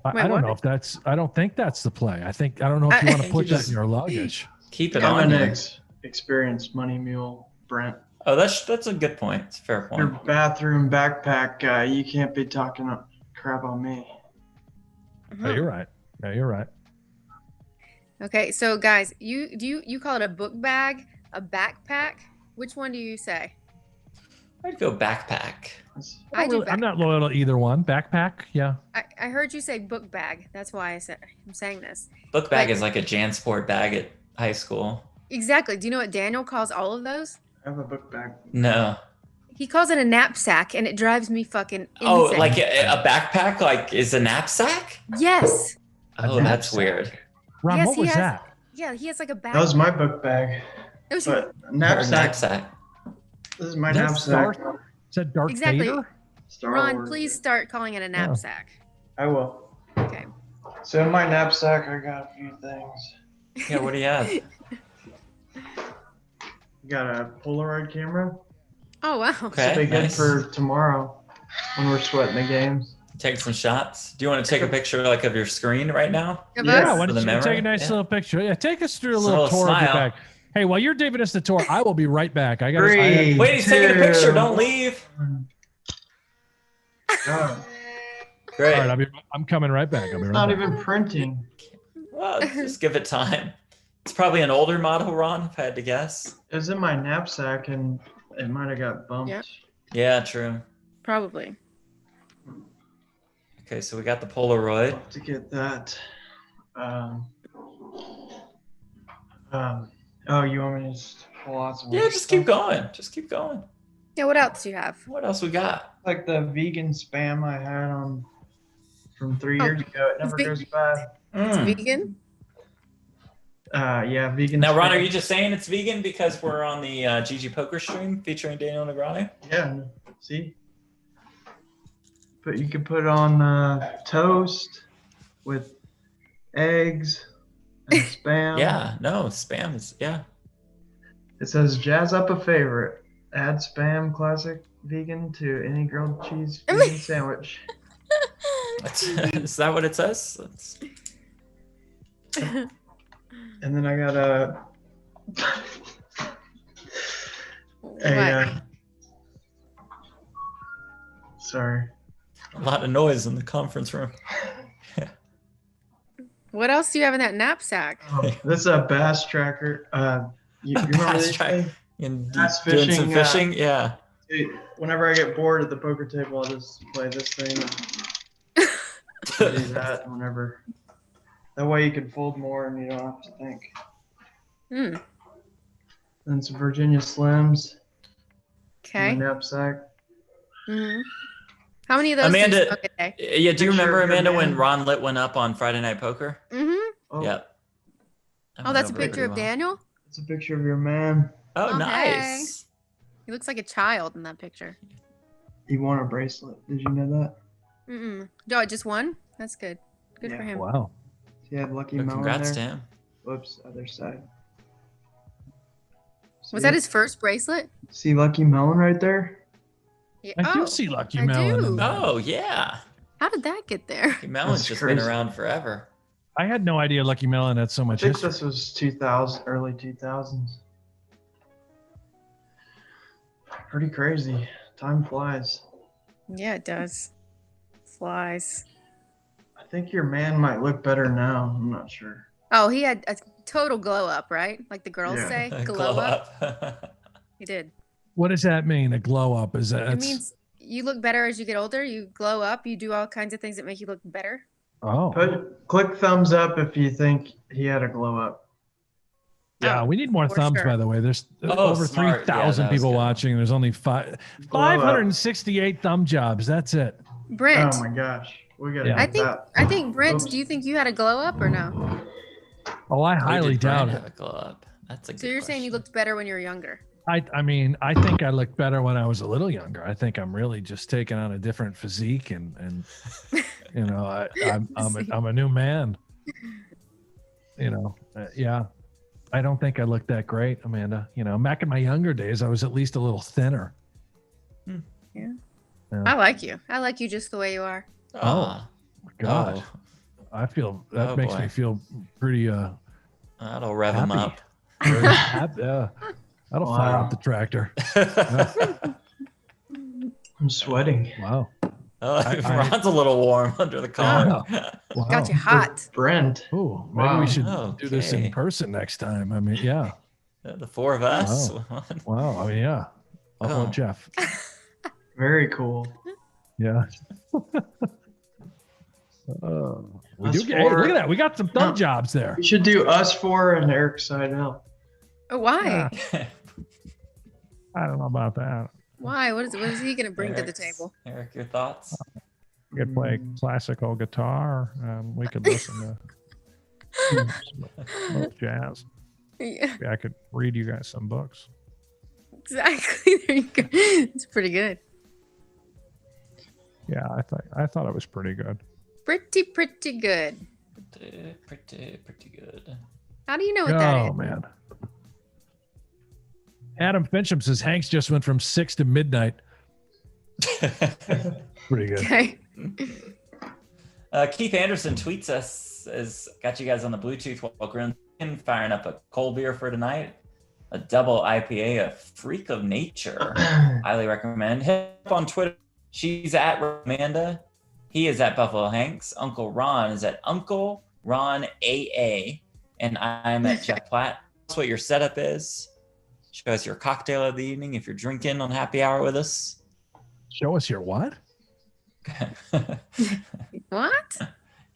Wait, I don't what? know if that's. I don't think that's the play. I don't know if you I- want to think put you that in your luggage. Keep it on you. DNegs, experienced money mule, Brent. Oh, that's a good point. It's a fair Your point. bathroom backpack guy, you can't be talking crap on me. Yeah, you're right. Yeah, you're right. Okay, so guys, you call it a book bag, a backpack? Which one do you say? I'd go backpack. I do I'm not loyal to either one. Backpack, yeah. I heard you say book bag. That's why I'm saying this. Book bag Like- is like a JanSport bag at high school. Exactly. Do you know what Daniel calls all of those? I have a book bag. No. He calls it a knapsack, and it drives me fucking insane. Oh, like a backpack, like is a knapsack? Yes. Oh, that's weird. Ron, Yes, what he was has- that? Yeah, he has like a bag. That was my book bag. It was But Or knapsack. This is my Is that knapsack. Is that Darth Exactly. Vader? Star Ron, Wars. please start calling it a knapsack. I will. Okay. So in my knapsack, I got a few things. Yeah, what do you have? got a Polaroid camera. Oh wow. Okay. It'll be good nice. for tomorrow when we're sweating the games. Take some shots. Do you want to take a picture like of your screen right now? Of Yeah, us? why For don't the you memory? take a nice Yeah. little picture? Yeah, take us through a Just a little little tour of your smile. bag. Hey, while you're giving us the tour, I will be right back. I got Three, Wait, he's taking a picture. two, Don't leave. God, Great. All right, I'm coming right back. I'll be it's right not back. even printing. Well, just give it time. It's probably an older model, Ron, if I had to guess. It was in my knapsack and it might have got bumped. Yep. Yeah, true. Probably. Okay, so we got the Polaroid. To get that. Oh, you want me to just pull out some Yeah, other just stuff? keep going. Just keep going. Yeah, what else do you have? What else we got? Like the vegan spam I had on from 3 Oh, years ago. It never ve- goes bad. It's Mm. vegan? Yeah, vegan Now, Ron, spam. are you just saying it's vegan because we're on the GGPoker stream featuring Daniel Negreanu? Yeah, see? But you could put on toast with eggs and spam. Yeah, no, spam is, yeah. It says jazz up a favorite. Add spam classic vegan to any grilled cheese vegan sandwich. Is that what it says? That's... And then I got a What? sorry. A lot of noise in the conference room. What else do you have in that knapsack? This is a bass tracker. You remember Bass these track. things? And Bass doing some fishing, fishing? Yeah. Dude, whenever I get bored at the poker table, I'll just play this thing. And do that whenever. That way you can fold more and you don't have to think. Hmm. Then some Virginia Slims. Okay. In my knapsack. Hmm. How many of those Amanda- do you smoke a day? Yeah, do you Picture remember, of your Amanda, when man. Ron lit one up on Friday Night Poker? Mm-hmm. Oh, Yep. That Oh, went that's a over picture pretty of well. Daniel? it's a picture of your man. Oh, Oh, nice. He looks like a child in that picture. He won a bracelet. Did you know that? Mm-mm. Oh, just one? That's good. Good Yeah. for him. Wow. He had Lucky Well, Melon congrats to there. him. Whoops, other side. Was that his first bracelet? See Lucky Melon right there? Yeah. I do Oh, see Lucky I Melon. do. in there. Oh, yeah. how did that get there? Melon's That's just crazy. been around forever. I had no idea Lucky Melon had so I much think history. this was 2000, early 2000s. Pretty crazy. Time flies. Yeah, it does. Flies. I think your man might look better now. I'm not sure. Oh, he had a total glow up, right? Like the girls Yeah. say, glow up. up. He did. What does that mean? A glow up? Is that? It means you look better as you get older. You glow up. You do all kinds of things that make you look better. Oh, Click thumbs up if you think he had a glow up. yeah. Oh, We need more for thumbs, sure. by the way. There's Oh, over smart. Yeah, 3,000 that was people good. watching. There's only Glow up. 568 thumb jobs. That's it. Brent, Oh my gosh. We gotta Yeah. I get think that. I think Brent, Oops. do you think you had a glow up or no? Oh, I Or highly did doubt Brent it. have a glow up? That's a good So you're saying you question. looked better when you were younger? I mean, I think I looked better when I was a little younger. I think I'm really just taking on a different physique, and you know, I'm a new man. You know, yeah. I don't think I looked that great, Amanda. You know, back in my younger days, I was at least a little thinner. I like you. I like you just the way you are. Oh, God, I feel that Oh, makes boy. me feel pretty that'll rev him happy. up. very happy. That'll fire Wow. up the tractor. I'm sweating. Wow. I- Ron's a little warm under the collar. Wow. Got you hot. Brent. Ooh, maybe Wow. we should do this in Okay. person next time. I mean, yeah. The four of us. Wow. I mean, yeah. Oh, Oh. Jeff. Very cool. Yeah. We Us do get, hey, four. look at that. We got some thumb Huh. jobs there. We should do us four and Eric Seidel. Oh, why? I don't know about that. Why? What is he gonna bring to the Eric's- table? Eric, your thoughts? We could play classical guitar and we could listen to some jazz. Yeah, Maybe I could read you guys some books. exactly. There you go. It's pretty good. Yeah, I thought it was pretty good. Pretty good. Pretty good. How do you know what that Oh, is? man. Adam Fincham says Hanks just went from 6 to midnight. Pretty good. Okay. Keith Anderson tweets us, got you guys on the Bluetooth while grilling, firing up a cold beer for tonight. A double IPA, a freak of nature. Highly recommend. Hit up on Twitter. She's at Amanda. He is at Buffalo Hanks. Uncle Ron is at Uncle Ron AA. And I'm at Jeff Platt. That's what your setup is. Show us your cocktail of the evening if you're drinking on happy hour with us. Show us your what? What?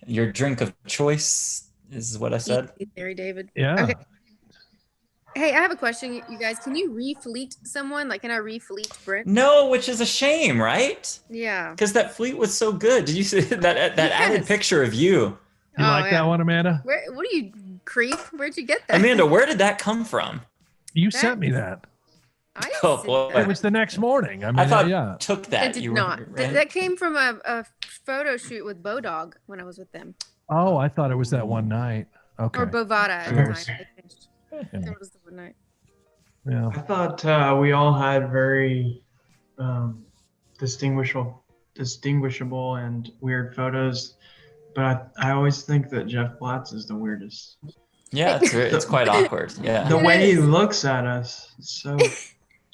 Your drink of choice is what I said. Larry David. Yeah. Okay. Hey, I have a question, you guys. Can you refleet someone? Like, can I refleet Brent? No, which is a shame, right? Yeah. Because that fleet was so good. Did you see that added Yes. picture of you? You like that one, Amanda? What are you, creep? Where'd you get that? Amanda, where did that come from? You sent me that. I Oh, sent boy. that. It was the next morning. I mean, I thought yeah. took that. It did You were- not. right? That came from a photo shoot with Bodog when I was with them. Oh, I thought it was that one night. Okay. Or Bovada at the That time. was- They changed. That was the one night. Yeah. I thought we all had very distinguishable and weird photos, but I always think that Jeff Platt's is the weirdest. Yeah, it's quite awkward. Yeah. The way he looks at us, it's so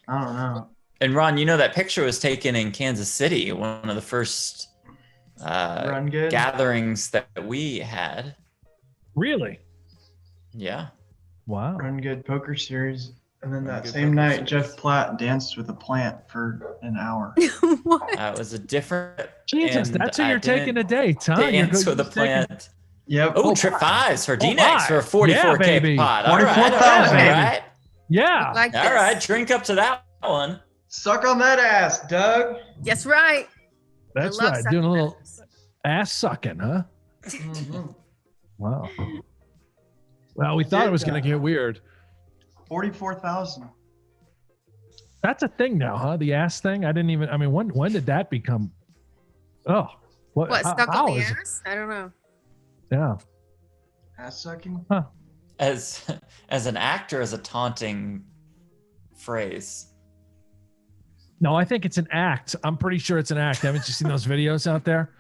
I don't know. And Ron, you know that picture was taken in Kansas City, one of the first Run good. gatherings that we had. Really? Yeah. Wow. Run good poker series. And then Run that Good same Poker night, Series. Jeff Platt danced with a plant for an hour. What? It was a different. Jesus, and that's who I you're taking didn't today, huh? You're Dance good- with a you're taking- plant. Yep. Oh, trip fives for DNegs my. for a 44K Yeah, baby. pot. All right, all 44,000, right, baby. all right. Yeah. Like All this. right, drink up to that one. Suck on that ass, Doug. That's right. That's I love right. sucking Doing a little ass. ass sucking, huh? Mhm. Wow. Well, we thought it was going to get weird. 44,000. That's a thing now, huh? The ass thing. I didn't even. I mean, when did that become? Oh, What, how- stuck how on the is it? ass? I don't know. Yeah. Ass sucking. As an actor, as a taunting phrase. No, I think it's an act. I'm pretty sure it's an act. Haven't you seen those videos out there?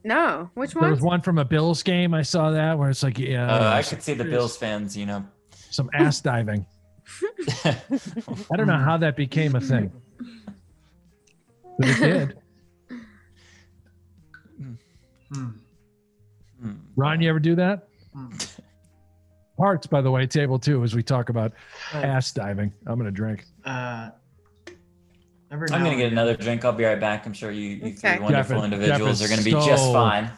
No. Which There one? was one from a Bills game. I saw that where it's like, yeah, I could see the Bills fans, you know. some ass diving. I don't know how that became a thing, but it did. Hmm. Ron, you ever do that? Hmm. Hearts, by the way, table 2, as we talk about ass diving. I'm going to drink. Every I'm now going to and get then. another drink. I'll be right back. I'm sure you Okay. three wonderful Jeff individuals is are going to be so just fine.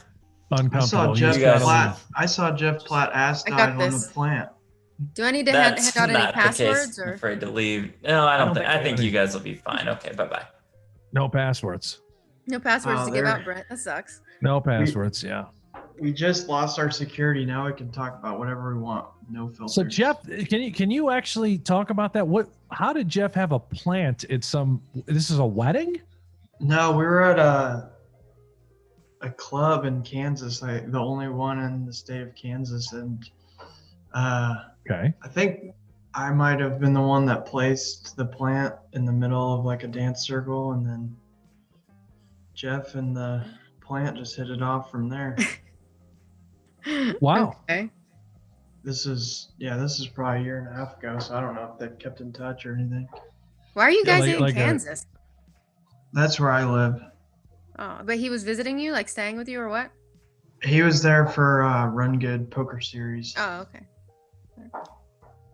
Uncomfortable. I saw Jeff He's gotta guys- leave. Platt. I saw Jeff Platt ass I got dive on this. the plant. Do I need to hand That's out any not the passwords case. or? I'm afraid to leave. No, I don't think. I think any. you guys will be fine. Okay, bye-bye. No passwords. No passwords Oh, to give there- out, Brent. That sucks. No passwords. Yeah. We just lost our security. Now we can talk about whatever we want. No filters. So Jeff, can you actually talk about that? How did Jeff have a plant at some? This is a wedding. No, we were at a club in Kansas, like the only one in the state of Kansas, and Okay. I think I might have been the one that placed the plant in the middle of like a dance circle, and then Jeff and the plant just hit it off from there. Wow. Okay. This is probably a year and a half ago, so I don't know if they've kept in touch or anything. Why are you Yeah, guys in like a- Kansas? That's where I live. Oh, but he was visiting you, like staying with you, or what? He was there for Run Good Poker Series. Oh, okay.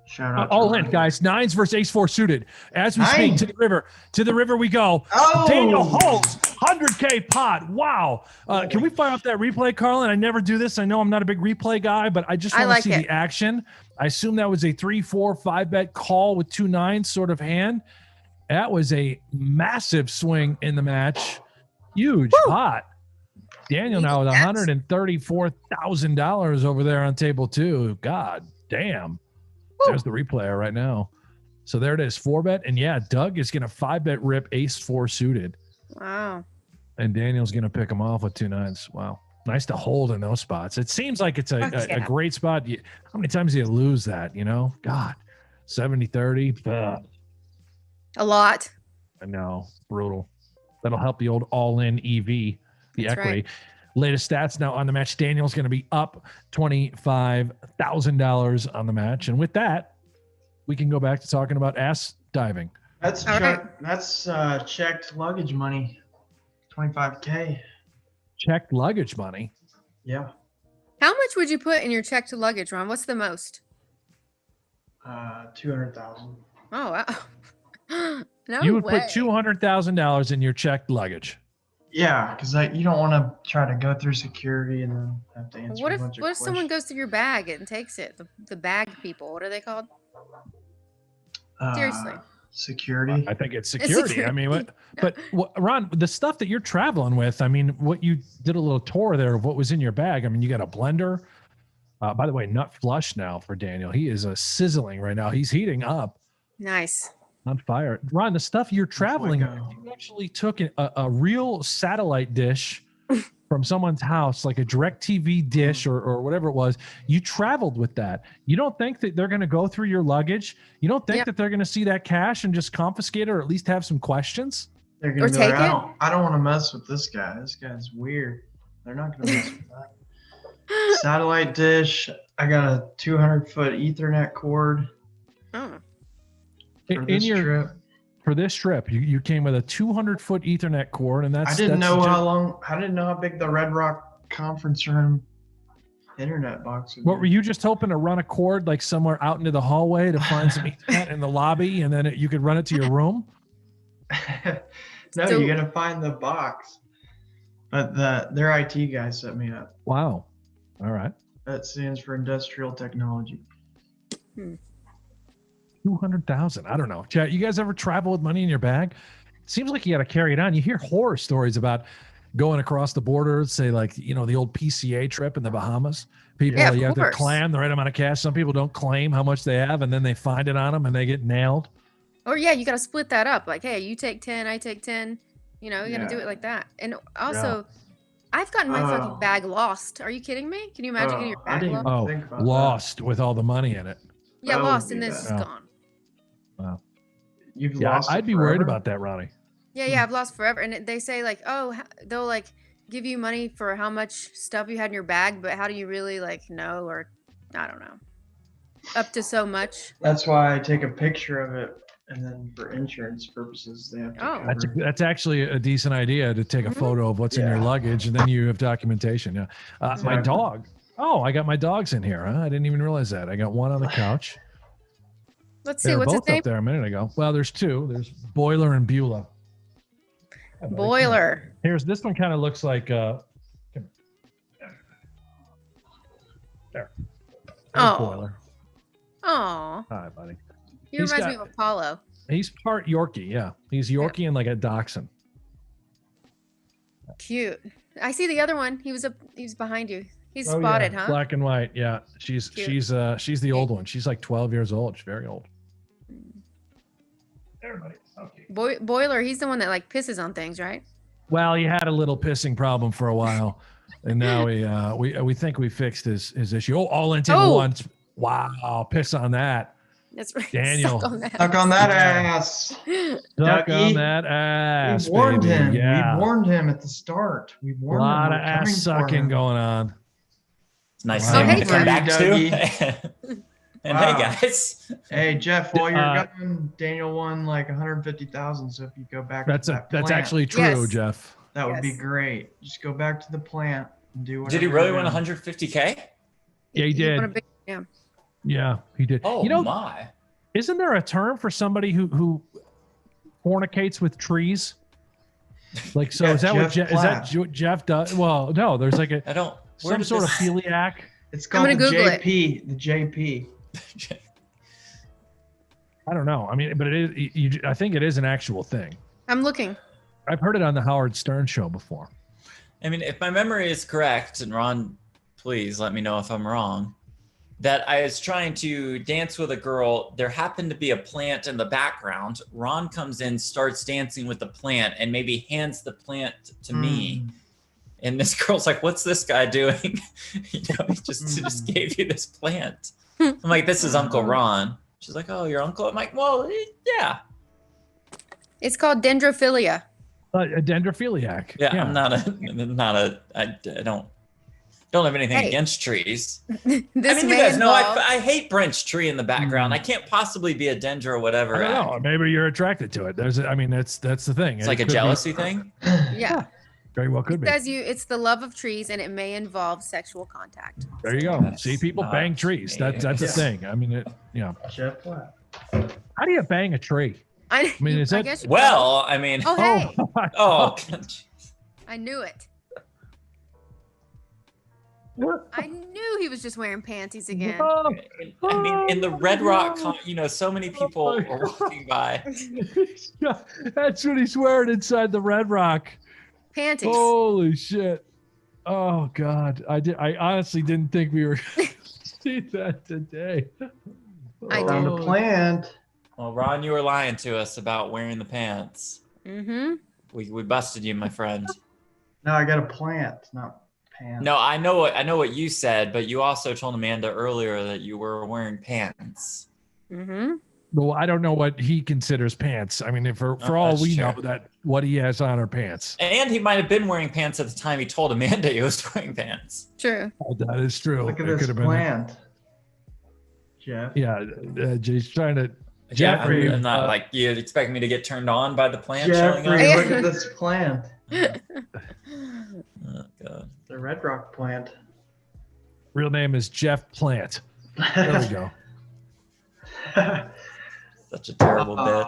Shout out. to All Run in, Good. guys. 9s versus ace 4 suited. As we speak, Nine. to the river. To the river we go. Oh! Daniel Holmes, 100K pot. Wow. Can we fire up that replay, Carlin? I never do this. I know I'm not a big replay guy, but I just I want like to see it. the action. I assume that was a 3, 4, 5 bet call with 2 9s sort of hand. That was a massive swing in the match. Huge pot. Daniel now with Yes. $134,000 over there on table 2. God damn. There's the replayer right now. So there it is, 4 bet. And yeah, Doug is going to 5 bet rip ace 4 suited. Wow. And Daniel's going to pick him off with 2 9s. Wow. Nice to hold in those spots. It seems like it's Fuck a yeah. great spot. How many times do you lose that, you know? God, 70 30. A lot. I know, brutal. That'll help the old all-in EV, the That's equity. right. Latest stats now on the match. Daniel's going to be up $25,000 on the match, and with that, we can go back to talking about ass diving. That's All right. that's checked luggage money, 25K. Checked luggage money. Yeah. How much would you put in your checked luggage, Ron? What's the most? 200,000. Oh, wow. No You would way. put $200,000 in your checked luggage. Yeah, because you don't want to try to go through security and then have to answer What a if bunch of someone questions. goes through your bag and takes it? The bag people. What are they called? Seriously. Security. I think it's security. I mean, security. but Ron, the stuff that you're traveling with, I mean, what you did a little tour there of what was in your bag. I mean, you got a blender. By the way, nut flush now for Daniel. He is sizzling right now. He's heating up. Nice. On fire. Ron, the stuff you're traveling with, go. you actually took a real satellite dish from someone's house, like a DirecTV dish or whatever it was. You traveled with that. You don't think that they're going to go through your luggage? You don't think that they're going to see that cash and just confiscate it or at least have some questions? They're gonna Or be take like, it? I don't want to mess with this guy. This guy's weird. They're not gonna mess with that. Satellite dish. I got a 200-foot Ethernet cord Oh. for this trip. For this trip, you came with a 200-foot Ethernet cord, and that's I didn't know just- how long. I didn't know how big the Red Rock conference room internet box would What be. were you just hoping to run a cord like somewhere out into the hallway to find some Ethernet in the lobby, and then you could run it to your room? No, So- you gotta find the box. But their IT guy set me up. Wow. All right. That stands for industrial technology. 200,000. I don't know. Chat, you guys ever travel with money in your bag? Seems like you got to carry it on. You hear horror stories about going across the border, say like, the old PCA trip in the Bahamas. People, Yeah, of you have to course. claim the right amount of cash. Some people don't claim how much they have, and then they find it on them and they get nailed. Or yeah, you got to split that up. Like, hey, you take 10, I take 10. You got to do Yeah. it like that. And also, I've gotten my Oh. fucking bag lost. Are you kidding me? Can you imagine getting your I bag didn't lost? even Oh, think about lost with all the money in it. Yeah, that would lost, be and then it's just bad. Yeah. gone. Wow. that. You've Yeah, lost. I'd it be worried forever? about that, Ronnie. Yeah, I've lost forever. And they say like, oh, they'll like give you money for how much stuff you had in your bag, but how do you really like know? Or I don't know. Up to so much. That's why I take a picture of it, and then for insurance purposes, they have to Oh. cover. That's actually a decent idea to take a Mhm. photo of what's in your Yeah. luggage, and then you have documentation. Yeah. My Exactly. dog. Oh, I got my dogs in here. Huh? I didn't even realize that. I got one on the couch. Let's They see. were What's his both name? up there a minute ago. Well, there's two. There's Boiler and Beulah. Hi, buddy. Boiler. Here's this one. Kind of looks like. There. There's Oh. Boiler. Aw. Hi, buddy. He He's reminds me got- of Apollo. He's part Yorkie. Yeah, he's Yorkie and like a Dachshund. Cute. I see the other one. He was behind you. He's Oh, spotted, yeah. huh? Black and white. Yeah, she's Cute. she's the old one. She's like 12 years old. She's very old. Everybody. Okay. Boiler, he's the one that like pisses on things, right? Well, he had a little pissing problem for a while, and now we think we fixed his issue. Oh, all into Oh. once. Wow, piss on that. That's right. Daniel. Suck on that. Stuck on that ass. Duck Dougie, on that ass, we warned baby. him. Yeah. We warned him at the start. We A warned lot him. of we're ass coming for sucking him. going on. It's nice Wow. thing Hey, to come back Jeff. to. And Wow. hey, guys. Hey Jeff, while you're Uh, going, Daniel won like 150,000. So if you go back, That's to that that's plant, actually true, Yes. Jeff. that would be Yes. great. Just go back to the plant and do whatever. Did he really you're win doing. 150K? Yeah, he won a did. big- yeah. Yeah, he did. Oh you know, my. isn't there a term for somebody who fornicates with trees? Like, so Yeah, is that what Jeff Jeff does? Well, no, there's like I don't. Where some did sort of this- celiac. It's called gonna the Google it. JP. The JP. I don't know. I mean, but it is. I think it is an actual thing. I'm looking. I've heard it on the Howard Stern show before. I mean, if my memory is correct, and Ron, please let me know if I'm wrong, that I was trying to dance with a girl. There happened to be a plant in the background. Ron comes in, starts dancing with the plant, and maybe hands the plant to me. And this girl's like, "What's this guy doing?" He just gave you this plant. I'm like, "This is Uncle Ron." She's like, "Oh, your uncle?" I'm like, "Well, yeah." It's called dendrophilia. A dendrophiliac. Yeah, I'm not a. I don't have anything Hey. against trees. This I mean, you may guys know involve- I hate Brent's tree in the background. I can't possibly be a dendro or whatever. I don't know. Maybe you're attracted to it. That's the thing. It's like a could be- jealousy thing. Yeah. Very well could It be. says it's the love of trees and it may involve sexual contact. There you go. That's See, people not bang trees. That's the Yeah. thing. I mean, Jeff Platt. How do you bang a tree? I mean, is I that- guess you Well, I mean, Oh, hey. my oh, God. I knew it. I knew he was just wearing panties again. Oh, I mean, in the Red Rock, so many people my are walking by. that's what he's wearing inside the Red Rock. Panties. Holy shit. Oh God. I honestly didn't think we were see that today. I did. Found a plant. Well, Ron, you were lying to us about wearing the pants. Mm-hmm. We busted you, my friend. No, I got a plant, not pants. No, I know what you said, but you also told Amanda earlier that you were wearing pants. Mm-hmm. Well, I don't know what he considers pants. I mean, for all that's we true. know, that what he has on are pants. And he might have been wearing pants at the time he told Amanda he was wearing pants. True. Oh, that is true. Look at It this could have been. plant. Jeff. Yeah, Jay's trying to. Yeah, Jeffrey, I'm not like you expect me to get turned on by the plant showing Jeffrey, up. look at this plant. Oh, God. The Red Rock plant. Real name is Jeff Plant. There we go. Such a terrible bit.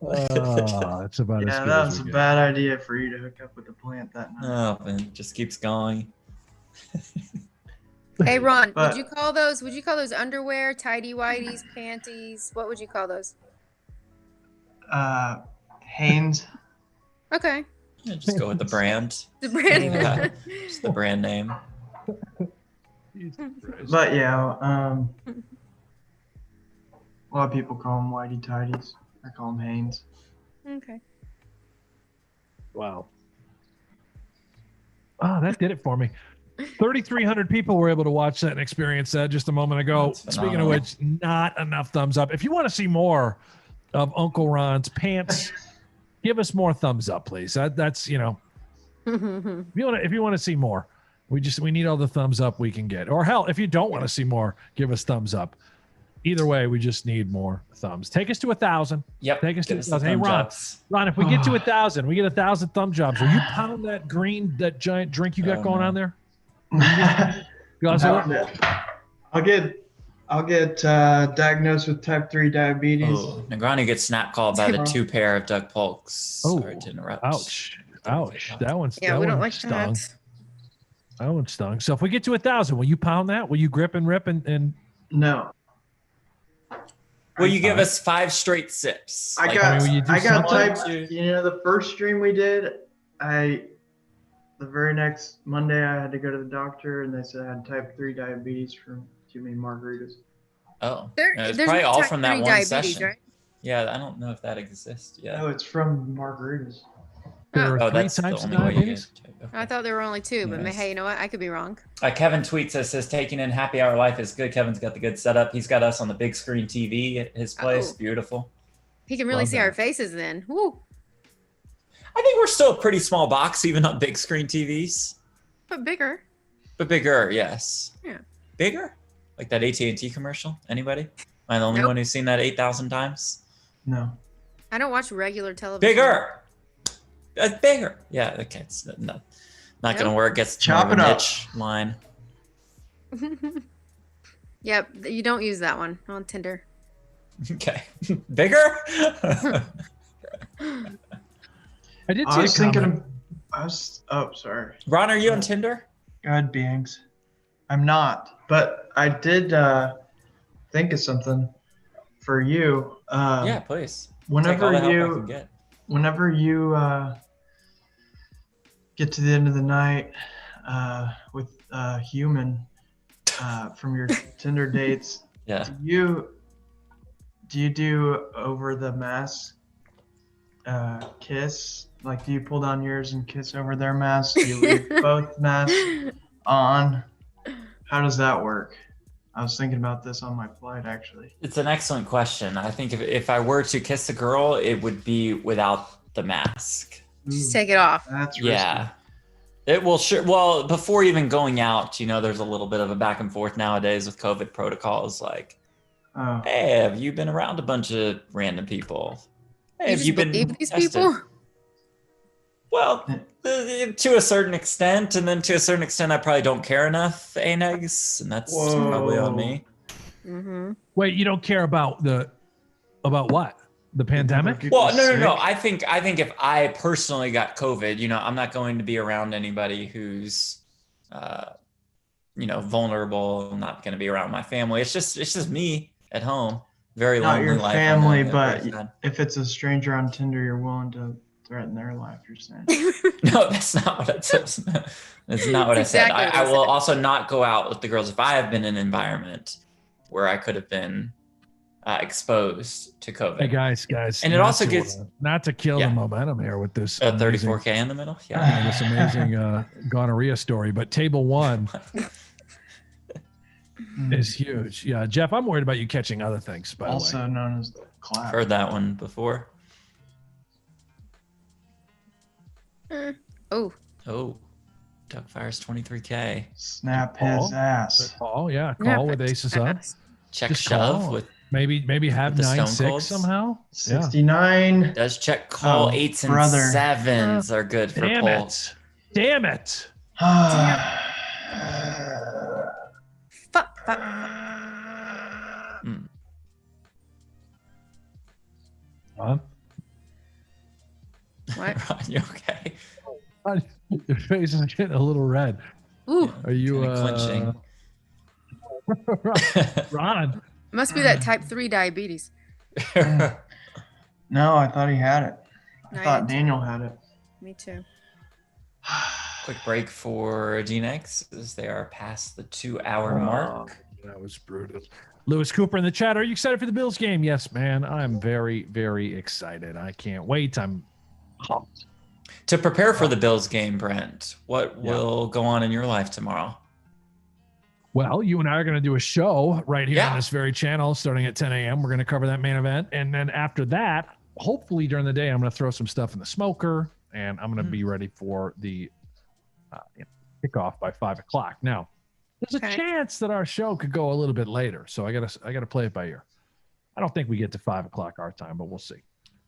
That's about as Yeah, good that as was a we get. bad idea for you to hook up with the plant that night. Oh, man, it just keeps going. Hey Ron, But- would you call those underwear, tidy whities, panties? What would you call those? Hanes. Okay. Yeah, just go with the brand. The brand. Yeah, just the brand name. Jesus Christ. But yeah, a lot of people call them whitey tidies. I call them Hanes. Okay. Wow. Oh, that did it for me. 3,300 people were able to watch that and experience that just a moment ago. That's Speaking of phenomenal. which, not enough thumbs up. If you want to see more of Uncle Ron's pants, give us more thumbs up, please. That's if you want to see more, we need all the thumbs up we can get. Or hell, if you don't want to see more, give us thumbs up. Either way, we just need more thumbs. Take us to 1,000. Yep. Take us to give us the 1,000. Hey, thumbs Ron. ups. Ron, if we get to 1,000, we get 1,000 thumb jobs. Will you pound that giant drink you got Oh, going no. on there? Guzzle it? I'll get diagnosed with type 3 diabetes. Oh, Negreanu gets snap called by the two pair of Doug Polks. Oh, Sorry to interrupt. Ouch. That one's Yeah, that we don't one like stung. that. That one stung. So if we get to 1,000, will you pound that? Will you grip and rip and No. Will you give us 5 straight sips? I Like, got will you do I got something? type. You know, the first stream we did, the very next Monday I had to go to the doctor and they said I had type 3 diabetes from too many margaritas. Oh, There- it's there's probably no all type from that 3 one diabetes, session. right? Yeah, I don't know if that exists. Yeah. No, it's from margaritas. there are Oh, 3 that's the types of only way you diabetes? get. Okay. I thought there were only 2, but Yes. hey, you know what? I could be wrong. Kevin tweets us, says taking in happy hour life is good. Kevin's got the good setup. He's got us on the big screen TV at his place. Oh. Beautiful. He can really Love see our that. faces then. Woo. I think we're still a pretty small box, even on big screen TVs, But bigger. but bigger, yes. Yeah. Bigger? Like that AT&T commercial? Anybody? Am I the only Nope. one who's seen that 8,000 times? No. I don't watch regular television. Bigger. Bigger. Yeah. Okay. It's not gonna Nope. work. Gets Chop more of it a up. niche line. Yep, you don't use that one on Tinder. Okay. Bigger. I did I see was a comment. thinking. Oh, sorry. Ron, are you on Tinder? God, beings. I'm not, but I did think of something for you. Yeah, please. Take all Whenever the help I you can get. whenever you get to the end of the night with a human from your Tinder dates, Yeah. do you do over the mask kiss? Like, do you pull down yours and kiss over their mask? Do you leave both masks on? How does that work? I was thinking about this on my flight, actually. It's an excellent question. I think if I were to kiss a girl, it would be without the mask. Just take it off. That's risky. Yeah. It will sure. Well, before even going out, there's a little bit of a back and forth nowadays with COVID protocols. Like, hey, have you been around a bunch of random people? Hey, have you been these tested? people? Well, to a certain extent, and then to a certain extent, I probably don't care enough, DNegs, and that's probably on me. Mm-hmm. Wait, you don't care about what? The pandemic? Well, no. I think if I personally got COVID, I'm not going to be around anybody who's, vulnerable. I'm not going to be around my family. It's just me at home. Very Not lonely your life. family, but if it's a stranger on Tinder, you're willing to threaten their life, you're saying. No, that's not what I said. That's not what I said. I will also not go out with the girls if I have been in an environment where I could have been exposed to COVID. Hey guys, and it also gets not to kill the momentum here with this 34K in the middle. This amazing gonorrhea story, but table one is huge. Yeah, Jeff, I'm worried about you catching other things. By also the way, known as the clap. Heard that one before. Oh, Duck fires 23K. Snap his ass. Call, call with aces up. Check Just shove call. with maybe have the 9-6 somehow. 69. Does check call 8s and 7s are good for Polk. Damn it. fuck. Huh? What? Ron, you okay? Your face is getting a little red. Ooh. Are you clenching? Ron? Must be that type 3 diabetes. No, I thought he had it. I No, thought Daniel had it. Me too. Quick break for DNegs as they are past the 2-hour mark. That was brutal. Lewis Cooper in the chat. Are you excited for the Bills game? Yes, man. I'm very, very excited. I can't wait. I'm pumped. To prepare for the Bills game, Brent, what will go on in your life tomorrow? Well, you and I are going to do a show right here on this very channel starting at 10 a.m. We're going to cover that main event. And then after that, hopefully during the day, I'm going to throw some stuff in the smoker and I'm going to be ready for the kickoff by 5 o'clock. Now, there's a chance that our show could go a little bit later. So I gotta play it by ear. I don't think we get to 5 o'clock our time, but we'll see.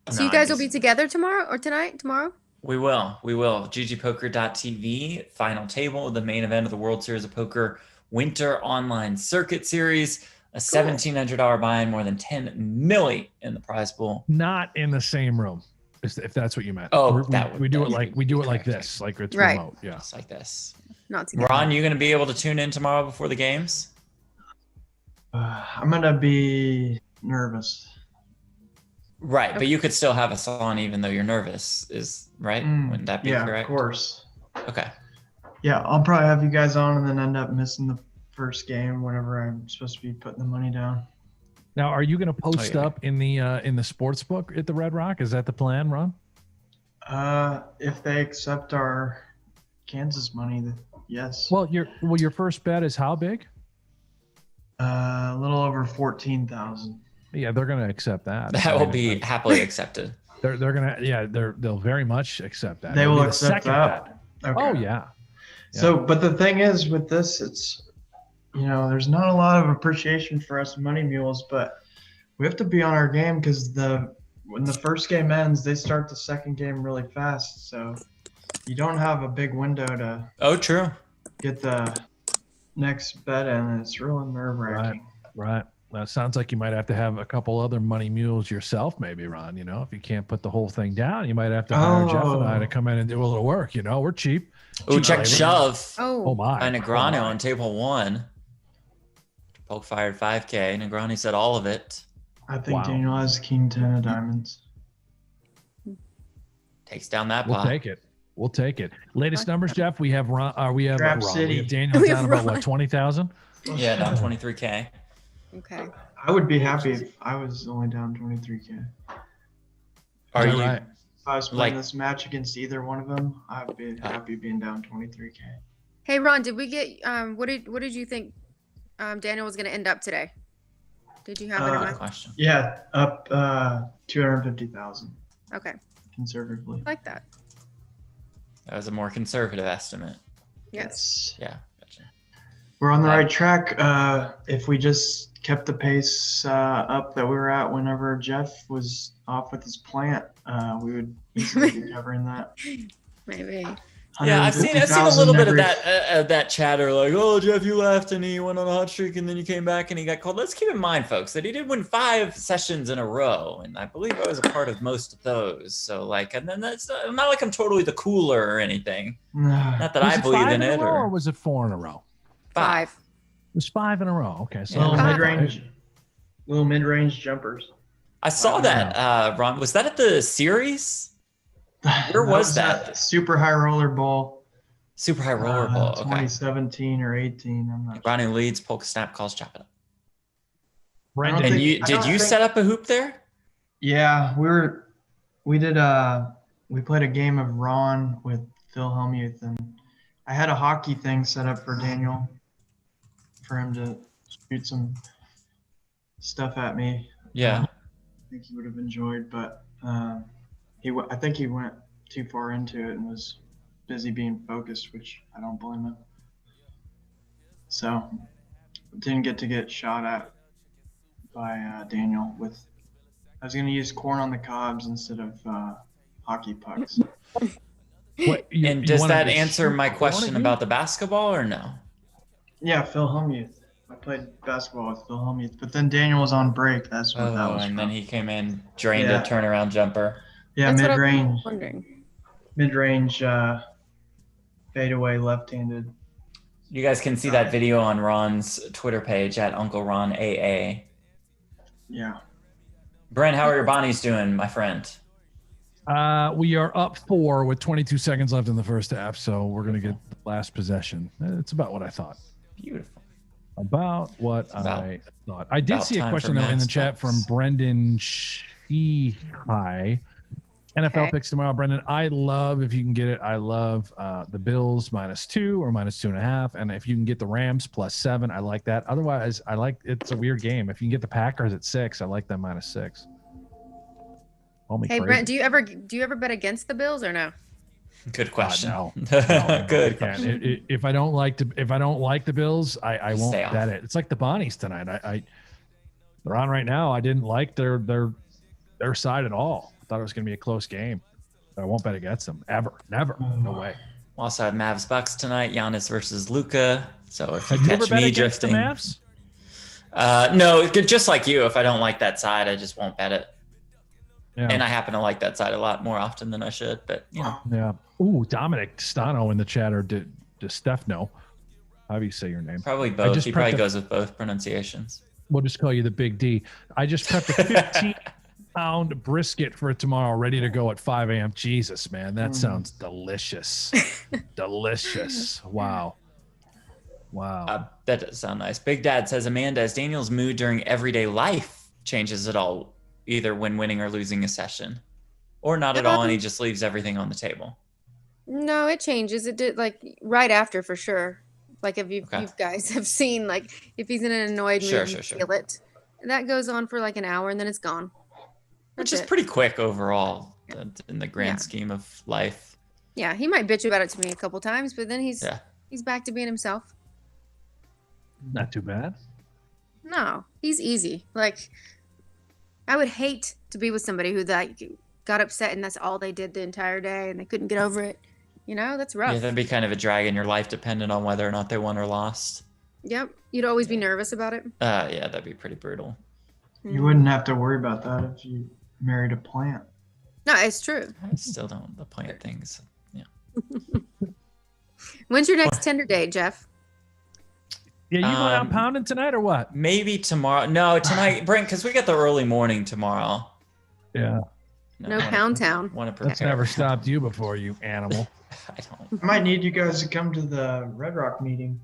So you guys will be together tomorrow or tomorrow? We will. GGPoker.tv, final table, the main event of the World Series of Poker Winter Online Circuit Series. A $1,700 buy-in, more than $10 million in the prize pool. Not in the same room, if that's what you meant. Oh, we do it like this, like it's remote. Yeah, just like this. Not together. Ron, you going to be able to tune in tomorrow before the games? I'm going to be nervous. Right, but you could still have us on even though you're nervous, right? Wouldn't that be correct? Yeah, of course. Okay. Yeah, I'll probably have you guys on and then end up missing the first game whenever I'm supposed to be putting the money down. Now, are you going to post up in the sports book at the Red Rock? Is that the plan, Ron? If they accept our Kansas money, yes. Well, your first bet is how big? A little over 14,000. Yeah, they're going to accept that. That will be happily accepted. They're going to, they'll very much accept that. They will accept that. Okay. Oh yeah. So, but the thing is with this, it's, there's not a lot of appreciation for us money mules, but we have to be on our game because when the first game ends, they start the second game really fast. So you don't have a big window to true. Get the next bet in. It's really nerve-wracking. Right. Well, it sounds like you might have to have a couple other money mules yourself, maybe, Ron. If you can't put the whole thing down, you might have to hire Jeff and I to come in and do a little work. We're cheap. Oh, check shove. Oh my. By Negreanu on table 1. Polk fired 5K. Negreanu said all of it. I think Daniel has king 10 of diamonds. Takes down that pot. We'll take it. Latest numbers, Jeff. We have Ron. We have Daniel down about what, 20,000? Yeah, down 23K. Okay. I would be happy if I was only down 23K. Are you? If I was playing this match against either one of them, I'd be happy being down 23K. Hey Ron, did we get what did you think Daniel was going to end up today. Did you have it in Good mind? question. Yeah, up 250,000 Okay. conservatively. I like that. That was a more conservative estimate. Yes. Yeah. Gotcha. We're on the right track. If we just kept the pace up that we were at whenever Jeff was off with his plant, we would easily be covering that. Maybe. Yeah, I've seen a 150,000 little bit of every- that chatter, like, oh, Jeff, you left and he went on a hot streak and then you came back and he got called. Let's keep in mind, folks, that he did win 5 sessions in a row, and I believe I was a part of most of those. So, like, and then that's not like I'm totally the cooler or anything. Not that Was I it believe 5 in it, a row, or or was it 4 in a row? 5. It was 5 in a row. Okay, so little Yeah. mid-range jumpers. I saw that, Ron. Was that at the series? Where was that? Super High Roller Bowl. Super High Roller Bowl. Okay. 2017 or 18. I'm not sure. Brownie leads, Polk snap calls, chop it up. Brendan, I And think- I did don't you think- set up a hoop there? Yeah, we played a game of Ron with Phil Hellmuth, and I had a hockey thing set up for Daniel for him to shoot some stuff at me. Yeah. I think he would have enjoyed, but I think he went too far into it and was busy being focused, which I don't blame him. So didn't get shot at by Daniel with. I was gonna use corn on the cobs instead of hockey pucks. what, And you does wanted that to answer shoot my corn question at you? about the basketball or no? Yeah, Phil Hellmuth. I played basketball with Phil Hellmuth, but then Daniel was on break. That's what that was. And from. then he came in, drained Yeah. a turnaround jumper. Yeah, That's what I was mid-range, wondering. mid-range fadeaway left-handed. You guys can see that video on Ron's Twitter page at Uncle Ron AA. Yeah. Brent, how are your bonnies doing, my friend? We are up 4 with 22 seconds left in the first half, so we're going to get the last possession. It's about what I thought. Beautiful. About what I thought. I did about see a time question for though in the Matt's chat picks. from Brendan Sheehai. NFL Okay. picks tomorrow, Brendan. I love, if you can get it, I love the Bills -2 or -2.5. And if you can get the Rams +7, I like that. Otherwise, I like, it's a weird game. If you can get the Packers at 6, I like them -6. Call me Hey, crazy. Brent, do you ever bet against the Bills or no? Good question. no. Good I question. can't. If I don't like the Bills, I won't Stay off. bet it. It's like the Bonnies tonight. They're on right now. I didn't like their side at all. I thought it was going to be a close game. But I won't bet against them ever. Never. No way. We also have Mavs Bucks tonight. Giannis versus Luca. So if you Have you ever catch bet me against the drifting, Mavs? no, just like you. If I don't like that side, I just won't bet it. Yeah. And I happen to like that side a lot more often than I should. But you know, Yeah. Ooh, Dominic Stano in the chat, or Stefano. How do you say your name? probably both. just He probably prepped a- goes with both pronunciations. We'll just call you the Big D. I just prepped a 15-pound brisket for tomorrow, ready to go at 5 a.m. Jesus, man, that sounds delicious. Delicious. Wow. That does sound nice. Big Dad says, Amanda, as Daniel's mood during everyday life changes at all, either when winning or losing a session, or not at all, and he just leaves everything on the table. No, it changes. It did like right after for sure. Like if you guys have seen, like if he's in an annoyed mood, Sure, you sure, sure. feel it. That goes on for like an hour and then it's gone. Which That's is it. pretty quick overall in the grand Yeah. scheme of life. Yeah, he might bitch about it to me a couple times, but then he's Yeah. back to being himself. Not too bad. No, he's easy. Like I would hate to be with somebody who like got upset and that's all they did the entire day and they couldn't get over it. You know, that's rough. Yeah, that'd be kind of a drag in your life dependent on whether or not they won or lost. Yep. You'd always be nervous about it. Yeah, that'd be pretty brutal. You wouldn't have to worry about that if you married a plant. No, it's true. I still don't the plant things. Yeah. When's your next tender day, Jeff? Yeah, you going out pounding tonight or what? Maybe tomorrow. No, tonight, Brent, because we got the early morning tomorrow. Yeah. No Pound Town. Want to prepare. That's never stopped you before, you animal. I don't. I might need you guys to come to the Red Rock meeting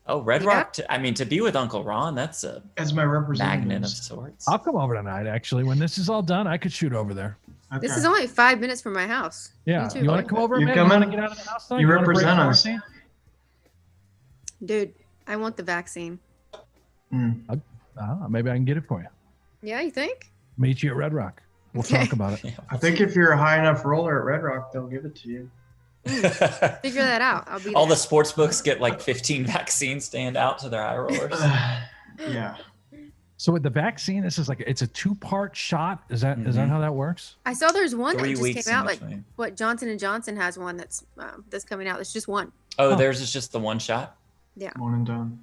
Oh, Red Yeah. Rock. To be with Uncle Ron, that's a as my representative. magnet of sorts. I'll come over tonight, actually. When this is all done, I could shoot over there. Okay. This is only 5 minutes from my house. Yeah. Me too. You want to come over, You man? come You want in? to get out of the house tonight? You wanna break represent us. quarantine? Dude, I want the vaccine. Maybe I can get it for you. Yeah, you think? Meet you at Red Rock. We'll talk about it. I think if you're a high enough roller at Red Rock, they'll give it to you. Figure that out. I'll be All there. the sports books get like 15 vaccines to hand out to their high rollers. Yeah. So with the vaccine, this is like it's a 2-part shot. Is that how that works? I saw there's one that 3 just weeks came out. in Like between. what Johnson & Johnson has one that's coming out. It's just one. Oh, theirs is just the one shot? Yeah. One and done.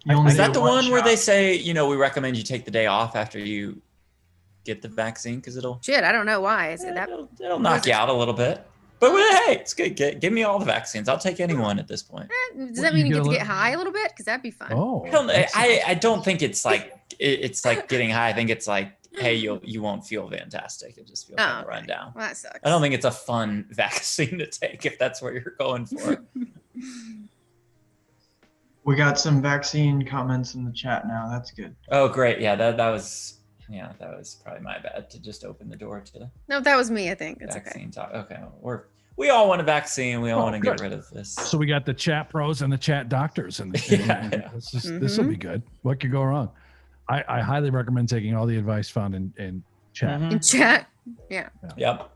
You only Is that get the one one where shot. they say, you know, we recommend you take the day off after you get the vaccine because it'll Shit, I don't know why. Is it that? it'll knock you out a little bit. But hey, it's good. Give me all the vaccines. I'll take anyone at this point. Does that mean you get to get high a little bit? Because that'd be fun. Oh, I don't think it's like it's like getting high. I think it's like, hey, you won't feel fantastic. You'll just feel kind of run down. Well, that sucks. I don't think it's a fun vaccine to take if that's what you're going for. We got some vaccine comments in the chat now. That's good. Oh, great. Yeah, that was probably my bad to just open the door to No, that was me. I think it's okay. vaccine talk. Okay, we all want a vaccine. We all want to get good. rid of this. So we got the chat pros and the chat doctors, and this will be good. What could go wrong? I highly recommend taking all the advice found in chat. In chat. Yeah. Yep.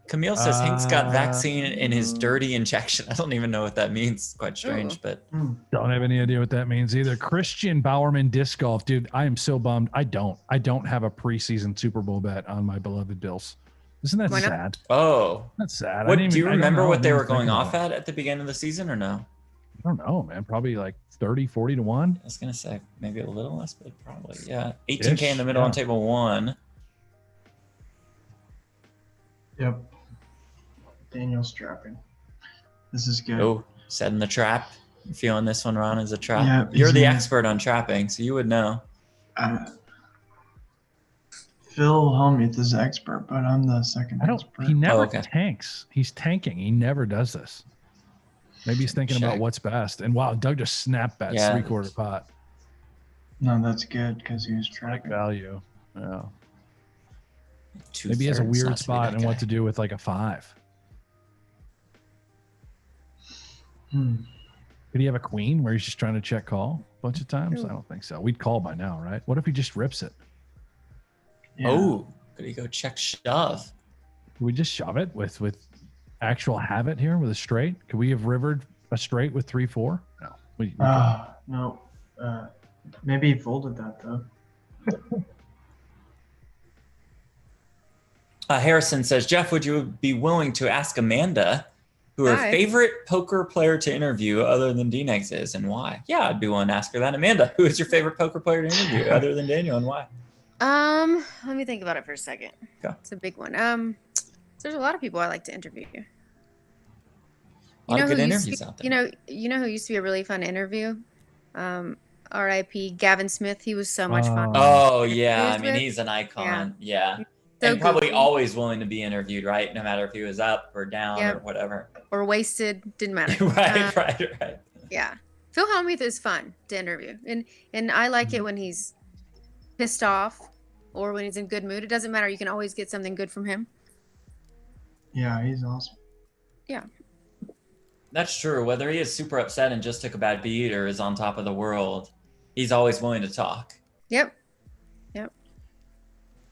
Camille says Hank's got vaccine in his dirty injection. I don't even know what that means. Quite strange, but Don't have any idea what that means either. Christian Bowerman disc golf, dude. I am so bummed. I don't have a preseason Super Bowl bet on my beloved Bills. Isn't that sad? Oh, That's sad. What do you remember what they were going going off at the beginning of the season or no? I don't know, man. Probably like 30, 40 to 1. I was gonna say maybe a little less, but probably 18K in the middle on table 1. Yep. Daniel strapping. This is good. Oh, setting the trap. You feeling this one, Ron, as a trap? Yeah, You're the yeah. expert on trapping, so you would know. Phil Hellmuth is the expert, but I'm the second expert. He never tanks. He's tanking. He never does this. Maybe he's thinking about Check. what's best. And wow, Doug just snap bets 3/4 pot. No, that's good because he was trapping. Value. Yeah. Maybe he has a weird spot and what to do with like a 5. Could he have a queen where he's just trying to check call a bunch of times? I don't think so. We'd call by now, right? What if he just rips it? Yeah. Oh, could he go check shove? Could we just shove it with actual have it here with a straight? Could we have rivered a straight with 3/4? No. We No. Maybe he folded that though. Harrison says, Jeff, would you be willing to ask Amanda who her favorite poker player to interview other than DNegs is and why? Yeah, I'd be willing to ask her that. Amanda, who is your favorite poker player to interview other than Daniel and why? Let me think about it for a second. Okay. It's a big one. There's a lot of people I like to interview. A lot of good interviews out there. You know who used to be a really fun interview? R.I.P. Gavin Smith. He was so much fun. Oh yeah, I mean he's an icon. Yeah. So and probably goofy. always willing to be interviewed, right? No matter if he was up or down or whatever. Or wasted, didn't matter. right. Yeah. Phil Hellmuth is fun to interview. And I like it when he's pissed off or when he's in good mood. It doesn't matter. You can always get something good from him. Yeah, he's awesome. Yeah. That's true. Whether he is super upset and just took a bad beat or is on top of the world, he's always willing to talk. Yep.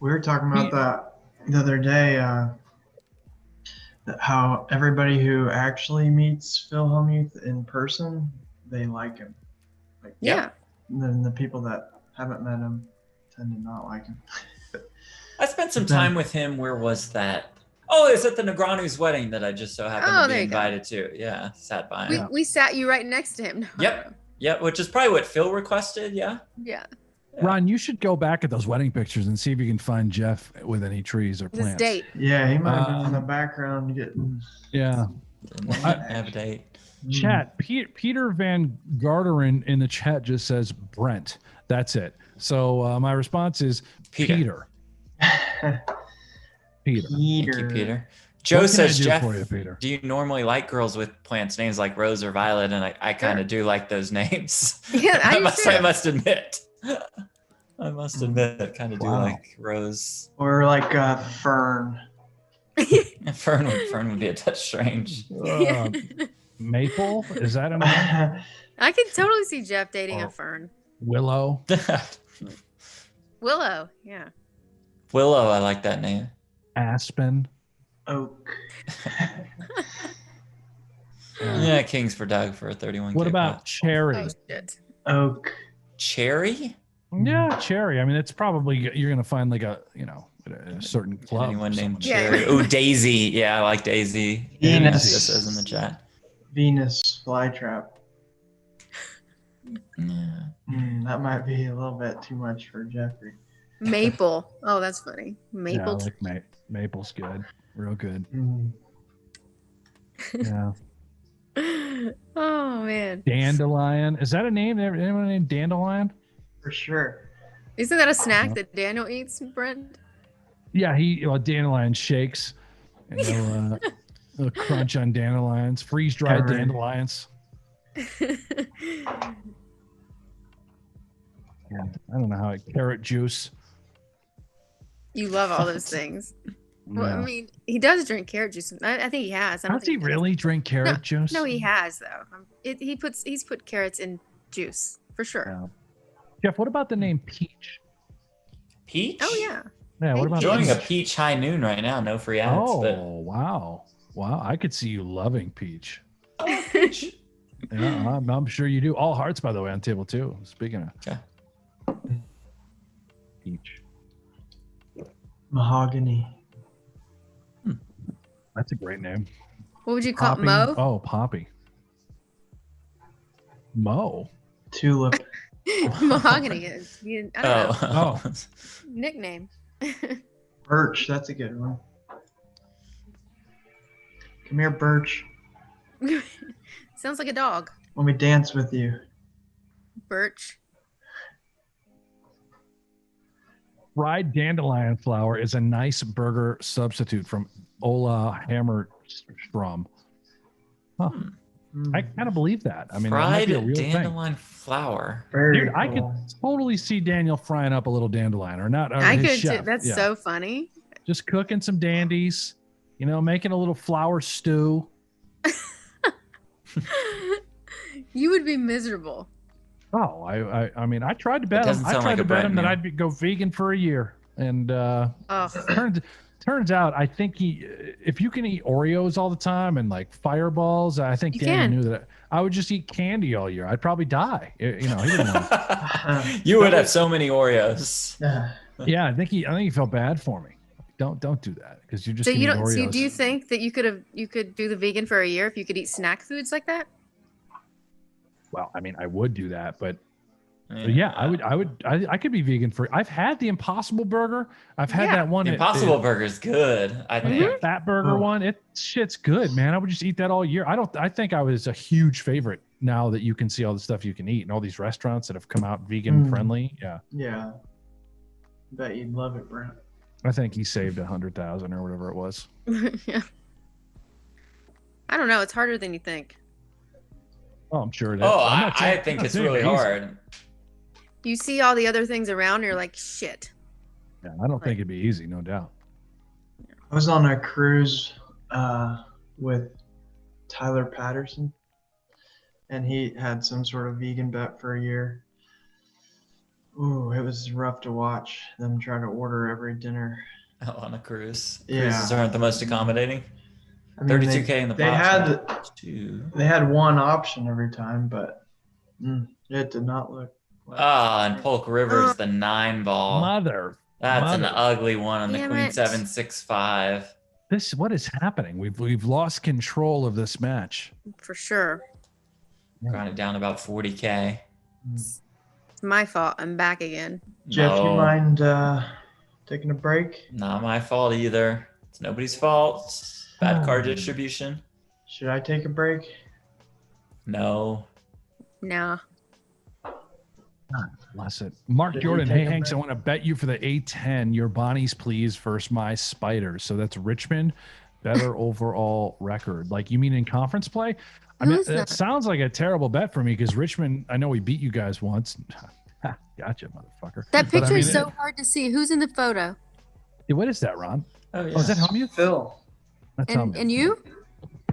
We were talking about that the other day, how everybody who actually meets Phil Hellmuth in person, they like him. Like, yeah. Then the people that haven't met him tend to not like him. I spent some time with him. Where was that? Oh, it's at the Negreanu's wedding that I just so happened to be invited to. Yeah, sat by him. We sat you right next to him. Yep, which is probably what Phil requested. Yeah. Ron, you should go back at those wedding pictures and see if you can find Jeff with any trees or plants. Date. Yeah, he might have been in the background getting. Yeah. Have a date. Chat. Peter Van Garderen in the chat just says Brent. That's it. So my response is Peter. Peter. Thank you, Peter. Joe says, Jeff, for you, Peter? Do you normally like girls with plants names like Rose or Violet? And I kind of do like those names. Yeah, I must admit. I must admit, kind of do like Rose. Or like Fern. Fern would be a touch strange. Maple? Is that a name? I could totally see Jeff dating Oh. a fern. Willow? Willow, yeah. Willow, I like that name. Aspen? Oak. Yeah, Kings for Doug for a 31K. What about pot. cherry? Oh shit. Oak. Cherry? Yeah, cherry. I mean, it's probably you're gonna find like a a certain club. Anyone named Yeah. Cherry? Oh, Daisy. Yeah, I like Daisy. Venus. This says in the chat. Venus flytrap. Yeah. That might be a little bit too much for Jeffrey. Maple. Oh, that's funny. Yeah, Maple. I like maple's good, real good. Mm. Yeah. Oh man. Dandelion. Is that a name? Anyone named Dandelion? For sure. Isn't that a snack that Daniel eats, Brent? Yeah, dandelion shakes. And they'll crunch on dandelions, freeze dried Covered. dandelions. Yeah, I don't know how carrot juice. You love all those things. Well, I Yeah. mean, he does drink carrot juice. I think he has. I don't Does he think does. really drink carrot juice? No, he has though. He's put carrots in juice for sure. Yeah. Jeff, what about the name Peach? Peach? Oh yeah. Yeah, what about Joining a Peach? Peach High Noon right now. No free ads. Oh, wow. Wow, I could see you loving Peach. But Peach. Yeah, I'm sure you do. All hearts, by the way, on table 2. Speaking of Okay. Peach. Mahogany. That's a great name. What would you call Poppy. Mo? Oh, Poppy. Mo. Tulip. Mahogany is. I don't know. Oh. Nickname. Birch. That's a good one. Come here, Birch. Sounds like a dog. Let me dance with you. Birch. Fried dandelion flour is a nice burger substitute from Ola Hammerstrom. Huh. I kind of believe that. I mean, that might Fried be a real thing. dandelion flour. Very Dude, I could cool. totally see Daniel frying up a little dandelion, or not. Or I his could chef. too. That's Yeah. so funny. Just cooking some dandies, making a little flour stew. You would be miserable. Oh, I mean, I tried to bet him. doesn't I sound tried like to a bet him Brent that meal. I'd go vegan for a year, and Oh, turns out I think if you can eat Oreos all the time and like Fireballs, I think You Daniel can. knew that I would just eat candy all year. I'd probably die. He didn't want. You would have so many Oreos. Yeah, I think he felt bad for me. Don't do that because you're just so gonna you eat don't. Oreos. So do you think that you could do the vegan for a year if you could eat snack foods like that? Well, I mean, I would do that, but yeah, I could be vegan for. I've had the Impossible Burger. I've had Yeah. that one. The Impossible Burger is good. I think. The Fat Burger one. It shit's good, man. I would just eat that all year. I think I was a huge favorite now that you can see all the stuff you can eat and all these restaurants that have come out vegan friendly. Yeah, Yeah. Bet you'd love it, Brent. I think he saved 100,000 or whatever it was. Yeah. I don't know. It's harder than you think. Oh, I'm sure it is. Oh, I'm not I saying- think I'm not it's saying really easy. hard. You see all the other things around, and you're like, shit. Yeah, I don't think it'd be easy, no doubt. I was on a cruise with Tyler Patterson, and he had some sort of vegan bet for a year. Ooh, it was rough to watch them try to order every dinner. Oh, on a cruise. Yeah. Cruises aren't the most accommodating. I mean, 32K in the they pot. they had one option every time, but it did not look. Ah, and Polk Rivers, the 9 ball. Mother. That's an mother. ugly one on the Damn Queen it. 7-6-5. What is happening? We've lost control of this match. For sure. Got it down about 40K. It's my fault. I'm back again. Jeff, you No, mind taking a break? Not my fault either. It's nobody's fault. Bad card distribution. Should I take a break? No. Nah. Bless it. Mark Did Jordan, you hey take a Hanks, I break? want to bet you for the A10, your Bonnies please versus my Spiders. So that's Richmond, better overall record. Like you mean in conference play? I Who mean, is that that? sounds like a terrible bet for me because Richmond, I know we beat you guys once. Gotcha, motherfucker. That But I picture is mean, so hard to see. Who's in the photo? What is that, Ron? Oh, yeah. Oh, is that Hellmuth? Phil. That's And Hellmuth. you?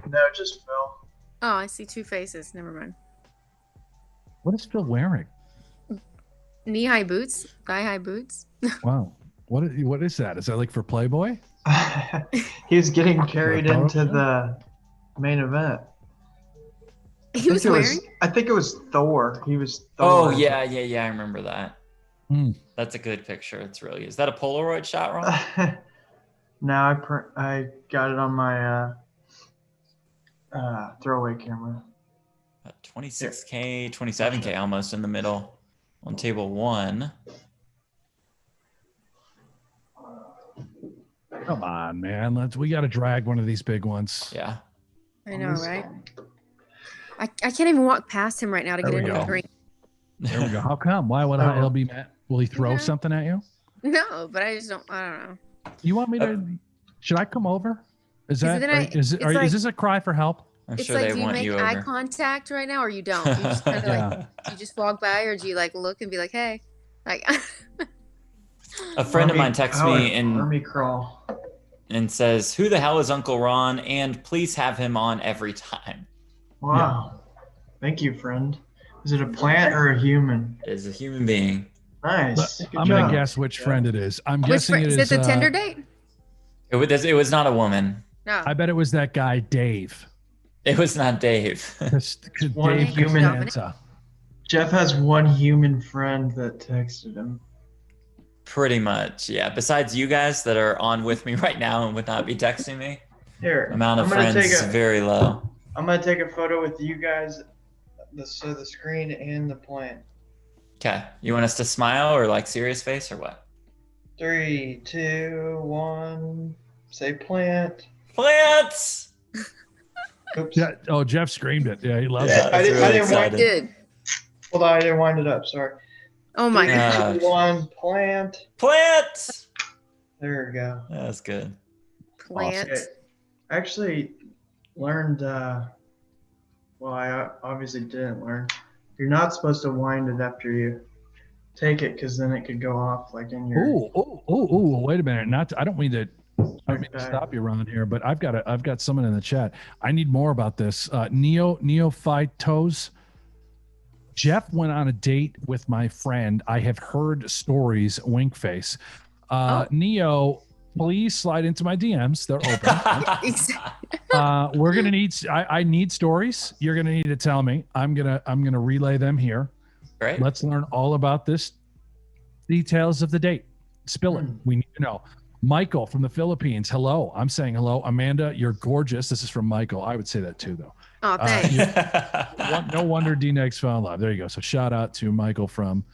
No, just Phil. Oh, I see two faces. Never mind. What is Phil wearing? Knee-high boots, thigh-high boots. Wow. What is that? Is that like for Playboy? He was getting carried photo into shoot? the main event. He was wearing. I think it was Thor. He was Thor. Oh yeah. I remember that. Hmm. That's a good picture. It's really. Is that a Polaroid shot, Ron? Now I got it on my throwaway camera. 26K, 27K, almost in the middle on table 1. Come on, man. We got to drag one of these big ones. Yeah. I know, right? I can't even walk past him right now to There get we into the go. drink. There we go. How come? Why would he'll be mad? Will he throw something at you? No, but I just don't. I don't know. You want me to? Should I come over? Is this a cry for help? I'm It's sure like, they do you want make you eye over. contact right now, or you don't? You just kind of Yeah. like, you just walk by, or do you like look and be like, hey, like. A friend of mine texts me Army crawl. and says, "Who the hell is Uncle Ron? And please have him on every time." Wow. Thank you, friend. Is it a plant or a human? Is a human being. Nice. But Good I'm gonna job. guess which friend it is. I'm Which guessing friend? it Is is. it the Tinder date? It was not a woman. No. I bet it was that guy Dave. It was not Dave. One Dave human Costanza. Jeff has one human friend that texted him. Pretty much, yeah. Besides you guys that are on with me right now and would not be texting me, Here, amount of I'm gonna friends is take very low. I'm gonna take a photo with you guys, the screen and the plant. Okay, you want us to smile or like serious face or what? 3, 2, 1. Say plant. Plants. Oops. Yeah. Oh, Jeff screamed it. Yeah, he loves Yeah, it. I didn't wind excited. Did. Hold on, I didn't wind it up. Sorry. Oh my 3, god. 2, 1. Plant. Plant. There we go. That's good. Plant. Okay. I actually learned. Well, I obviously didn't learn. You're not supposed to wind it after you take it, because then it could go off like in your. Oh! Wait a minute. I don't mean to Bag. stop you, Ron, here, but I've got someone in the chat. I need more about this. Neophytos. Jeff went on a date with my friend. I have heard stories. Wink face. Neo, please slide into my DMs. They're open. We're gonna need. I need stories. You're gonna need to tell me. I'm gonna relay them here. Great. Let's learn all about this. Details of the date. Spill it. We need to know. Michael from the Philippines. Hello. I'm saying hello. Amanda, you're gorgeous. This is from Michael. I would say that too, though. Oh, thanks. No wonder DNegs fell in love. There you go. So shout out to Michael from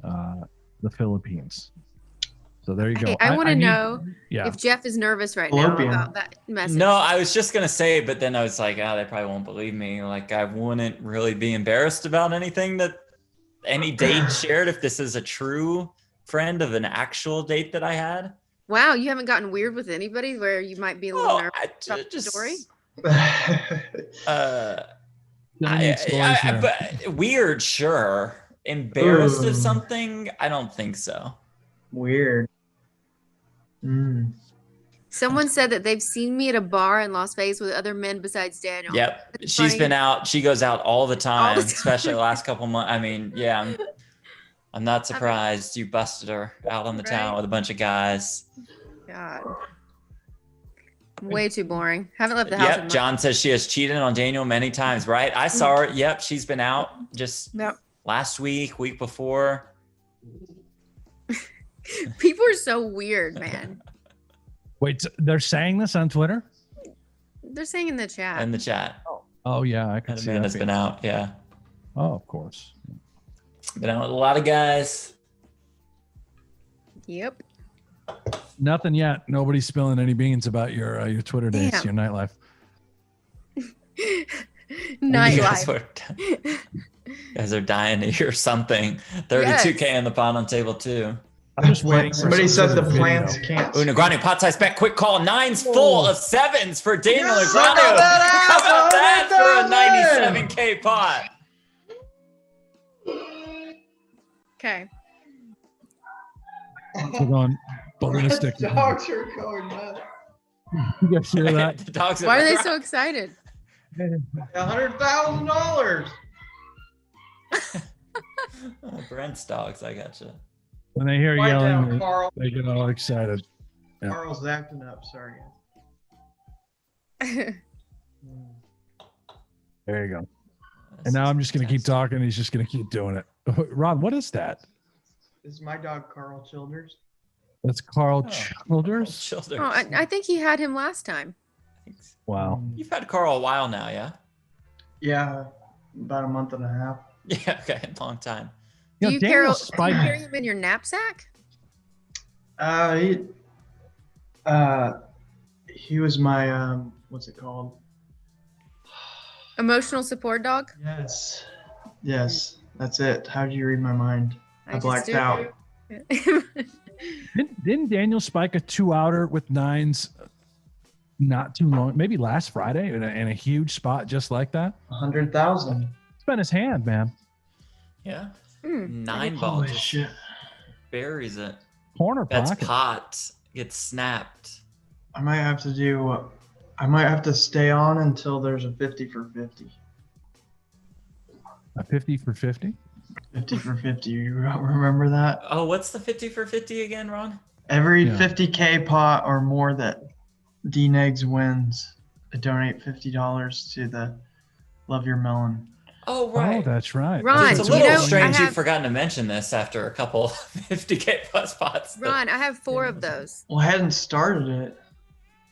the Philippines. So there you go. Hey, I want to know Yeah. if Jeff is nervous right now about that message. No, I was just gonna say, but then I was like, they probably won't believe me. Like, I wouldn't really be embarrassed about anything that any date shared if this is a true friend of an actual date that I had. Wow, you haven't gotten weird with anybody where you might be a little nervous about the story? But weird, sure. Embarrassed of something? I don't think so. Weird. Someone said that they've seen me at a bar in Las Vegas with other men besides Daniel. Yep. That's She's funny. been out. She goes out all the time, All the time. especially the last couple months. I mean, yeah, I'm not surprised you busted her out on the town with a bunch of guys. God. Way too boring. Haven't left the house. Yep. John says she has cheated on Daniel many times, right? I saw her. Yep. She's been out just last week before. People are so weird, man. Wait, so they're saying this on Twitter? They're saying in the chat. In the chat. Oh yeah, I can see Amanda's that. been out. Yeah. Oh, of course. Been out with a lot of guys. Yep. Nothing yet. Nobody's spilling any beans about your Twitter dates, your nightlife. Nightlife. You guys are dying to hear something. 32K in the pot on table 2. I'm just waiting. Somebody said the plants can't. Negreanu, pot size bet, quick call. 9's full of 7s for Daniel Negreanu. How How about that for a 97K pot? Okay. We're going ballistic. Dogs are going nuts. You guys hear that? The dogs Why are they so excited? $100,000. Brent's dogs, I gotcha. When they hear Quiet yelling, down, Carl. they get all excited. Yeah. Carl's acting up. Sorry. There you go. And now I'm just going to keep talking. He's just going to keep doing it. Ron, what is that? This is my dog, Carl Childers. That's Carl Childers. Childers. Oh, I think he had him last time. Wow. You've had Carl a while now, yeah? Yeah, about a month and a half. Yeah, okay, long time. Do You you know, carry Daniel Spike. him in your knapsack? He was my what's it called? Emotional support dog? Yes, that's it. How did you read my mind? I blacked out. Didn't Daniel spike a 2-outer with 9s not too long, maybe last Friday in a huge spot just like that? 100,000. It's been his hand, man. Yeah. Hmm. 9 ball Holy just shit. buries it. Corner That's pocket. pot. Gets snapped. I might have to stay on until there's a 50 for 50. A 50 for 50? 50 for 50. You remember that? Oh, what's the 50 for 50 again, Ron? Every Yeah. 50K pot or more that DNegs wins, I donate $50 to the Love Your Melon. Oh, right. Oh, that's right. Ron, It's a you little know, strange I you've have- forgotten to mention this after a couple 50K plus pots. that- Ron, I have 4 of those. Well, I hadn't started it.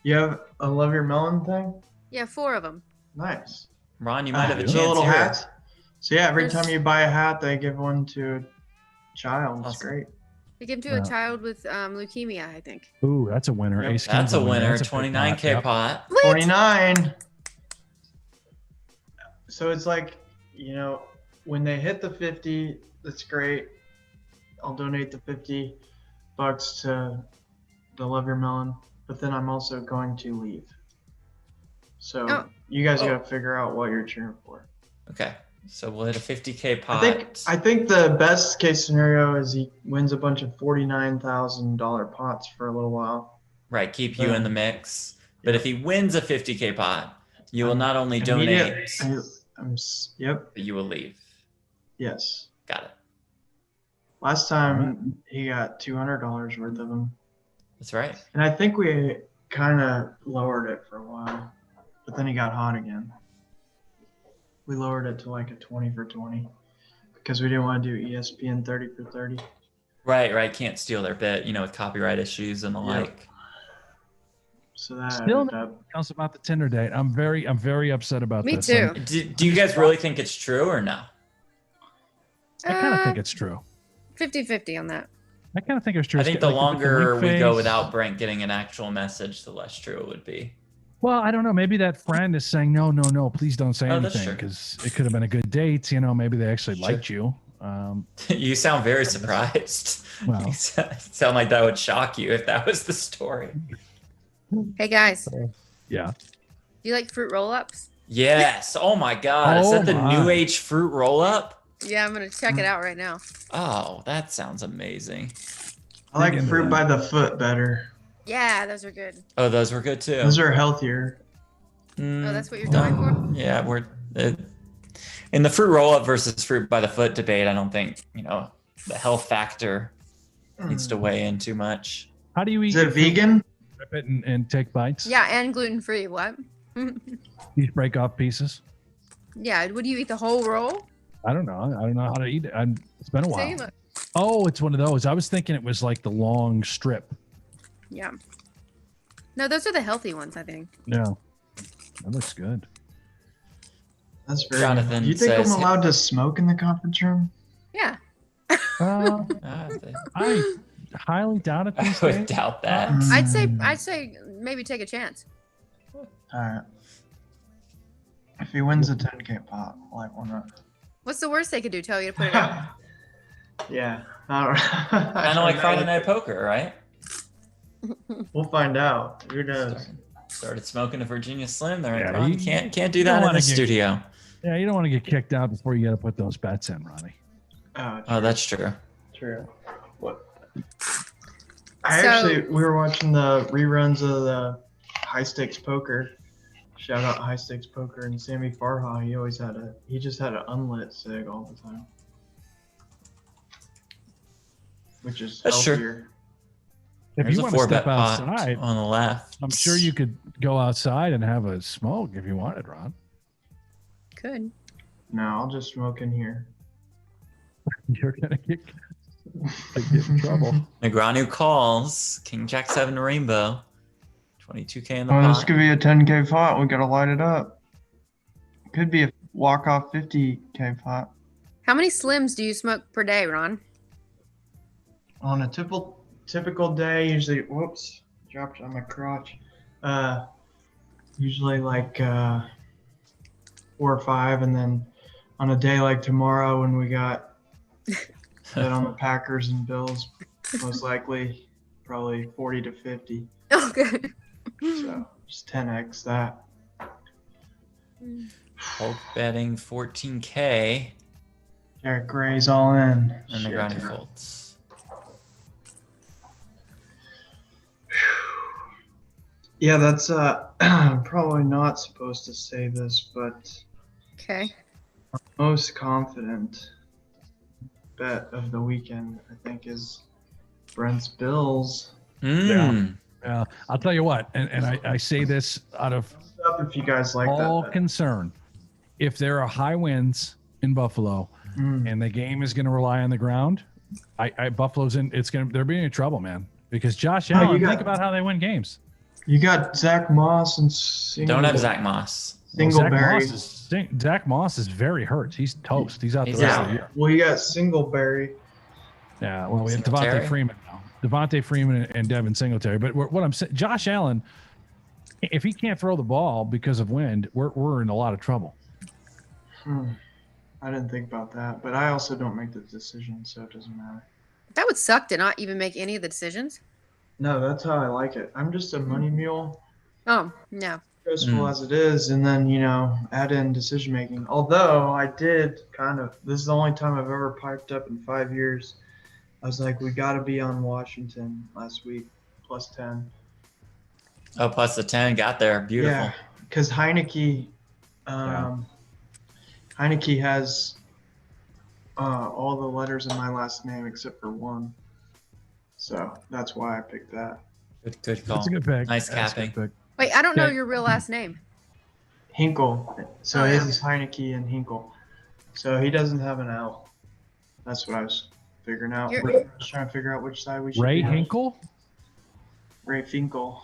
You have a Love Your Melon thing? Yeah, 4 of them. Nice. Ron, you might have a There's chance little here. hats. So yeah, every There's- time you buy a hat, they give one to a child. It's Awesome. great. They give to Yeah. a child with leukemia, I think. Ooh, that's a winner. Yep. Ace That's King's a winner. That's a big 29K Yep. pot. 29. So it's like, when they hit the 50, that's great. I'll donate the $50 to the Love Your Melon, but then I'm also going to leave. So Oh. you guys Oh. got to figure out what you're cheering for. Okay. So we'll hit a 50K pot. I think the best case scenario is he wins a bunch of $49,000 pots for a little while. Right. Keep you in the mix. But if he wins a 50K pot, you will not only donate, Yep. but you will leave. Yes. Got it. Last time he got $200 worth of them. That's right. And I think we kind of lowered it for a while, but then he got hot again. We lowered it to like a 20 for 20 because we didn't want to do ESPN 30 for 30. Right. Can't steal their bit, with copyright issues and the Yep. like. So that Still ended up. Else about the Tinder date. I'm very upset about Me this. too. Do you guys really think it's true or no? I kind of think it's true. 50-50 on that. I kind of think it's true. I think It's the like with longer link we go face. without Brent getting an actual message, the less true it would be. Well, I don't know. Maybe that friend is saying, no, please don't say Oh, that's anything true. because it could have been a good date. Maybe they actually Sure. liked you. You sound very surprised. Well. You sound like that would shock you if that was the story. Hey, guys. Yeah. Do you like fruit roll-ups? Yes. Oh my God. Is Oh that the my. new age fruit roll up? Yeah, I'm going to check it out right now. Oh, that sounds amazing. I like into fruit that. by the foot better. Yeah, those are good. Oh, those were good too. Those are healthier. Mm, Oh, that's what you're going for? yeah, in the fruit roll up versus fruit by the foot debate. I don't think the health factor needs to weigh in too much. How do you eat? Is it your fruit? vegan? Rip it and take bites? Yeah, and gluten-free. What? You just break off pieces? Yeah, would you eat the whole roll? I don't know. I don't know how to eat it. It's been a while. See, look. Oh, it's one of those. I was thinking it was like the long strip. Yeah. No, those are the healthy ones, I think. No. That looks good. That's very. Jonathan Do you think I'm says- allowed to smoke in the conference room? Yeah. Uh, Ah, I highly doubt it I these would days. doubt that. I'd say maybe take a chance. All right. If he wins a 10K pot, like one up. What's the worst they could do? Tell you to put it out? Yeah. I don't Kind of like Friday Night Poker, right? We'll find out. Who knows? Started smoking a Virginia Slim. They're like, Yeah, Ron, you- can't do you don't that in wanna the get- studio. Yeah, you don't want to get kicked out before you got to put those bets in, Ronnie. Oh, that's true. True. What? So- We were watching the reruns of the high stakes poker Shout out High Stakes Poker and Sammy Farha. He just had an unlit sig all the time, which is That's true. healthier. If There's you a want to 4-bet step pot outside, on the left. I'm sure you could go outside and have a smoke if you wanted, Ron. Could. No, I'll just smoke in here. You're gonna get in trouble. Negreanu calls. King Jack 7 rainbow. 22K in the Oh, this pot. could be a 10K pot. We gotta light it up. Could be a walk-off 50K pot. How many slims do you smoke per day, Ron? On a typical day, usually, whoops, dropped on my crotch. Usually like 4 or 5, and then on a day like tomorrow when we got bet on the Packers and Bills, most likely probably 40 to 50. Okay. So just 10x that. Polk betting 14K. Eric Gray's all in. And Shit. Negreanu folds. Yeah, that's probably not supposed to say this, but Okay. most confident bet of the weekend, I think, is Brent's Bills. Yeah, I'll tell you what, and I say this out of Up if you guys like all that. bet. concern. If there are high winds in Buffalo and the game is going to rely on the ground, Buffalo's in. They're being in trouble, man. Because Josh Oh, you Allen, got- think about how they win games. You got Zach Moss and Don't have Zach Moss. Singleberry. Zach Moss is very hurt. He's toast. He's out the He's rest out. of the year. Well, you got Singleberry. Yeah, well, we have Singletary? Devontae Freeman now. Devontae Freeman and Devin Singletary. But what I'm saying, Josh Allen, if he can't throw the ball because of wind, we're in a lot of trouble. I didn't think about that, but I also don't make the decision, so it doesn't matter. That would suck to not even make any of the decisions. No, that's how I like it. I'm just a money mule, Oh, no. stressful as it is, and then, add in decision making. Although I did this is the only time I've ever piped up in 5 years. I was like, we got to be on Washington last week, plus 10. Oh, plus the 10 got there. Beautiful. Yeah, because Heineke has all the letters in my last name except for one. So that's why I picked that. Good call. That's a good pick. Nice That's a good capping. pick. Wait, I don't know Okay. your real last name. Hinkle. So Oh, his yeah. is Heineke and Hinkle. So he doesn't have an L. That's what I was figuring out. You're- I was trying to figure out which side we should Ray be on. Hinkle, Ray Finkel.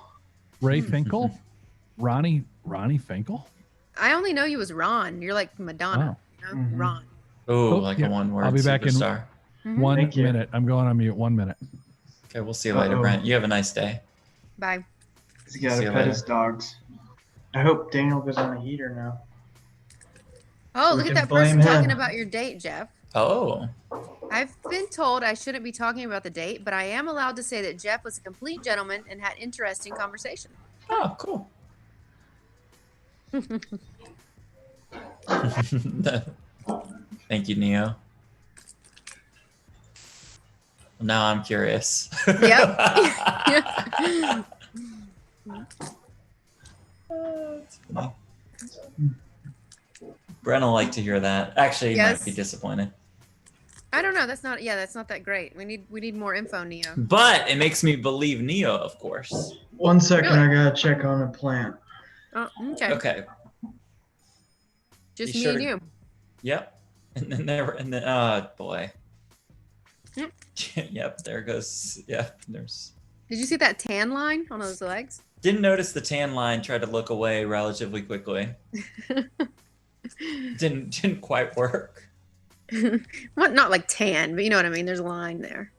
Ray Finkel, Ronnie Finkel. I only know you as Ron. You're like Madonna. Wow. You know? Mhm. Ron. Oh, Oh, like yeah. a one-word I'll be back in- superstar. Mhm. 1 Thank you. minute. I'm going on mute. 1 minute. Okay, we'll see you later, Uh-oh. Brent. You have a nice day. Bye. He's got See to you pet later. his dogs. I hope Daniel goes on a heater now. Oh, We look at can that blame person talking him. about your date, Jeff. Oh, I've been told I shouldn't be talking about the date, but I am allowed to say that Jeff was a complete gentleman and had interesting conversation. oh, cool. Thank you, Neo. Well, now I'm curious. Yep. That's funny. Brent will like to hear that. Actually, he Yes. might be disappointed. I don't know. That's not that great. We need more info, Neo. But it makes me believe Neo, of course. 1 second, Really? I gotta check on a plant. Oh, okay. Okay. Just Be me sure and to- you. Yep. And then oh boy. Yep. Yep, there goes. Yep, there's Did you see that tan line on those legs? didn't notice the tan line, tried to look away relatively quickly. Didn't quite work. What? Not like tan, but you know what I mean. There's a line there.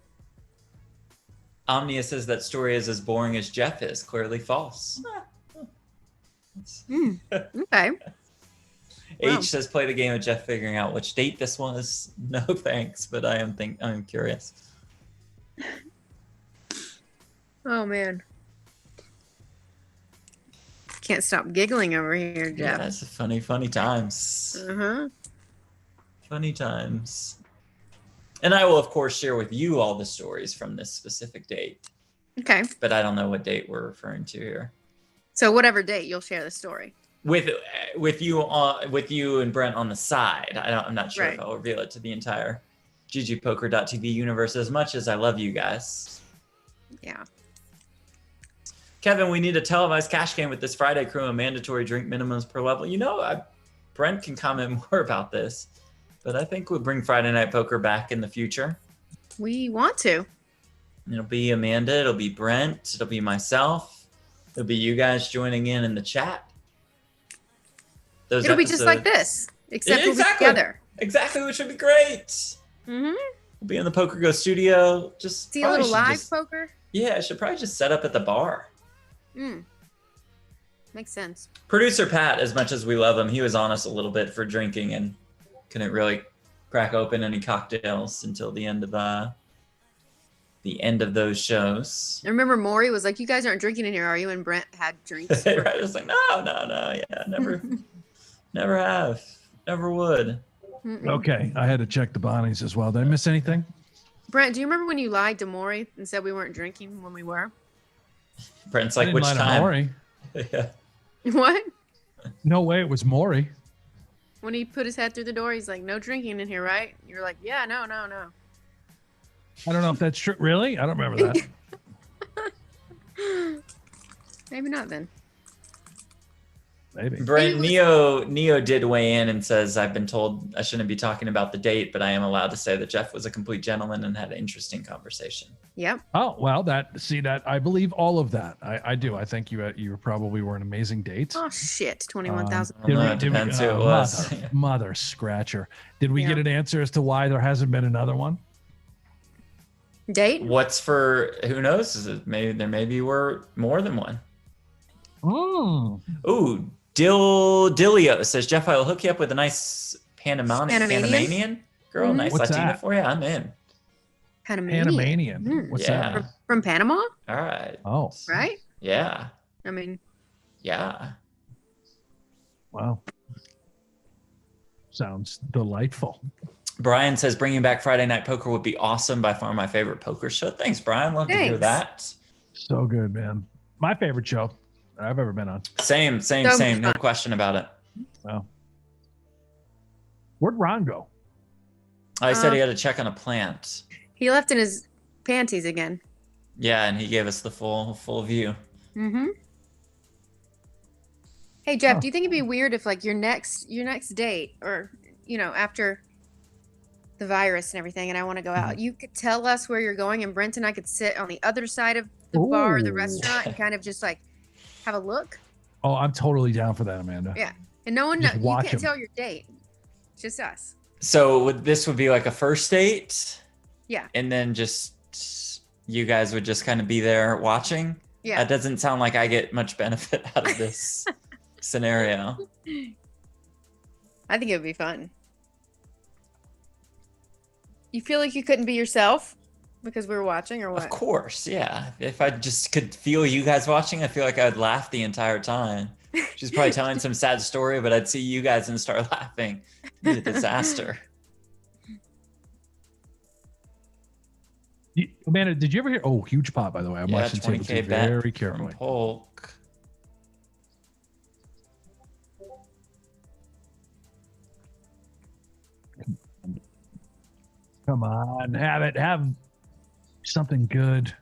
Omnia says that story is as boring as Jeff is. Clearly false. Okay. Wow. H says play the game of Jeff figuring out which date this was. No thanks, but I'm curious. Oh man. Can't stop giggling over here, Yeah, Jeff. it's funny times. Uh-huh. Funny times. And I will of course share with you all the stories from this specific date. Okay. But I don't know what date we're referring to here. So whatever date, you'll share the story. with you and Brent on the side. I'm not sure if Right. I'll reveal it to the entire GGPoker.tv universe as much as I love you guys. Yeah. Kevin, we need a televised cash game with this Friday crew and mandatory drink minimums per level. Brent can comment more about this, but I think we'll bring Friday Night Poker back in the future. We want to. It'll be Amanda, it'll be Brent, it'll be myself, it'll be you guys joining in the chat. It'll be just like this, except we'll be together. Exactly, which would be great. Mm-hmm. We'll be in the Poker Go studio. Just see a little live poker. Yeah, I should probably just set up at the bar. Makes sense. Producer Pat, as much as we love him, he was on us a little bit for drinking and couldn't really crack open any cocktails until the end of those shows. I remember Maury was like, "You guys aren't drinking in here, are you?" And Brent had drinks. Right? I was like, no, yeah, never have, never would. Okay, I had to check the bodies as well. Did I miss anything? Brent, do you remember when you lied to Maury and said we weren't drinking when we were? Brent's like, which time? Maury. Yeah. What? No way, it was Maury. When he put his head through the door, he's like, "No drinking in here, right?" You're like, "Yeah, no." I don't know if that's true. Really? I don't remember that. Maybe not then. Maybe. Brent, Neo did weigh in and says, I've been told I shouldn't be talking about the date, but I am allowed to say that Jeff was a complete gentleman and had an interesting conversation. Yep. Oh, well, I believe all of that. I do. I think you probably were an amazing date. Oh, shit. 21,000. Depends who it was. Mother scratcher. Did we Yeah. get an answer as to why there hasn't been another one? Date? What's for, who knows? There maybe were more than one. Ooh, Dilio says, Jeff, I'll hook you up with a nice Panamanian girl. Nice What's Latina that? for you. I'm in. Panamanian. What's Yeah. that? From Panama? All right. Oh, Right? Yeah. I mean, Yeah. wow. Sounds delightful. Brian says bringing back Friday Night Poker would be awesome. By far my favorite poker show. Thanks, Brian. Love to hear that. So good, man. My favorite show that I've ever been on. Same. No fun. question about it. Wow. Where'd Ron go? I said he had to check on a plant. he left in his panties again. Yeah, and he gave us the full view. Mm-hmm. Hey, Jeff, do you think it'd be weird if, like, your next date, or, after the virus and everything, and I want to go out, you could tell us where you're going, and Brent and I could sit on the other side of the bar or the restaurant and kind of just, like, have a look? Oh, I'm totally down for that, Amanda. Yeah. And no one Just knows. You watch can't 'em. tell your date. It's just us. So this would be like a first date? Yeah. And then just you guys would just kind of be there watching? Yeah. That doesn't sound like I get much benefit out of this scenario. I think it would be fun. You feel like you couldn't be yourself because we were watching, or what? Of course, yeah. If I just could feel you guys watching, I feel like I'd laugh the entire time. She's probably telling some sad story, but I'd see you guys and start laughing. It'd be a disaster. Amanda, did you ever hear? Oh, huge pot, by the way. I'm Yeah, watching table 20K two bet very from carefully. Polk. Come on, have it. Have something good.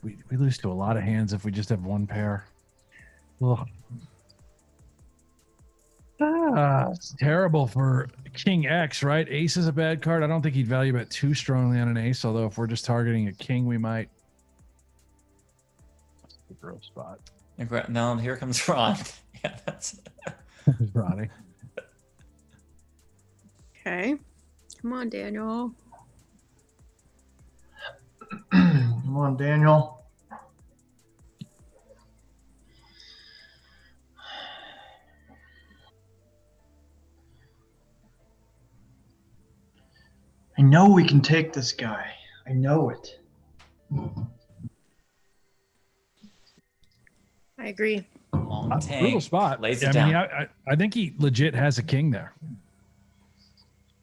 We lose to a lot of hands if we just have one pair. Ugh. It's terrible for King X, right? Ace is a bad card. I don't think he'd value bet too strongly on an ace, although if we're just targeting a king, we might. That's a gross spot. No, here comes Ron. Yeah, that's Ronnie. Okay. Come on, Daniel. Come on, Daniel. I know we can take this guy. I know it. I agree. long Brutal tank. spot. Lays it I down. mean, I think he legit has a king there.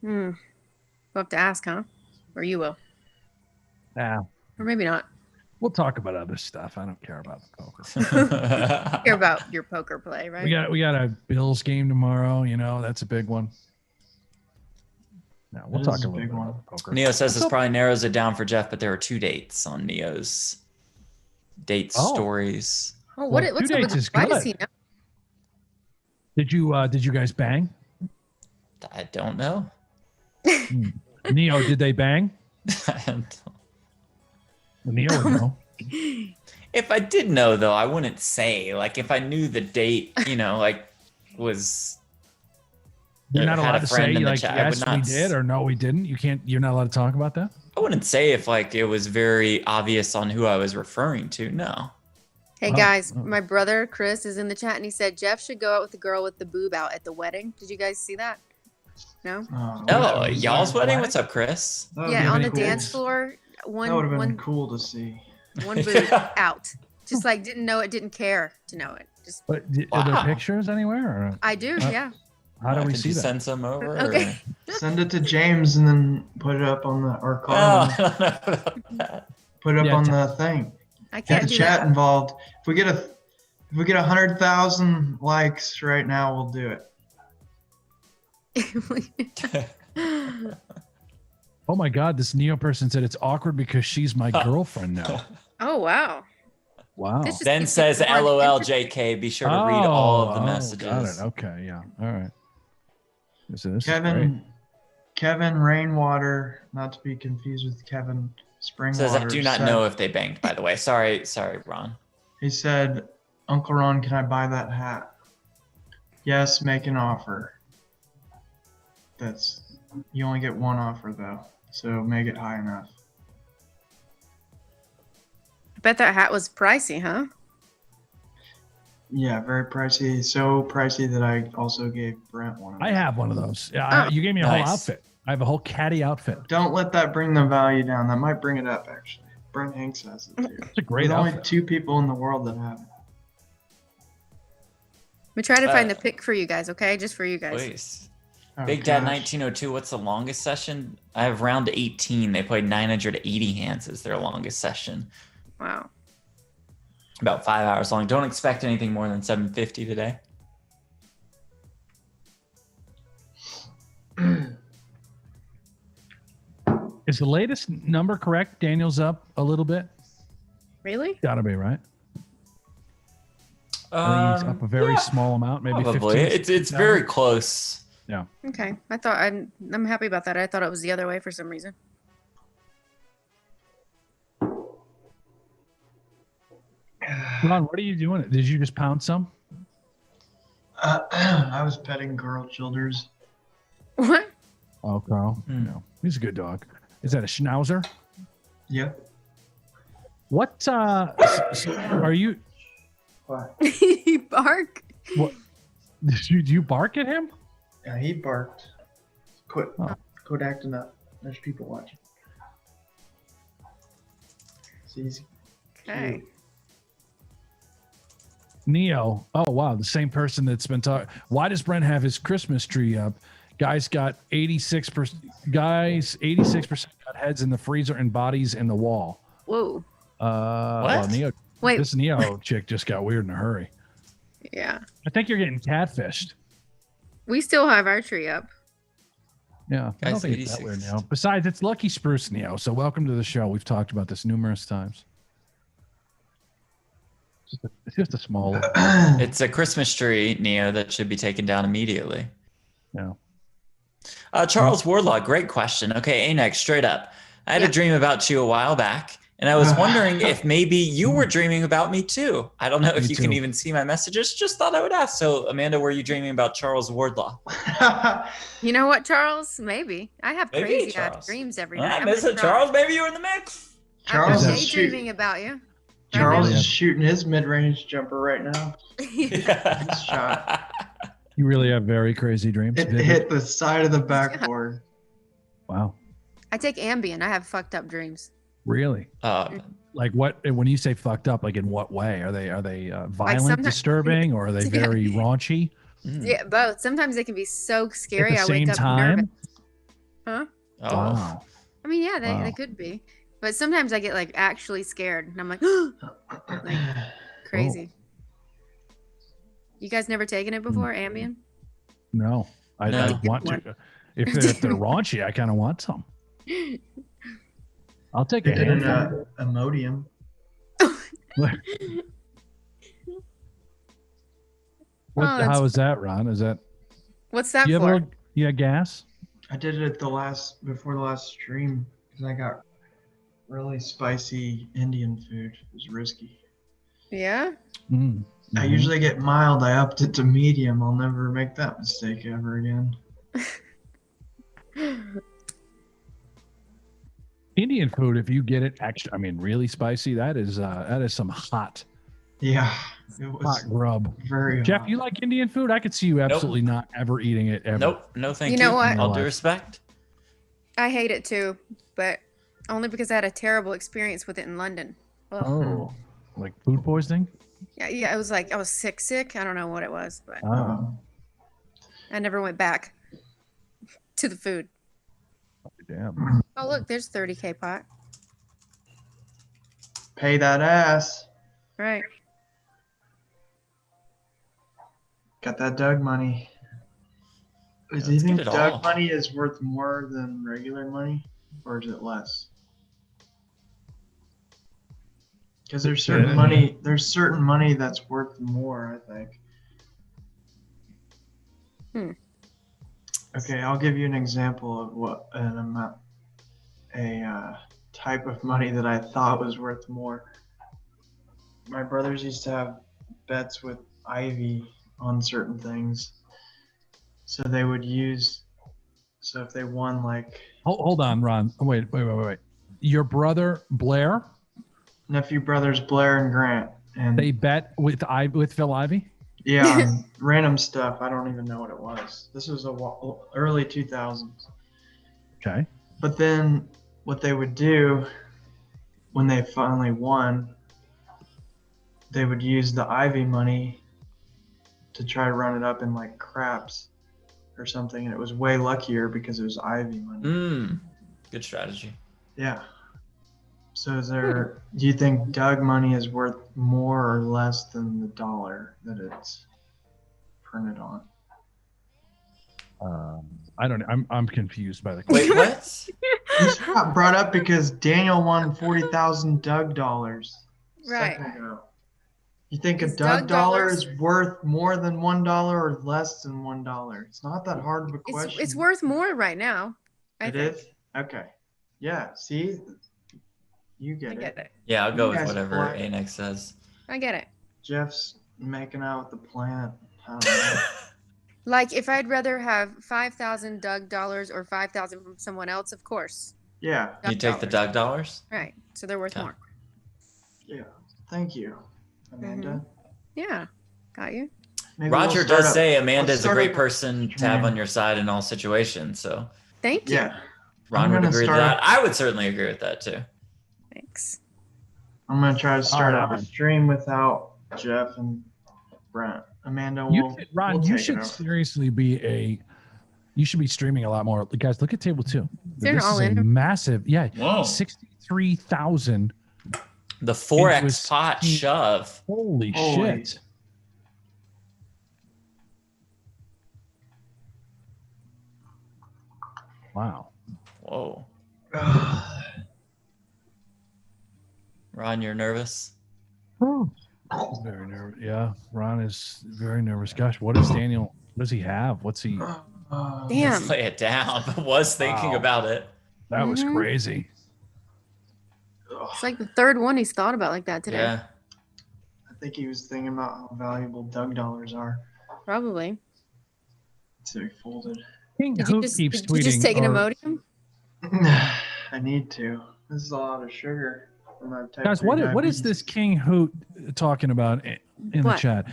We'll have to ask, huh? Or you will. Yeah. Or maybe not. We'll talk about other stuff. I don't care about the poker. Care about your poker play, right? We got a Bills game tomorrow. You know, that's a big one. No, we'll That talk is a a little big bit one. about the poker. Neo says this probably narrows it down for Jeff, but there are 2 dates on Neo's date stories. Oh, Well, what's 2 up dates with is why good. does he know? Did you guys bang? I don't know. Neo, did they bang? Neo would know. If I did know, though, I wouldn't say. Like, if I knew the date, was. You're not had allowed a to friend say in the like chat, I would yes we not did or no we didn't. You can't. You're not allowed to talk about that. I wouldn't say if it was very obvious on who I was referring to. No. Hey Oh, guys, oh. my brother Chris is in the chat and he said Jeff should go out with the girl with the boob out at the wedding. Did you guys see that? No? Oh, y'all's wedding? What's up, Chris? Yeah, on the dance floor, That would have been one cool to see. boob out. Just like didn't know it, didn't care to know it. Just But are there Wow. pictures anywhere? Or I do, yeah. how do we Could see you that? send some over? Okay. Send it to James and then put it up on or Oh, Carmen. I don't know about that. Put it up Yeah, on t- the thing. I Get can't the do chat that. involved. If we get 100,000 likes right now, we'll do it. Oh my God! This Neo person said it's awkward because she's my girlfriend now. Oh wow. Wow. This just Then keeps says it more LOL interesting. JK. Be sure to read all of the messages. Got it. Okay. Yeah. All right. This is great. Kevin Rainwater, not to be confused with Kevin Springwater. Says I do not said- know if they banged, by the way. Sorry, Ron. He said, "Uncle Ron, can I buy that hat?" Yes, make an offer. You only get one offer though, so make it high enough. I bet that hat was pricey, huh? Yeah, very pricey. So pricey that I also gave Brent one. Of I them. have one of those. Yeah. Oh. You gave me a whole Nice. outfit. I have a whole caddy outfit. Don't let that bring the value down. That might bring it up actually. Brent Hanks has it too. It's a great There's only outfit. 2 people in the world that have it. We try to find the pick for you guys, okay? Just for you guys. Please. Oh, Big Dad gosh. 1902. What's the longest session? I have round 18. They played 980 hands as their longest session. Wow. About 5 hours long. Don't expect anything more than 750 today. Is the latest number correct? Daniel's up a little bit. Really? Gotta be right. I think he's up a very yeah, small amount, maybe Probably. 15. It's very close. Yeah. Okay. I'm happy about that. I thought it was the other way for some reason. Ron, what are you doing? Did you just pound some? I was petting Carl Childers. What? Oh, Carl. Hmm. No, he's a good dog. Is that a schnauzer? Yep. What? So are you? What? He bark. What? Did you bark at him? Yeah, he barked. Quit Oh. acting up. There's people watching. See, he's Okay. cute. Neo. Oh wow, the same person that's been talking. Why does Brent have his Christmas tree up? Guys got 86%. Guys, 86% got heads in the freezer and bodies in the wall. Whoa. Well, Neo. Wait. This Neo chick just got weird in a hurry. Yeah. I think you're getting catfished. We still have our tree up. Yeah, I don't Guys, think it's that 86. weird, Neo. Besides, it's Lucky Spruce, Neo. So welcome to the show. We've talked about this numerous times. It's just a small. It's a Christmas tree, Neo, that should be taken down immediately. Yeah. Charles Wardlaw, great question. Okay, DNegs, straight up. I had a Yeah. dream about you a while back, and I was wondering if maybe you were dreaming about me too. I don't know if Me you can too. even see my messages. Just thought I would ask. So, Amanda, were you dreaming about Charles Wardlaw? You know what, Charles? Maybe. I have Maybe, crazy Charles. ass dreams every I night. miss it, Charles. Maybe you were in the mix. Charles I'm is daydreaming about you. Charles Yeah. is shooting his mid-range jumper right now. shot. You really have very crazy dreams. It Vivid. hit the side of the backboard. Wow. I take Ambien. I have fucked up dreams. Really? Like what? When you say fucked up, like in what way? Are they violent, sometimes- disturbing, or are they Yeah. very raunchy? Yeah, both. Sometimes they can be so scary. At the I wake same up time? nervous. Huh? Oh. Wow. I mean, yeah, they Wow. could be. But sometimes I get like actually scared, and I'm like, like crazy. You guys never taken it before, Ambien? No, I No. want to. If they're raunchy, I kind of want some. I'll take a They did an handful. Imodium. How is that, Ron? Is that What's that you have for? gas? I did it before the last stream because I got really spicy Indian food. It was risky. Yeah. I usually get mild. I upped it to medium. I'll never make that mistake ever again. Indian food, if you get it extra, I mean, really spicy, that is some hot Yeah, it was hot grub. very Jeff, hot. you like Indian food? I could see you absolutely not ever eating it ever. Nope. No, thank you. You know what? All due respect. I hate it too, but only because I had a terrible experience with it in London. Ugh. Oh, like food poisoning? Yeah, it was like I was sick. I don't know what it was, but Oh, I never went back to the food. damn. Oh, look, there's 30K pot. Pay that ass. Right. Got that Doug money. Do you let's think get it Doug all. money is worth more than regular money, or is it less? Because there's certain money. There's certain money that's worth more, I think. Okay, I'll give you an example of what an amount, type of money that I thought was worth more. My brothers used to have bets with Ivy on certain things, so they would use. So if they won, like Hold on, Ron. Oh, wait. Your brother Blair, nephew brothers Blair and Grant, and they bet with Phil Ivey. yeah, on random stuff. I don't even know what it was. This was early 2000s. Okay. But then what they would do when they finally won, they would use the Ivy money to try to run it up in like craps or something, and it was way luckier because it was Ivy money. Good strategy. Yeah. So do you think Doug money is worth more or less than the dollar that it's printed on? I don't know. I'm confused by the question. Wait, what? This got brought up because Daniel won 40,000 Doug dollars. a Right. second ago. You think a Is Doug Doug dollar dollars- is worth more than $1 or less than $1? It's not that hard of a question. It's worth more right now. It is? Okay. Yeah. See, you I get get it. it. Yeah, I'll go You with guys whatever black. ANex says. I get it. Jeff's making out with the plant. I don't know. Like if I'd rather have 5,000 Doug dollars or 5,000 from someone else, of course. Yeah. You take the Doug dollars? Right. So they're worth Okay. more. Yeah. Thank you, Amanda. Yeah. Got you. Maybe Roger we'll start does up- say let's Amanda's a start great up person to have on your side in all situations. So Thank you. Yeah. Ron I'm would gonna agree with start that. up- I would certainly agree with that too. Thanks. I'm going to try to start All up a right. stream without Jeff and Brent. Amanda Ron, we'll you take it should over. seriously you should be streaming a lot more. Guys, look at table 2. They're This all is a in. massive, Whoa. 63,000. The 4x It was pot 16 shove. Holy Holy. shit. Wow. Whoa. Ron, you're nervous? Very nervous. Yeah, Ron is very nervous. Gosh, what does he have? What's he? Damn. Let's lay it down. I was thinking Wow. about it. That was Mhm. crazy. It's like the third one he's thought about like that today. Yeah. I think he was thinking about how valuable Doug dollars are. Probably. So he folded. King Did Hoot you just, keeps did tweeting. you just take an or- Imodium? I need to. This is a lot of sugar for my type Guys, 3 what is this diabetes. King Hoot talking about in the What? chat?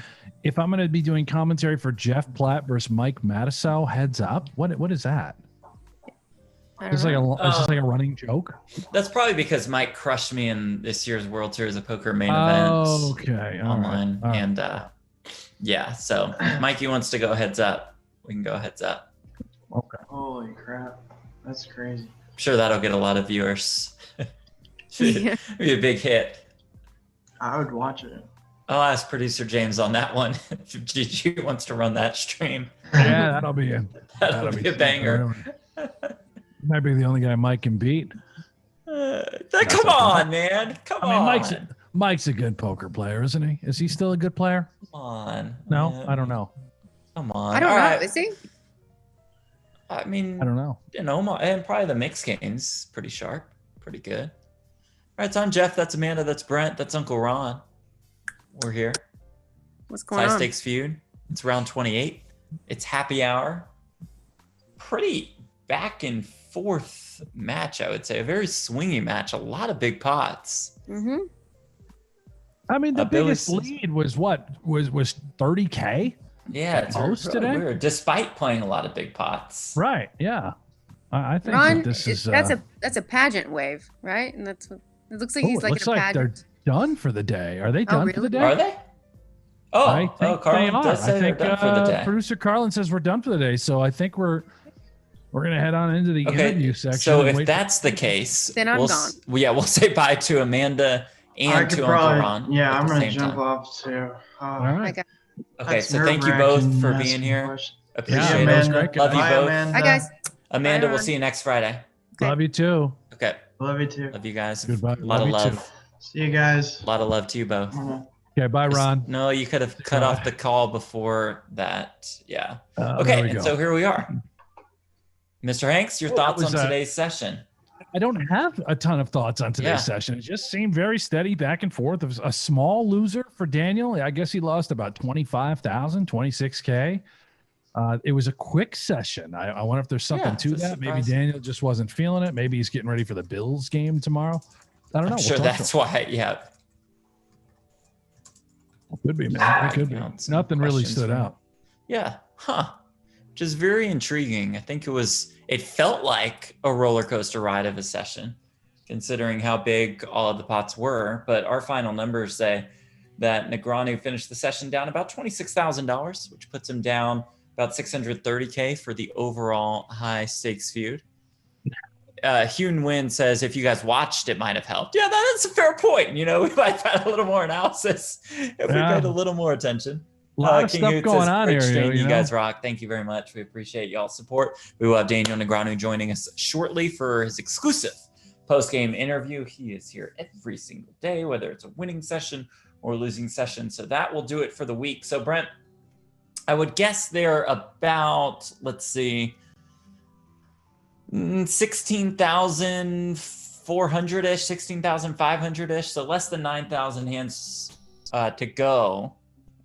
If I'm going to be doing commentary for Jeff Platt versus Mike Matisow, heads up. What is that? I don't Is this know. is this like a running joke? That's probably because Mike crushed me in this year's World Series of Poker main Oh, event okay. All right. online. All right. And yeah, so if Mikey wants to go heads up, we can go heads up. Okay. Holy crap. That's crazy. I'm sure that'll get a lot of viewers. Should be a big hit. I would watch it. I'll ask producer James on that one if GG wants to run that stream. Yeah, that'll be a banger. Might be the only guy Mike can beat. Come on, man. Come on. Mike's a good poker player, isn't he? Is he still a good player? Come on. No, man. I don't know. Come on. I don't know. Is he? I mean, I don't know. And probably the mix game's pretty sharp, pretty good. All right, so I'm Jeff. That's Amanda. That's Brent. That's Uncle Ron. We're here. What's going on? High Stakes Feud. It's round 28. It's happy hour. Pretty back and forth match, I would say. A very swingy match. A lot of big pots. Mm-hmm. I mean, the biggest lead was what? Was 30K? Yeah, it's most really today. Weird, despite playing a lot of big pots. Right. Yeah. I think Ron, that this is. that's a pageant wave, right? And that's what it looks like. He's like looks in a like pageant. they're done for the day. Are they done for the day? Are they? I think Carlin they are. does say I think they're done for the day. Producer Carlin says we're done for the day. So I think we're gonna head on into the interview section. So if that's the case, then I'm gone. We'll say bye to Amanda and to Uncle Ron. Yeah, I'm gonna jump off too. All right. Okay, so thank you both for being here. Appreciate it. Love you both. Hi guys. Amanda, we'll see you next Friday. Okay. Love you too. Okay. Love you too. Love you guys. Goodbye. A lot of love. Too. See you guys. A lot of love to you both. Okay, bye, Ron. No, you could have cut off the call before that. Yeah. There Okay, we and go. so here we are. Mr. Hanks, your thoughts on today's session? I don't have a ton of thoughts on today's session. It just seemed very steady back and forth. It was a small loser for Daniel. I guess he lost about 25,000, 26K. It was a quick session. I wonder if there's something to that. Maybe Daniel just wasn't feeling it. Maybe he's getting ready for the Bills game tomorrow. I don't know. I'm sure that's why. Yeah. Could be, man. It could be. Nothing really stood out. Yeah. Huh. Which is very intriguing. I think it felt like a roller coaster ride of a session, considering how big all of the pots were. But our final numbers say that Negreanu finished the session down about $26,000, which puts him down about 630K for the overall high stakes feud. Hyun Win says, if you guys watched, it might have helped. Yeah, that's a fair point. We might have had a little more analysis if we paid a little more attention. A lot of King stuff Hoot going says, on here. You guys rock. Thank you very much. We appreciate y'all's support. We will have Daniel Negreanu joining us shortly for his exclusive post-game interview. He is here every single day, whether it's a winning session or losing session. So that will do it for the week. So Brent, I would guess they're about, let's see, 16,400-ish, 16,500-ish. So less than 9,000 hands to go.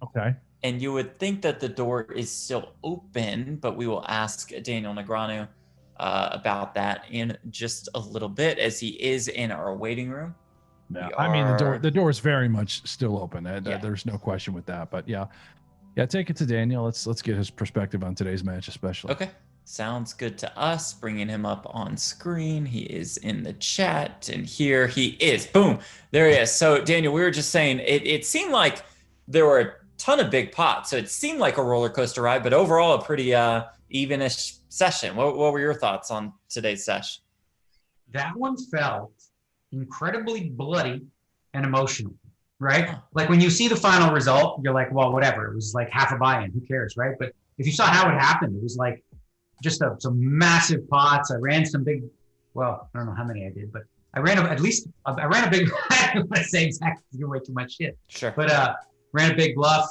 Okay. And you would think that the door is still open, but we will ask Daniel Negreanu about that in just a little bit, as he is in our waiting room. Yeah, I mean the door is very much still open. There's no question with that. But yeah, take it to Daniel. Let's get his perspective on today's match, especially. Okay, sounds good to us. Bringing him up on screen. He is in the chat, and here he is. Boom, there he is. So Daniel, we were just saying it seemed like there were a ton of big pots, so it seemed like a roller coaster ride, but overall a pretty evenish session. What were your thoughts on today's session? That one felt incredibly bloody and emotional, right? Like when you see the final result, you're like, well, whatever. It was like half a buy-in. Who cares, right? But if you saw how it happened, it was like just some massive pots. I ran some big, well, I don't know how many I did, but I ran a big, I don't want to say exactly, give away too much shit. Sure. But ran a big bluff,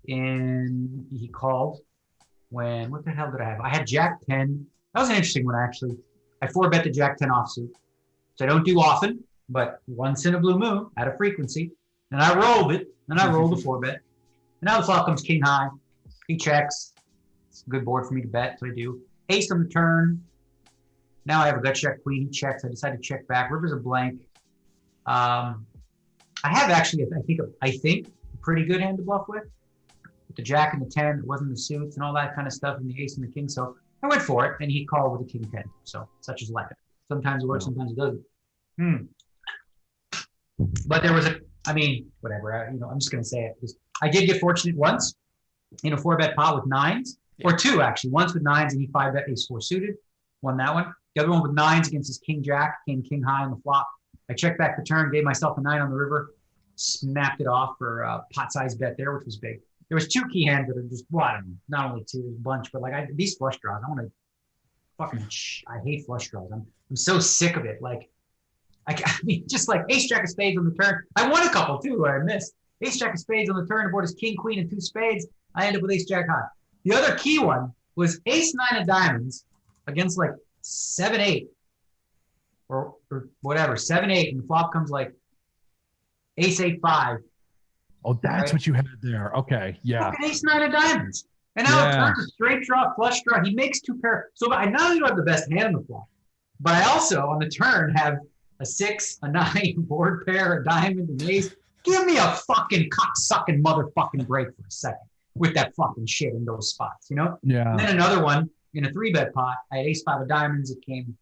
and he called when, what the hell did I have? I had Jack 10. That was an interesting one, actually. I 4-bet the Jack 10 offsuit. So I don't do often, but once in a blue moon at a frequency. And I rolled it, and I rolled a 4-bet. And now the flop comes king high. He checks. It's a good board for me to bet, so I do. Ace on the turn. Now I have a gut check queen. He checks. I decide to check back. River's a blank. I have actually, I think, pretty good hand to bluff with the jack and the 10. It wasn't the suits and all that kind of stuff, and the ace and the king. So I went for it, and he called with the king 10. So such is life. Sometimes it works, sometimes it doesn't. But there was whatever. I'm just gonna say it because I did get fortunate once in a 4-bet pot with nines, or two actually. Once with nines, and he 5-bet ace 4 suited, won that one. The other one with nines against his king jack, king high on the flop. I checked back the turn, gave myself a 9 on the river, snapped it off for a pot-sized bet there, which was big. There was 2 key hands that are just, well, I don't know, not only 2, there's a bunch, but like these flush draws, I want to fucking, I hate flush draws. I'm so sick of it. Like, I mean, just like ace jack of spades on the turn. I won a couple too, where I missed. Ace jack of spades on the turn, the board is king, queen, and 2 spades. I end up with ace jack high. The other key one was ace 9 of diamonds against like 7-8 or whatever, 7-8, and the flop comes like ace 8-5. Oh, that's right? what you had there. Okay, yeah. Fucking ace 9 of diamonds. And now it turns a straight draw, flush draw. He makes 2 pair. So I not only do I have the best hand on the flop, but I also on the turn have a 6, a 9, board pair, a diamond, an ace. Give me a fucking cocksucking motherfucking break for a second with that fucking shit in those spots, you know? Yeah. And then another one in a 3-bet pot. I had ace 5 of diamonds. It came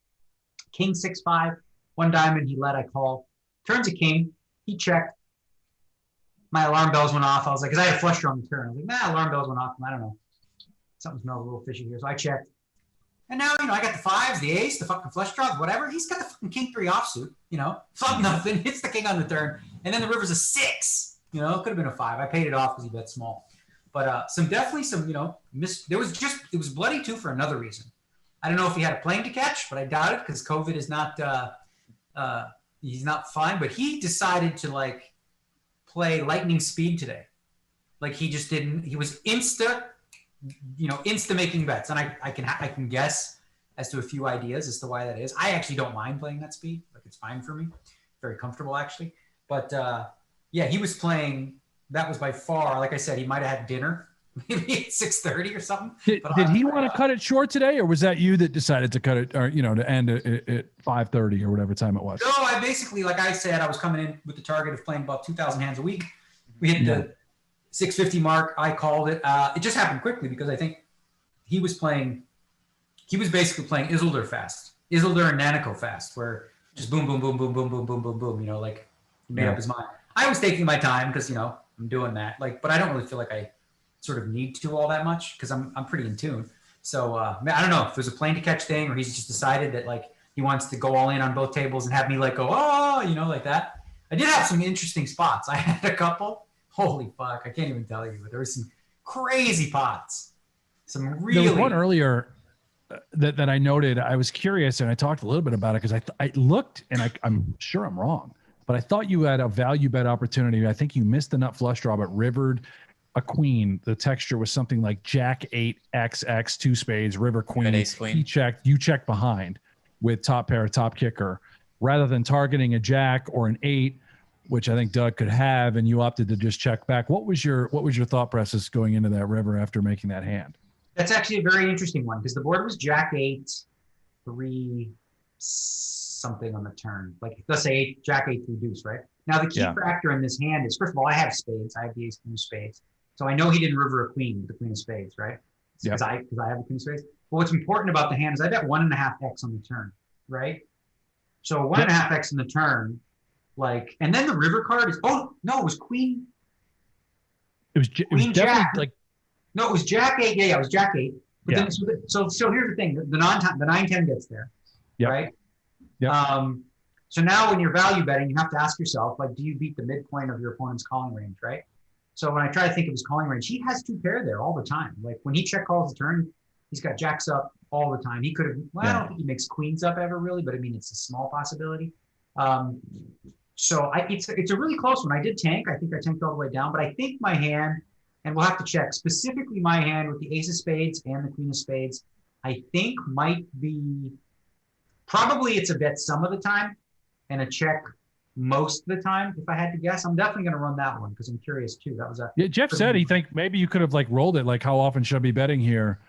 king 6-5, 1 diamond. He led, I called. Turns a king. He checked. My alarm bells went off. I was like, because I had a flush draw on the turn. I was like, nah, alarm bells went off. I don't know. Something smells a little fishy here. So I checked. And now, you know, I got the 5s, the ace, the fucking flush draw, whatever. He's got the fucking king 3 offsuit, you know, fuck nothing. Hits the king on the turn. And then the river's a 6. You know, it could have been a 5. I paid it off because he bet small. But definitely some, you know, it was bloody too for another reason. I don't know if he had a plane to catch, but I doubt it because COVID is not, he's not fine. But he decided to like play lightning speed today. Like he just didn't, he was insta making bets. And I can guess as to a few ideas as to why that is. I actually don't mind playing that speed. Like it's fine for me. Very comfortable actually. But yeah, he was playing, that was by far, like I said, he might have had dinner maybe at 6:30 or something. Did he want to cut it short today, or was that you that decided to cut it, or you know, to end at 5:30 or whatever time it was? No, I basically, like I said, I was coming in with the target of playing about 2,000 hands a week. We hit the 650 mark. I called it. It just happened quickly because I think he was basically playing Isildur fast, Isildur and Nanico fast, where just boom, boom, boom, boom, boom, boom, boom, boom, boom. You know, like he made up his mind. I was taking my time because you know I'm doing that. Like, but I don't really feel like I sort of need to all that much because I'm pretty in tune. So I don't know if there's a plane to catch thing or he's just decided that like he wants to go all in on both tables and have me like go, oh, you know, like that. I did have some interesting spots. I had a couple. Holy fuck. I can't even tell you, but there was some crazy pots. Some really. There was one earlier that I noted. I was curious and I talked a little bit about it because I looked and I'm sure I'm wrong, but I thought you had a value bet opportunity. I think you missed the nut flush draw, but rivered a queen. The texture was something like Jack 8 XX 2 spades, river queen. Ace queen. He checked, you checked behind with top pair, top kicker, rather than targeting a Jack or an 8, which I think Doug could have, and you opted to just check back. What was your thought process going into that river after making that hand? That's actually a very interesting one because the board was Jack 8, 3 something on the turn. Like let's say Jack 8, 3 deuce, right? Now the key factor in this hand is, first of all, I have spades. I have the ace queen of spades. So I know he didn't river a queen with the queen of spades, right? Because I have the queen of spades. But what's important about the hand is I bet 1.5x on the turn, right? So 1.5x on the turn, like, and then the river card is, oh no, it was queen. It was definitely Jack. like, no, it was Jack 8. Yeah, it was Jack 8. But then, so here's the thing: the 9-10 gets there, right? Yeah. So now when you're value betting, you have to ask yourself, like, do you beat the midpoint of your opponent's calling range, right? So when I try to think of his calling range, he has 2 pair there all the time. Like when he check calls the turn, he's got jacks up all the time. He could have, well, I don't think he makes queens up ever really, but I mean, it's a small possibility. So it's a really close one. I did tank. I think I tanked all the way down, but I think my hand, and we'll have to check, specifically my hand with the ace of spades and the queen of spades, I think might be, probably it's a bet some of the time and a check most of the time. If I had to guess, I'm definitely going to run that one because I'm curious too. That was Jeff said he think maybe you could have like rolled it. Like how often should I be betting here?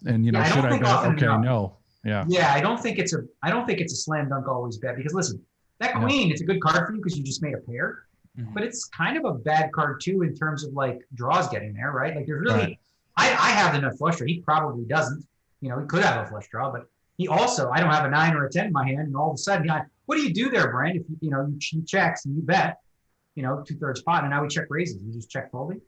And you know, should I bet? Okay, no. Yeah. Yeah. I don't think it's a slam dunk always bet because listen, that queen, it's a good card for you because you just made a pair, but it's kind of a bad card too in terms of like draws getting there, right? Like there's really, I have the nut flush draw. He probably doesn't. You know, he could have a flush draw, but he also, I don't have a 9 or a 10 in my hand, and all of a sudden, what do you do there, Brent? If you checks and you bet, 2/3 pot, and now we check raises. You just check folding.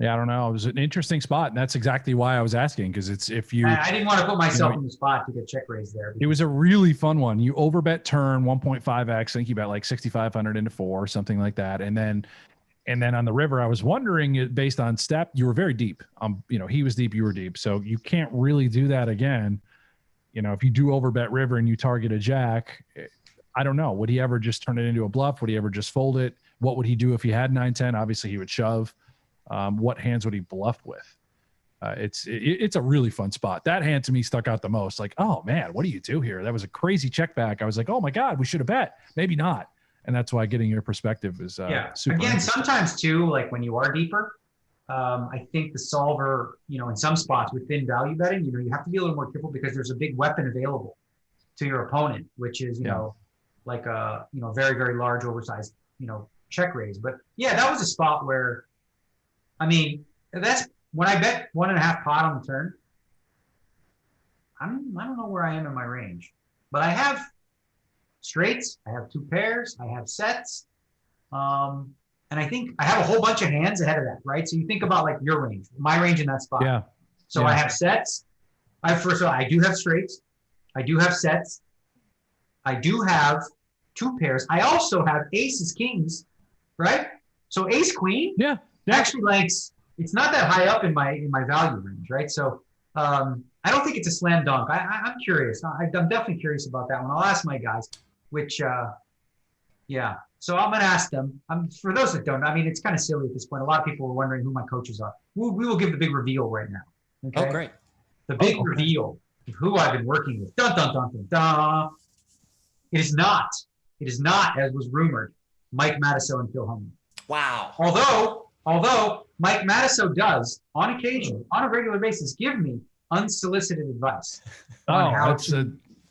Yeah, I don't know. It was an interesting spot, and that's exactly why I was asking, because it's if you. I didn't want to put myself in the spot to get check raised there. It was a really fun one. You overbet turn 1.5x. I think you bet like 6,500 into 4 or something like that, and then on the river, I was wondering, based on step, you were very deep. He was deep, you were deep, so you can't really do that again. If you do overbet river and you target a jack, I don't know. Would he ever just turn it into a bluff? Would he ever just fold it? What would he do if he had 9-10? Obviously, he would shove. What hands would he bluff with? It's a really fun spot. That hand to me stuck out the most. Like, oh man, what do you do here? That was a crazy check back. I was like, oh my God, we should have bet. Maybe not. And that's why getting your perspective is super. Again, sometimes too, like when you are deeper, I think the solver, in some spots within value betting, you have to be a little more careful because there's a big weapon available to your opponent, which is, like a, very, very large, oversized, check raise. But yeah, that was a spot where, that's when I bet 1.5 pot on the turn. I don't know where I am in my range, but I have straights, I have 2 pairs, I have sets. And I think I have a whole bunch of hands ahead of that, right? So you think about like your range, my range in that spot. Yeah. So I have sets. First of all, I do have straights. I do have sets. I do have 2 pairs. I also have aces, kings, right? So ace, queen. Yeah. Actually, it's not that high up in my value range, right? So I don't think it's a slam dunk. I'm curious. I'm definitely curious about that one. I'll ask my guys, which, yeah. So I'm going to ask them. For those that don't, it's kind of silly at this point. A lot of people are wondering who my coaches are. We will give the big reveal right now. Okay? Oh, great. The big reveal of who I've been working with. Dun, dun, dun, dun, dun. It is not, as was rumored, Mike Matiso and Phil Hummer. Wow. Although Mike Matiso does, on occasion, on a regular basis, give me unsolicited advice. That's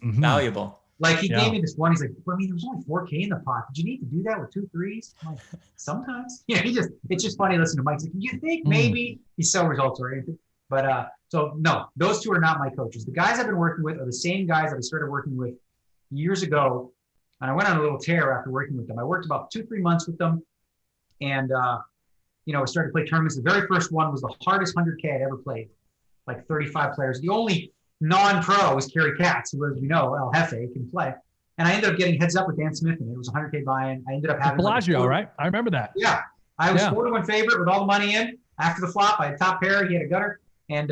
valuable. Like he gave me this one. He's like, there was only 4K in the pot. Did you need to do that with 2 threes? I'm like, sometimes. It's just funny listening to Mike. He's like, you think maybe? He's so results oriented. But so no, those 2 are not my coaches. The guys I've been working with are the same guys that I started working with years ago. And I went on a little tear after working with them. I worked about 2-3 months with them. And, I started to play tournaments. The very first one was the hardest 100K I'd ever played, like 35 players. The only non-pro was Kerry Katz, who, as we know, El Jefe can play. And I ended up getting heads up with Dan Smith, and it was a 100K buy-in. I ended up having Bellagio, right? I remember that. Yeah. I was 4-1 favorite with all the money in. After the flop, I had top pair. He had a gutter, and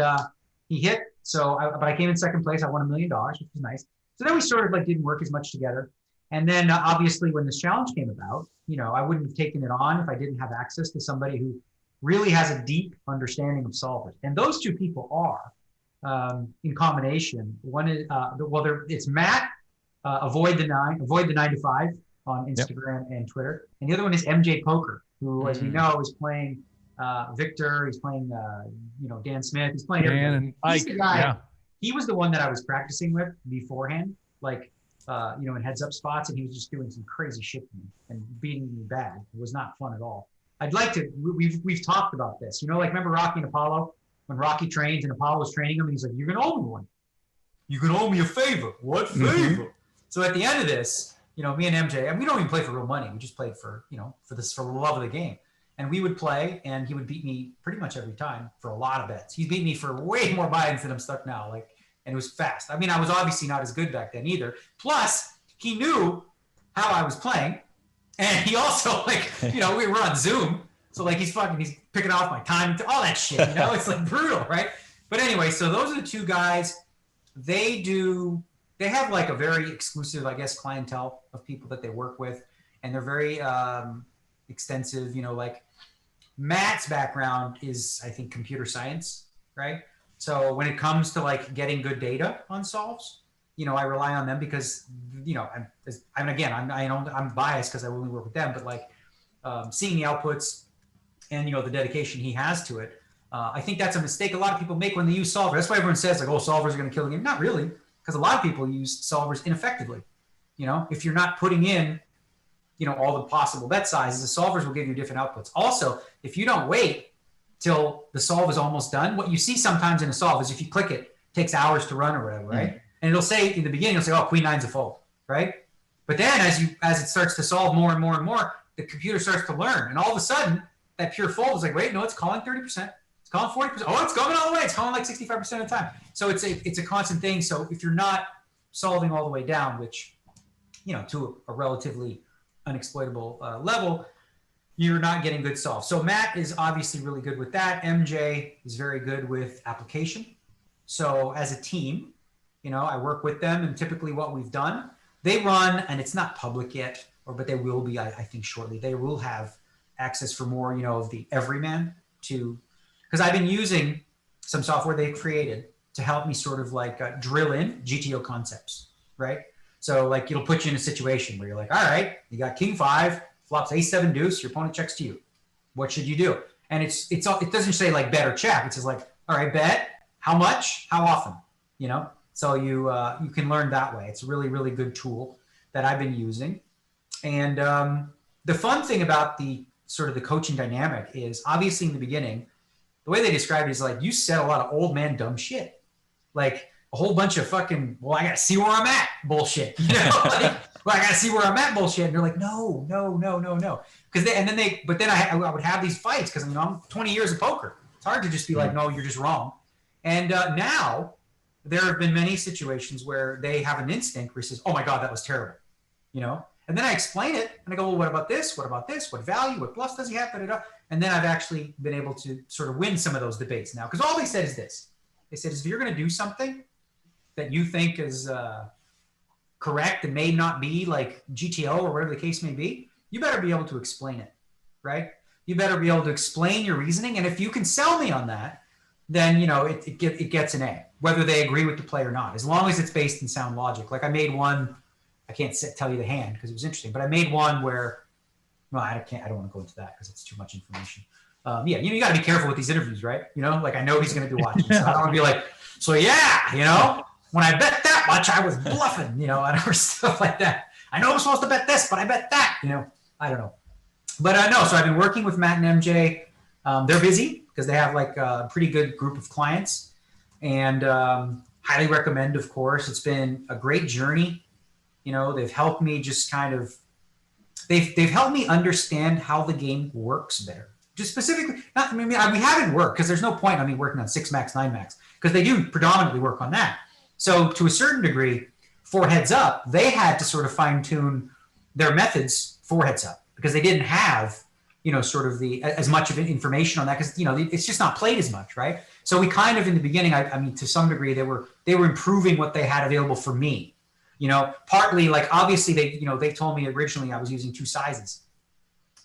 he hit. But I came in second place. I won $1 million, which was nice. So then we sort of didn't work as much together. And then obviously when this challenge came about, I wouldn't have taken it on if I didn't have access to somebody who really has a deep understanding of solvers. And those 2 people are in combination. One is it's Matt, avoid the 9 to 5 on Instagram and Twitter, and the other one is MJ Poker, who, as we know, is playing Victor. He's playing Dan Smith. He's playing Dan and Ike. He's the guy. He was the one that I was practicing with beforehand, in heads up spots, and he was just doing some crazy shit to me and beating me bad. It was not fun at all. I'd like to. We've talked about this. Remember Rocky and Apollo? When Rocky trains and Apollo was training him, and he's like, "You're gonna owe me one. You can owe me a favor. What favor?" Mm-hmm. So at the end of this, me and MJ, and we don't even play for real money. We just played for for the love of the game. And we would play, and he would beat me pretty much every time for a lot of bets. He beat me for way more buy-ins than I'm stuck now. And it was fast. I was obviously not as good back then either. Plus, he knew how I was playing, and he also we were on Zoom. So he's picking off my time, all that shit, it's brutal, right? But anyway, so those are the 2 guys. They have a very exclusive, I guess, clientele of people that they work with. And they're very extensive, Matt's background is, I think, computer science, right? So when it comes to getting good data on solves, I rely on them because, I'm biased because I only work with them, but seeing the outputs, and the dedication he has to it, I think that's a mistake a lot of people make when they use solver. That's why everyone says solvers are going to kill the game. Not really, because a lot of people use solvers ineffectively. If you're not putting in, all the possible bet sizes, the solvers will give you different outputs. Also, if you don't wait till the solve is almost done, what you see sometimes in a solve is if you click it takes hours to run or whatever, right? Mm-hmm. And it'll say in the beginning, it'll say, "Oh, Queen 9's a fold," right? But then as it starts to solve more and more and more, the computer starts to learn, and all of a sudden that pure fold is like, wait, no, it's calling 30%. It's calling 40%. Oh, it's going all the way. It's calling like 65% of the time. So it's a constant thing. So if you're not solving all the way down, which, to a relatively unexploitable level, you're not getting good solves. So Matt is obviously really good with that. MJ is very good with application. So as a team, I work with them, and typically what we've done, they run, and it's not public yet, but they will be, I think shortly, they will have access for more, of the everyman because I've been using some software they created to help me sort of like drill in GTO concepts, right? So like it'll put you in a situation where you're like, all right, you got king 5, flops ace 7 deuce, your opponent checks to you. What should you do? And it doesn't say like bet or check. It says like, all right, bet, how much, how often, So you can learn that way. It's a really, really good tool that I've been using. And the fun thing about the sort of the coaching dynamic is obviously in the beginning, the way they describe it is like you said a lot of old man dumb shit, like a whole bunch of fucking, well, I got to see where I'm at bullshit, I got to see where I'm at bullshit. And you're like, no. But then I would have these fights because I'm 20 years of poker. It's hard to just be like, no, you're just wrong. And now there have been many situations where they have an instinct where he says, oh my God, that was terrible, And then I explain it and I go, well, what about this? What about this? What value? What bluffs does he have? And then I've actually been able to sort of win some of those debates now. Because all they said is this. They said, if you're going to do something that you think is correct and may not be like GTO or whatever the case may be, you better be able to explain it, right? You better be able to explain your reasoning. And if you can sell me on that, then, it gets an A, whether they agree with the play or not, as long as it's based in sound logic. Like I made one, I can't tell you the hand because it was interesting, but I made one where, well, I don't want to go into that because it's too much information. You got to be careful with these interviews, right? Like I know he's going to be watching, so I don't want to be like, so yeah, when I bet that much, I was bluffing, or stuff like that. I know I'm supposed to bet this, but I bet that, I don't know. But no, so I've been working with Matt and MJ. They're busy because they have like a pretty good group of clients, and highly recommend, of course. It's been a great journey. They've helped me just kind of, they've helped me understand how the game works better. Just specifically, we haven't worked because there's no point on me working on 6 max, 9 max, because they do predominantly work on that. So to a certain degree, for heads up, they had to sort of fine tune their methods for heads up because they didn't have, sort of as much of information on that because, it's just not played as much, right? So we kind of, in the beginning, I mean, to some degree, they were improving what they had available for me. Partly like obviously they told me originally I was using 2 sizes,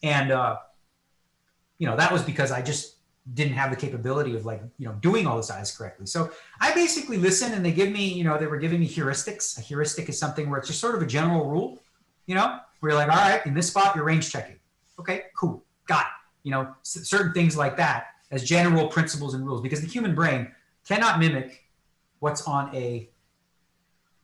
and that was because I just didn't have the capability of like doing all the sizes correctly. So I basically listened, and they give me they were giving me heuristics. A heuristic is something where it's just sort of a general rule, where you're like, all right, in this spot you're range checking. Okay, cool, got it. Certain things like that as general principles and rules, because the human brain cannot mimic what's on a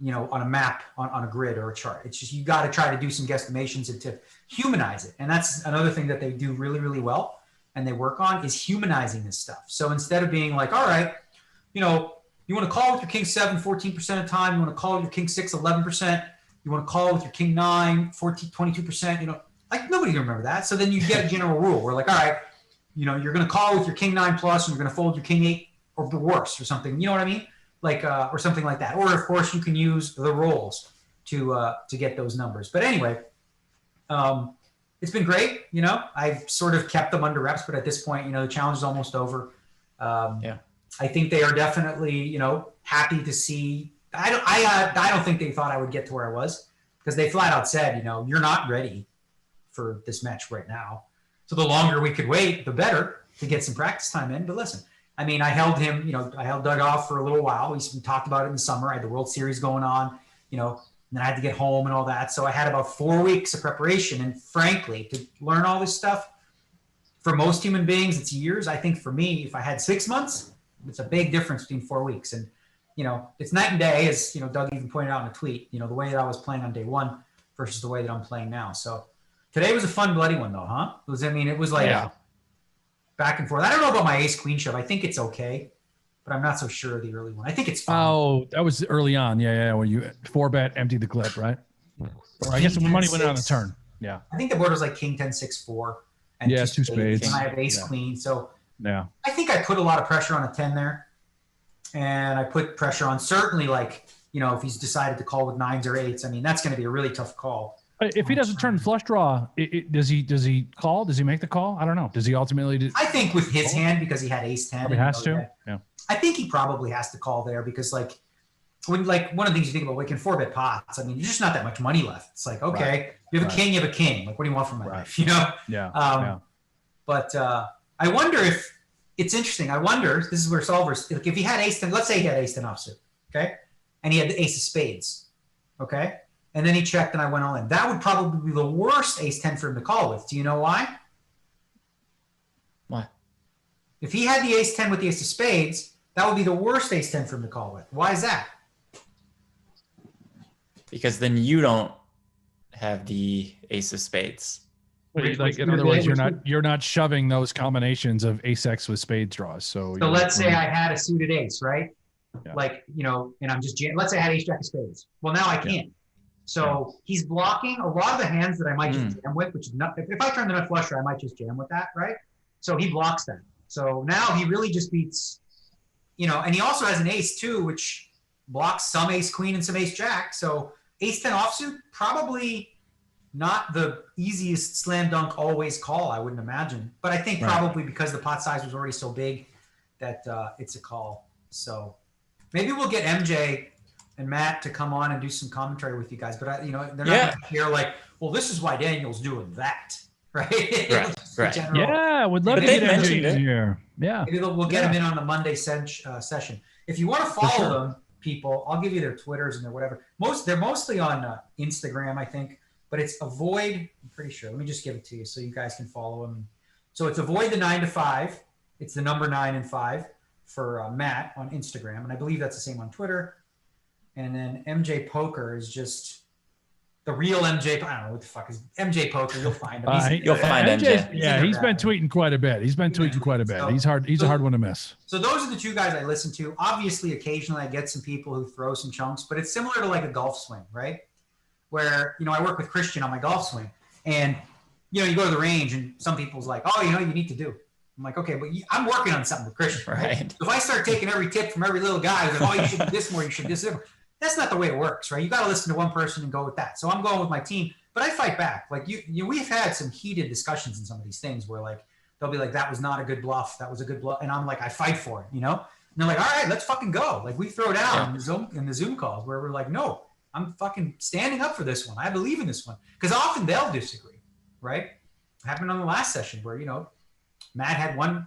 on a map, on a grid or a chart. It's just, you got to try to do some guesstimations and to humanize it. And that's another thing that they do really, really well and they work on is humanizing this stuff. So instead of being like, all right, you want to call with your king 7, 14% of the time. You want to call with your king 6, 11%. You want to call with your king 9, 14, 22%. Like nobody can remember that. So then you get a general rule. We're like, all right, you're going to call with your king 9 plus, and you're going to fold your king 8 or worse or something. You know what I mean? Like, or something like that. Or of course you can use the rolls to get those numbers. But anyway, it's been great. I've sort of kept them under wraps, but at this point, the challenge is almost over. I think they are definitely, happy to see. I don't think they thought I would get to where I was because they flat out said, you're not ready for this match right now. So the longer we could wait, the better to get some practice time in. But listen, I mean, I held him, I held Doug off for a little while. We talked about it in the summer. I had the World Series going on, and then I had to get home and all that. So I had about 4 weeks of preparation. And frankly, to learn all this stuff, for most human beings, it's years. I think for me, if I had 6 months, it's a big difference between 4 weeks. And, it's night and day, as, Doug even pointed out in a tweet, the way that I was playing on day one versus the way that I'm playing now. So today was a fun, bloody one though, huh? It was like back and forth. I don't know about my ace queen shove. I think it's okay, but I'm not so sure of the early one. I think it's fine. Oh, that was early on. Yeah. When you 4-bet empty the clip, right? Or I guess the money went on the turn. Yeah. I think the board was like king 10, 6, 4. and Yeah, two two spades. and I have ace Yeah. queen. So Yeah. I think I put a lot of pressure on a 10 there. And I put pressure on certainly, like, you know, if he's decided to call with 9s or 8s, I mean, that's going to be a really tough call. If he doesn't turn flush draw, does he call? Does he make the call? I don't know. Does he ultimately do? I think with his hand, because he had ace 10. Probably has to. Yeah. I think he probably has to call there because, like, when, like, one of the things you think about, like, in 4-bet pots, I mean, there's just not that much money left. It's like, okay, you have a king, you have a king. Like, what do you want from my life? You know? Yeah. But I wonder if it's interesting. I wonder, this is where solvers, like, if he had ace 10, let's say he had ace 10 offsuit, okay? And he had the ace of spades, okay? And then he checked and I went all in. That would probably be the worst ace 10 for him to call with. Do you know why? Why? If he had the ace 10 with the ace of spades, that would be the worst ace 10 for him to call with. Why is that? Because then you don't have the ace of spades. Like, in other words, you're not shoving those combinations of ace X with spades draws. So let's say I had a suited ace, right? Yeah. Like, you know, and I'm just let's say I had ace jack of spades. Well, now I can't. So he's blocking a lot of the hands that I might just jam with, which is not, if I turn the nut flusher, I might just jam with that, right? So he blocks that. So now he really just beats, you know, and he also has an ace too, which blocks some ace queen and some ace jack. So ace 10 offsuit, probably not the easiest slam dunk always call, I wouldn't imagine. But I think probably because the pot size was already so big that it's a call. So maybe we'll get MJ and Matt to come on and do some commentary with you guys. But, you know, they're not going to hear like, well, this is why Daniel's doing that, right? Right. Yeah, would love to get MJ in here. Yeah. Maybe we'll get him in on the Monday session. If you want to follow them, people, I'll give you their Twitters and their whatever. They're mostly on Instagram, I think. But it's avoid, I'm pretty sure. Let me just give it to you so you guys can follow him. So it's avoid the 9 to 5. It's the number 9 and 5 for Matt on Instagram. And I believe that's the same on Twitter. And then MJ Poker is just the real MJ. I don't know what the fuck is MJ Poker. You'll find him. You'll find MJ. Yeah, he's been tweeting quite a bit. He's a hard one to miss. So those are the two guys I listen to. Obviously, occasionally I get some people who throw some chunks, but it's similar to like a golf swing, right? Where, you know, I work with Christian on my golf swing and, you know, you go to the range and some people's like, oh, you know, you need to do. I'm like, okay, but I'm working on something with Christian. Right? So if I start taking every tip from every little guy, like, oh, you should do this more, you should do this more. That's not the way it works, right? You got to listen to one person and go with that. So I'm going with my team, but I fight back. Like we've had some heated discussions in some of these things where like, they'll be like, that was not a good bluff. That was a good bluff. And I'm like, I fight for it, you know? And they're like, all right, let's fucking go. Like we throw down in the Zoom calls where we're like, no, I'm fucking standing up for this one. I believe in this one. Because often they'll disagree, right? It happened on the last session where, you know, Matt had one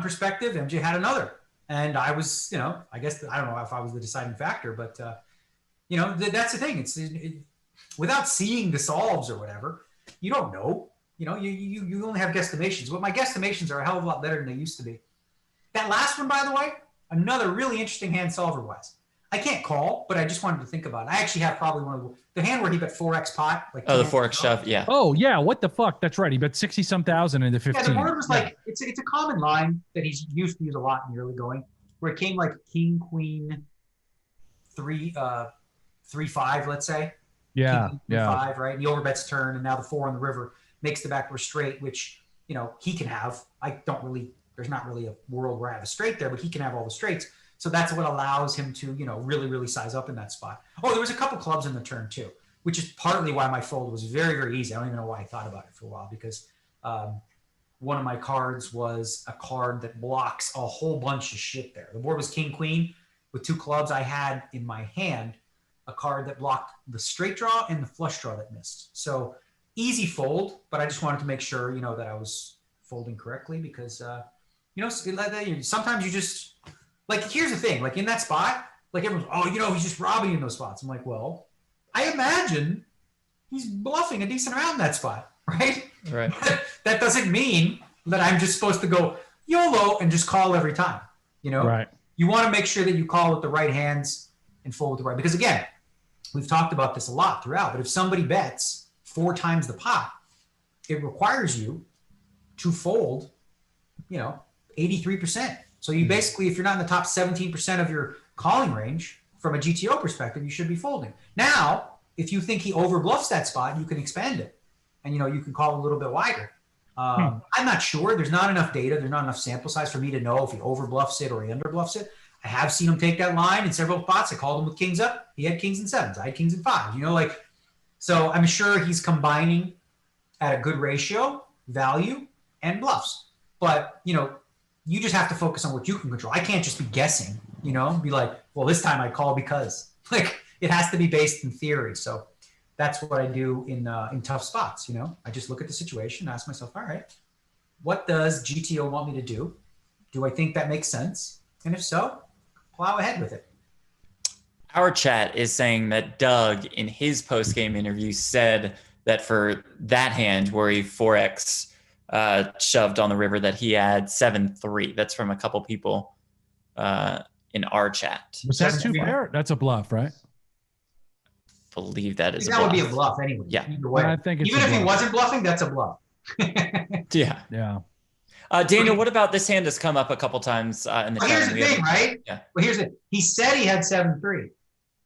perspective, MJ had another. And I was, you know, I guess, I don't know if I was the deciding factor, but, you know, that's the thing. Without seeing the solves or whatever, you don't know. You know, you only have guesstimations. But my guesstimations are a hell of a lot better than they used to be. That last one, by the way, another really interesting hand solver-wise. I can't call, but I just wanted to think about it. I actually have probably one of the hand where he bet 4x pot. Like the 4x shove, yeah. Oh, yeah. What the fuck? That's right. He bet 60-some thousand into 15. Yeah, the board was like, it's a common line that he's used to use a lot in the early going, where it came like king, queen, 3-5, let's say. Yeah, king, 5, right? And the overbets turn, and now the 4 on the river makes the backdoor straight, which, you know, he can have. There's not really a world where I have a straight there, but he can have all the straights. So that's what allows him to, you know, really, really size up in that spot. Oh, there was a couple clubs in the turn too, which is partly why my fold was very, very easy. I don't even know why I thought about it for a while because one of my cards was a card that blocks a whole bunch of shit there. The board was king, queen with 2 clubs. I had in my hand a card that blocked the straight draw and the flush draw that missed. So easy fold, but I just wanted to make sure, you know, that I was folding correctly because, you know, sometimes you just, like, here's the thing, like in that spot, like everyone's, oh, you know, he's just robbing in those spots. I'm like, well, I imagine he's bluffing a decent amount in that spot, right? Right. That doesn't mean that I'm just supposed to go YOLO and just call every time, you know? Right. You want to make sure that you call with the right hands and fold with the right, because again, we've talked about this a lot throughout, but if somebody bets 4 times the pot, it requires you to fold, you know, 83%. So you basically, if you're not in the top 17% of your calling range from a GTO perspective, you should be folding. Now, if you think he overbluffs that spot, you can expand it. and you can call a little bit wider. I'm not sure. There's not enough data. There's not enough sample size for me to know if he over bluffs it or he under bluffs it. I have seen him take that line in several spots. I called him with kings up. He had kings and sevens. I had kings and fives. So I'm sure he's combining at a good ratio, value, and bluffs. But, you just have to focus on what you can control. I can't just be guessing, be like, well, this time I call because. It has to be based in theory. So that's what I do in tough spots, I just look at the situation, ask myself, all right, what does GTO want me to do? Do I think that makes sense? And if so, plow ahead with it. Our chat is saying that Doug, in his post-game interview, said that for that hand where he 4x shoved on the river, that he had 7-3. That's from a couple people in our chat. Was that 2 pair? That's a bluff, right? Believe that is that would be a bluff anyway. Yeah. Either way. I think it's even if bluff. he wasn't bluffing, that's a bluff. Yeah. Daniel, what about this hand has come up a couple times in the chat? Here's the thing, right? Yeah. Well, here's it. He said he had 7-3,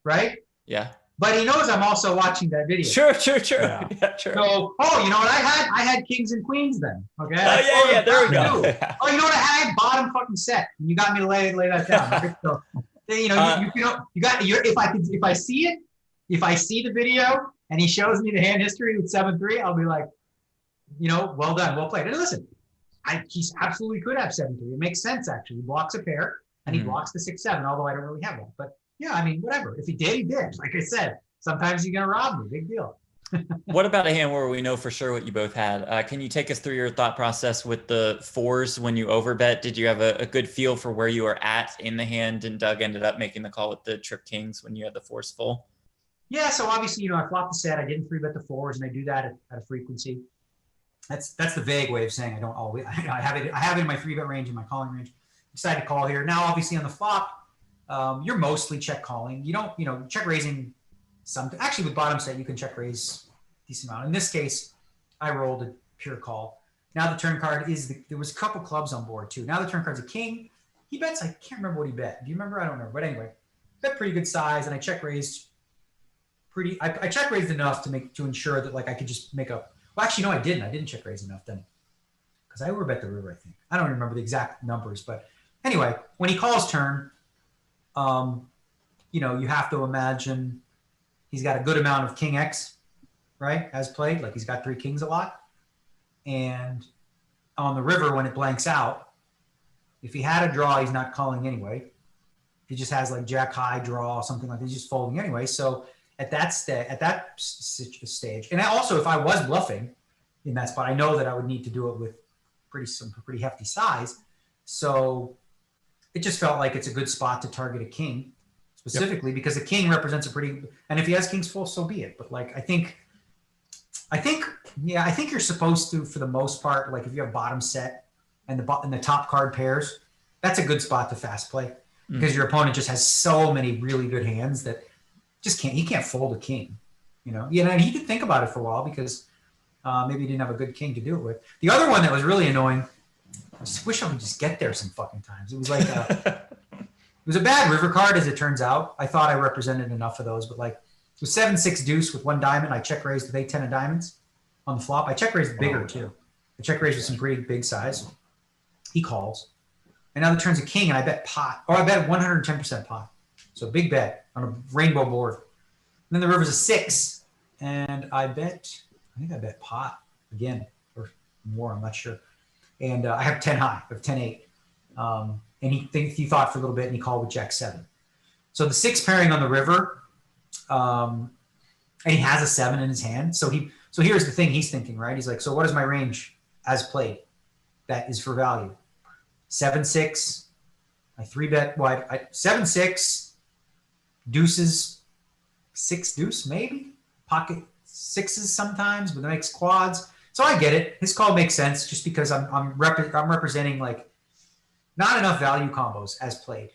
right? Yeah. But he knows I'm also watching that video. Sure. Yeah. Yeah, sure. So, you know what I had kings and queens then. Okay. Yeah. There we go. Oh, you know what I had? Bottom fucking set. You got me to lay that down. Right? So, if I see it, if I see the video and he shows me the hand history with 7-3, I'll be like, well done, well played. And listen, he absolutely could have 7-3. It makes sense actually. He blocks a pair and he blocks the 6-7, although I don't really have one. But yeah, whatever. If he did, he did. Like I said, sometimes you're gonna rob me. Big deal. What about a hand where we know for sure what you both had? Can you take us through your thought process with the 4s when you overbet? Did you have a good feel for where you were at in the hand, and Doug ended up making the call with the trip kings when you had the 4s full? Yeah, so obviously, I flopped the set. I didn't 3-bet the 4s, and I do that at a frequency. That's the vague way of saying I don't always. I have it in my 3-bet range, in my calling range. Decided to call here. Now, obviously, on the flop, you're mostly check calling. You don't, check raising. Actually, with bottom set, you can check raise a decent amount. In this case, I rolled a pure call. Now the turn card there was a couple clubs on board too. Now the turn card's a king. He bets. I can't remember what he bet. Do you remember? I don't remember. But anyway, bet pretty good size, and I check raised. I check raised enough to ensure that I could just make up. Well, actually, no, I didn't. I didn't check raise enough then, because I overbet the river. I think I don't remember the exact numbers, but anyway, when he calls turn, you have to imagine he's got a good amount of king X, right, as played. Like he's got 3 kings a lot, and on the river when it blanks out, if he had a draw, he's not calling anyway. He just has like jack high draw, something like that. He's just folding anyway. So at that stage, and also if I was bluffing in that spot, I know that I would need to do it with some pretty hefty size. So it just felt like it's a good spot to target a king specifically because a king represents and if he has kings full, so be it. But I think you're supposed to, for the most part, like if you have bottom set and the top card pairs, that's a good spot to fast play because your opponent just has so many really good hands that he can't fold a king, and he did think about it for a while because maybe he didn't have a good king to do it with. The other one that was really annoying, I just wish I would just get there some fucking times. It was like, it was a bad river card as it turns out. I thought I represented enough of those, but it was 7-6 deuce with 1 diamond. I check raised with 8-10 of diamonds on the flop. I check raised bigger too. I check raised with some pretty big size. He calls. And now the turn's a king and I bet pot. I bet 110% pot. So big bet on a rainbow board. And then the river's a 6. And I think I bet pot again or more, I'm not sure. And I have 10 high, I have 10-8. And he thought for a little bit and he called with jack 7. So the 6 pairing on the river, and he has a 7 in his hand. So here's the thing he's thinking, right? He's like, so what is my range as played that is for value? 7-6, I 3-bet wide, 7-6, deuces, 6 deuce maybe, pocket 6s sometimes, but it makes quads. So I get it. His call makes sense just because I'm representing not enough value combos as played,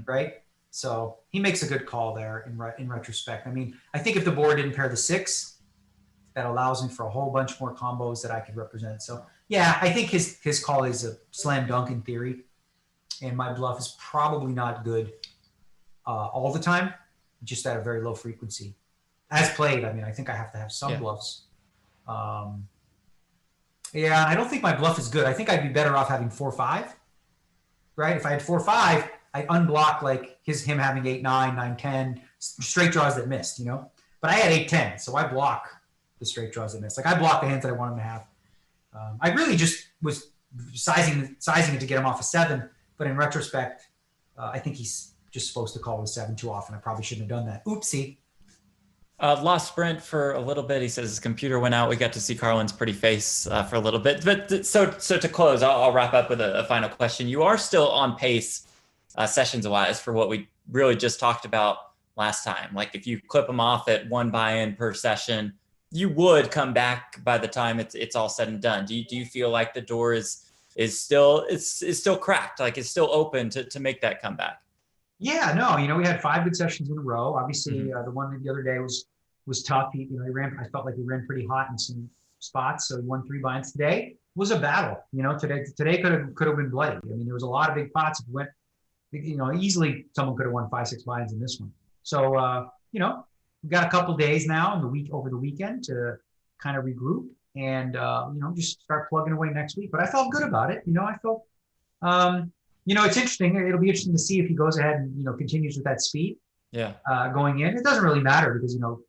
right? So he makes a good call there in retrospect. I think if the board didn't pair the 6, that allows me for a whole bunch more combos that I could represent. So yeah, I think his call is a slam dunk in theory, and my bluff is probably not good all the time, just at a very low frequency. As played, I think I have to have some bluffs Yeah, I don't think my bluff is good. I think I'd be better off having 4-5, right? If I had 4-5, I'd unblock like him having 8-9, 9-10, straight draws that missed, you know? But I had 8-10, so I block the straight draws that missed. Like I blocked the hands that I wanted him to have. I really just was sizing it to get him off a 7, but in retrospect, I think he's just supposed to call with 7 too often. I probably shouldn't have done that. Oopsie. Lost Brent for a little bit. He says his computer went out. We got to see Carlin's pretty face for a little bit. But so to close, I'll wrap up with a final question. You are still on pace sessions-wise for what we really just talked about last time. Like if you clip them off at 1 buy-in per session, you would come back by the time it's all said and done. Do you feel like the door is still cracked? Like it's still open to make that comeback? Yeah, no, you know, we had 5 good sessions in a row. Obviously, the one the other day was tough. He ran. I felt like he ran pretty hot in some spots, so he won 3 buy-ins. Today was a battle. You know, today could have been bloody. I mean, there was a lot of big pots. It went, you know, easily someone could have won 5-6 buy-ins in this one. So, you know, we've got a couple days now over the weekend to kind of regroup and you know, just start plugging away next week. But I felt good about it. You know, I felt. You know, it's interesting. It'll be interesting to see if he goes ahead and, you know, continues with that speed. Yeah. Going in. It doesn't really matter because, you know,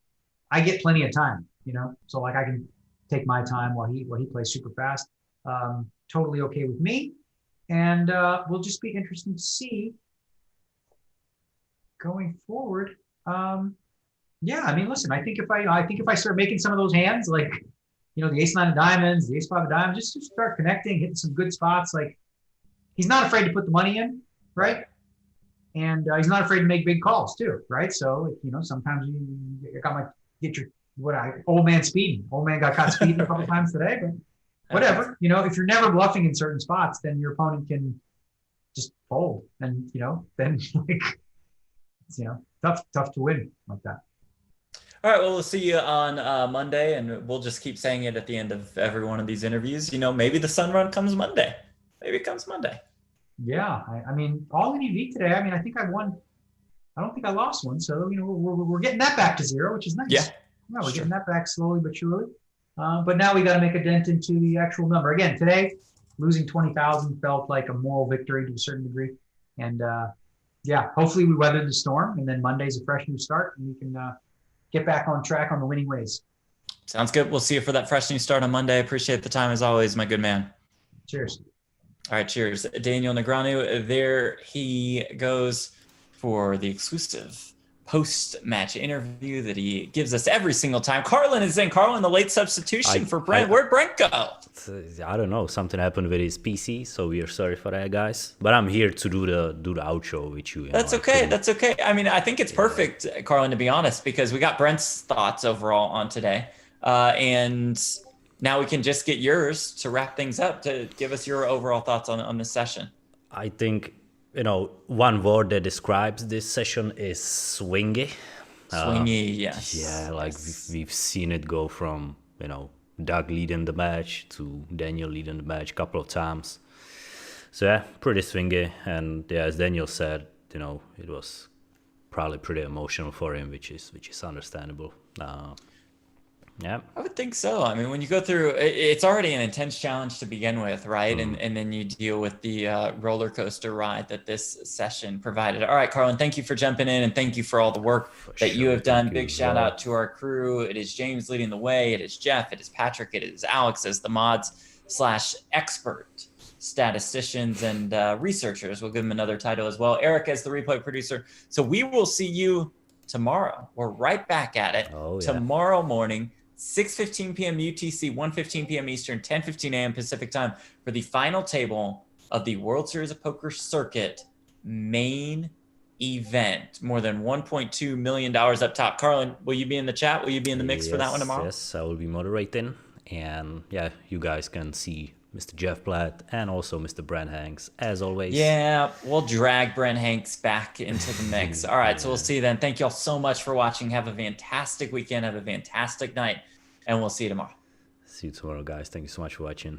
I get plenty of time, you know, so like I can take my time while he plays super fast. Totally okay with me. And will just be interesting to see going forward. Yeah, I mean, listen, I think if I start making some of those hands, like, you know, the ace-9 of diamonds, the ace-5 of diamonds, just start connecting, hitting some good spots, like, he's not afraid to put the money in, right? And he's not afraid to make big calls too, right? So, you know, sometimes you get your old man speeding. Old man got caught speeding a couple times today, but whatever. You know, if you're never bluffing in certain spots, then your opponent can just fold, and you know, then like, it's, you know, tough to win like that. All right, well, we'll see you on Monday, and we'll just keep saying it at the end of every one of these interviews. You know, maybe the sun run comes Monday. Maybe it comes Monday. Yeah, I mean, all in EV today. I mean, I think I won. I don't think I lost one. So, you know, we're getting that back to 0, which is nice. Yeah, we're getting that back slowly but surely. But now we got to make a dent into the actual number. Again, today, losing 20,000 felt like a moral victory to a certain degree. And yeah, hopefully we weathered the storm, and then Monday's a fresh new start, and we can get back on track on the winning ways. Sounds good. We'll see you for that fresh new start on Monday. Appreciate the time as always, my good man. Cheers. All right, cheers. Daniel Negreanu, there he goes for the exclusive post-match interview that he gives us every single time. Carlin is in. Carlin, the late substitution for Brent. Where'd Brent go? I don't know. Something happened with his PC, so we are sorry for that, guys. But I'm here to do the outro with you. That's okay. That's okay. I mean, I think it's perfect, Carlin, to be honest, because we got Brent's thoughts overall on today. And now we can just get yours to wrap things up, to give us your overall thoughts on this session. I think, you know, one word that describes this session is swingy. Swingy, yes. Yeah, like we've seen it go from, you know, Doug leading the match to Daniel leading the match a couple of times. So yeah, pretty swingy. And yeah, as Daniel said, you know, it was probably pretty emotional for him, which is understandable. Yeah, I would think so. I mean, when you go through, it's already an intense challenge to begin with, right? And then you deal with the roller coaster ride that this session provided. All right, Carlin, thank you for jumping in, and thank you for all the work that you have done. Big shout out to our crew. It is James leading the way. It is Jeff. It is Patrick. It is Alex as the mods/expert statisticians and researchers. We'll give them another title as well. Eric as the replay producer. So we will see you tomorrow. We're right back at it tomorrow morning. 6:15 p.m. UTC, 1:15 p.m. Eastern, 10:15 a.m. Pacific time for the final table of the World Series of Poker Circuit main event. More than $1.2 million up top. Carlin, will you be in the chat? Will you be in the mix for that one tomorrow? Yes, I will be moderating. And yeah, you guys can see Mr. Jeff Platt and also Mr. Brent Hanks, as always. Yeah, we'll drag Brent Hanks back into the mix. All right, so we'll see you then. Thank you all so much for watching. Have a fantastic weekend. Have a fantastic night, and we'll see you tomorrow. See you tomorrow, guys. Thank you so much for watching.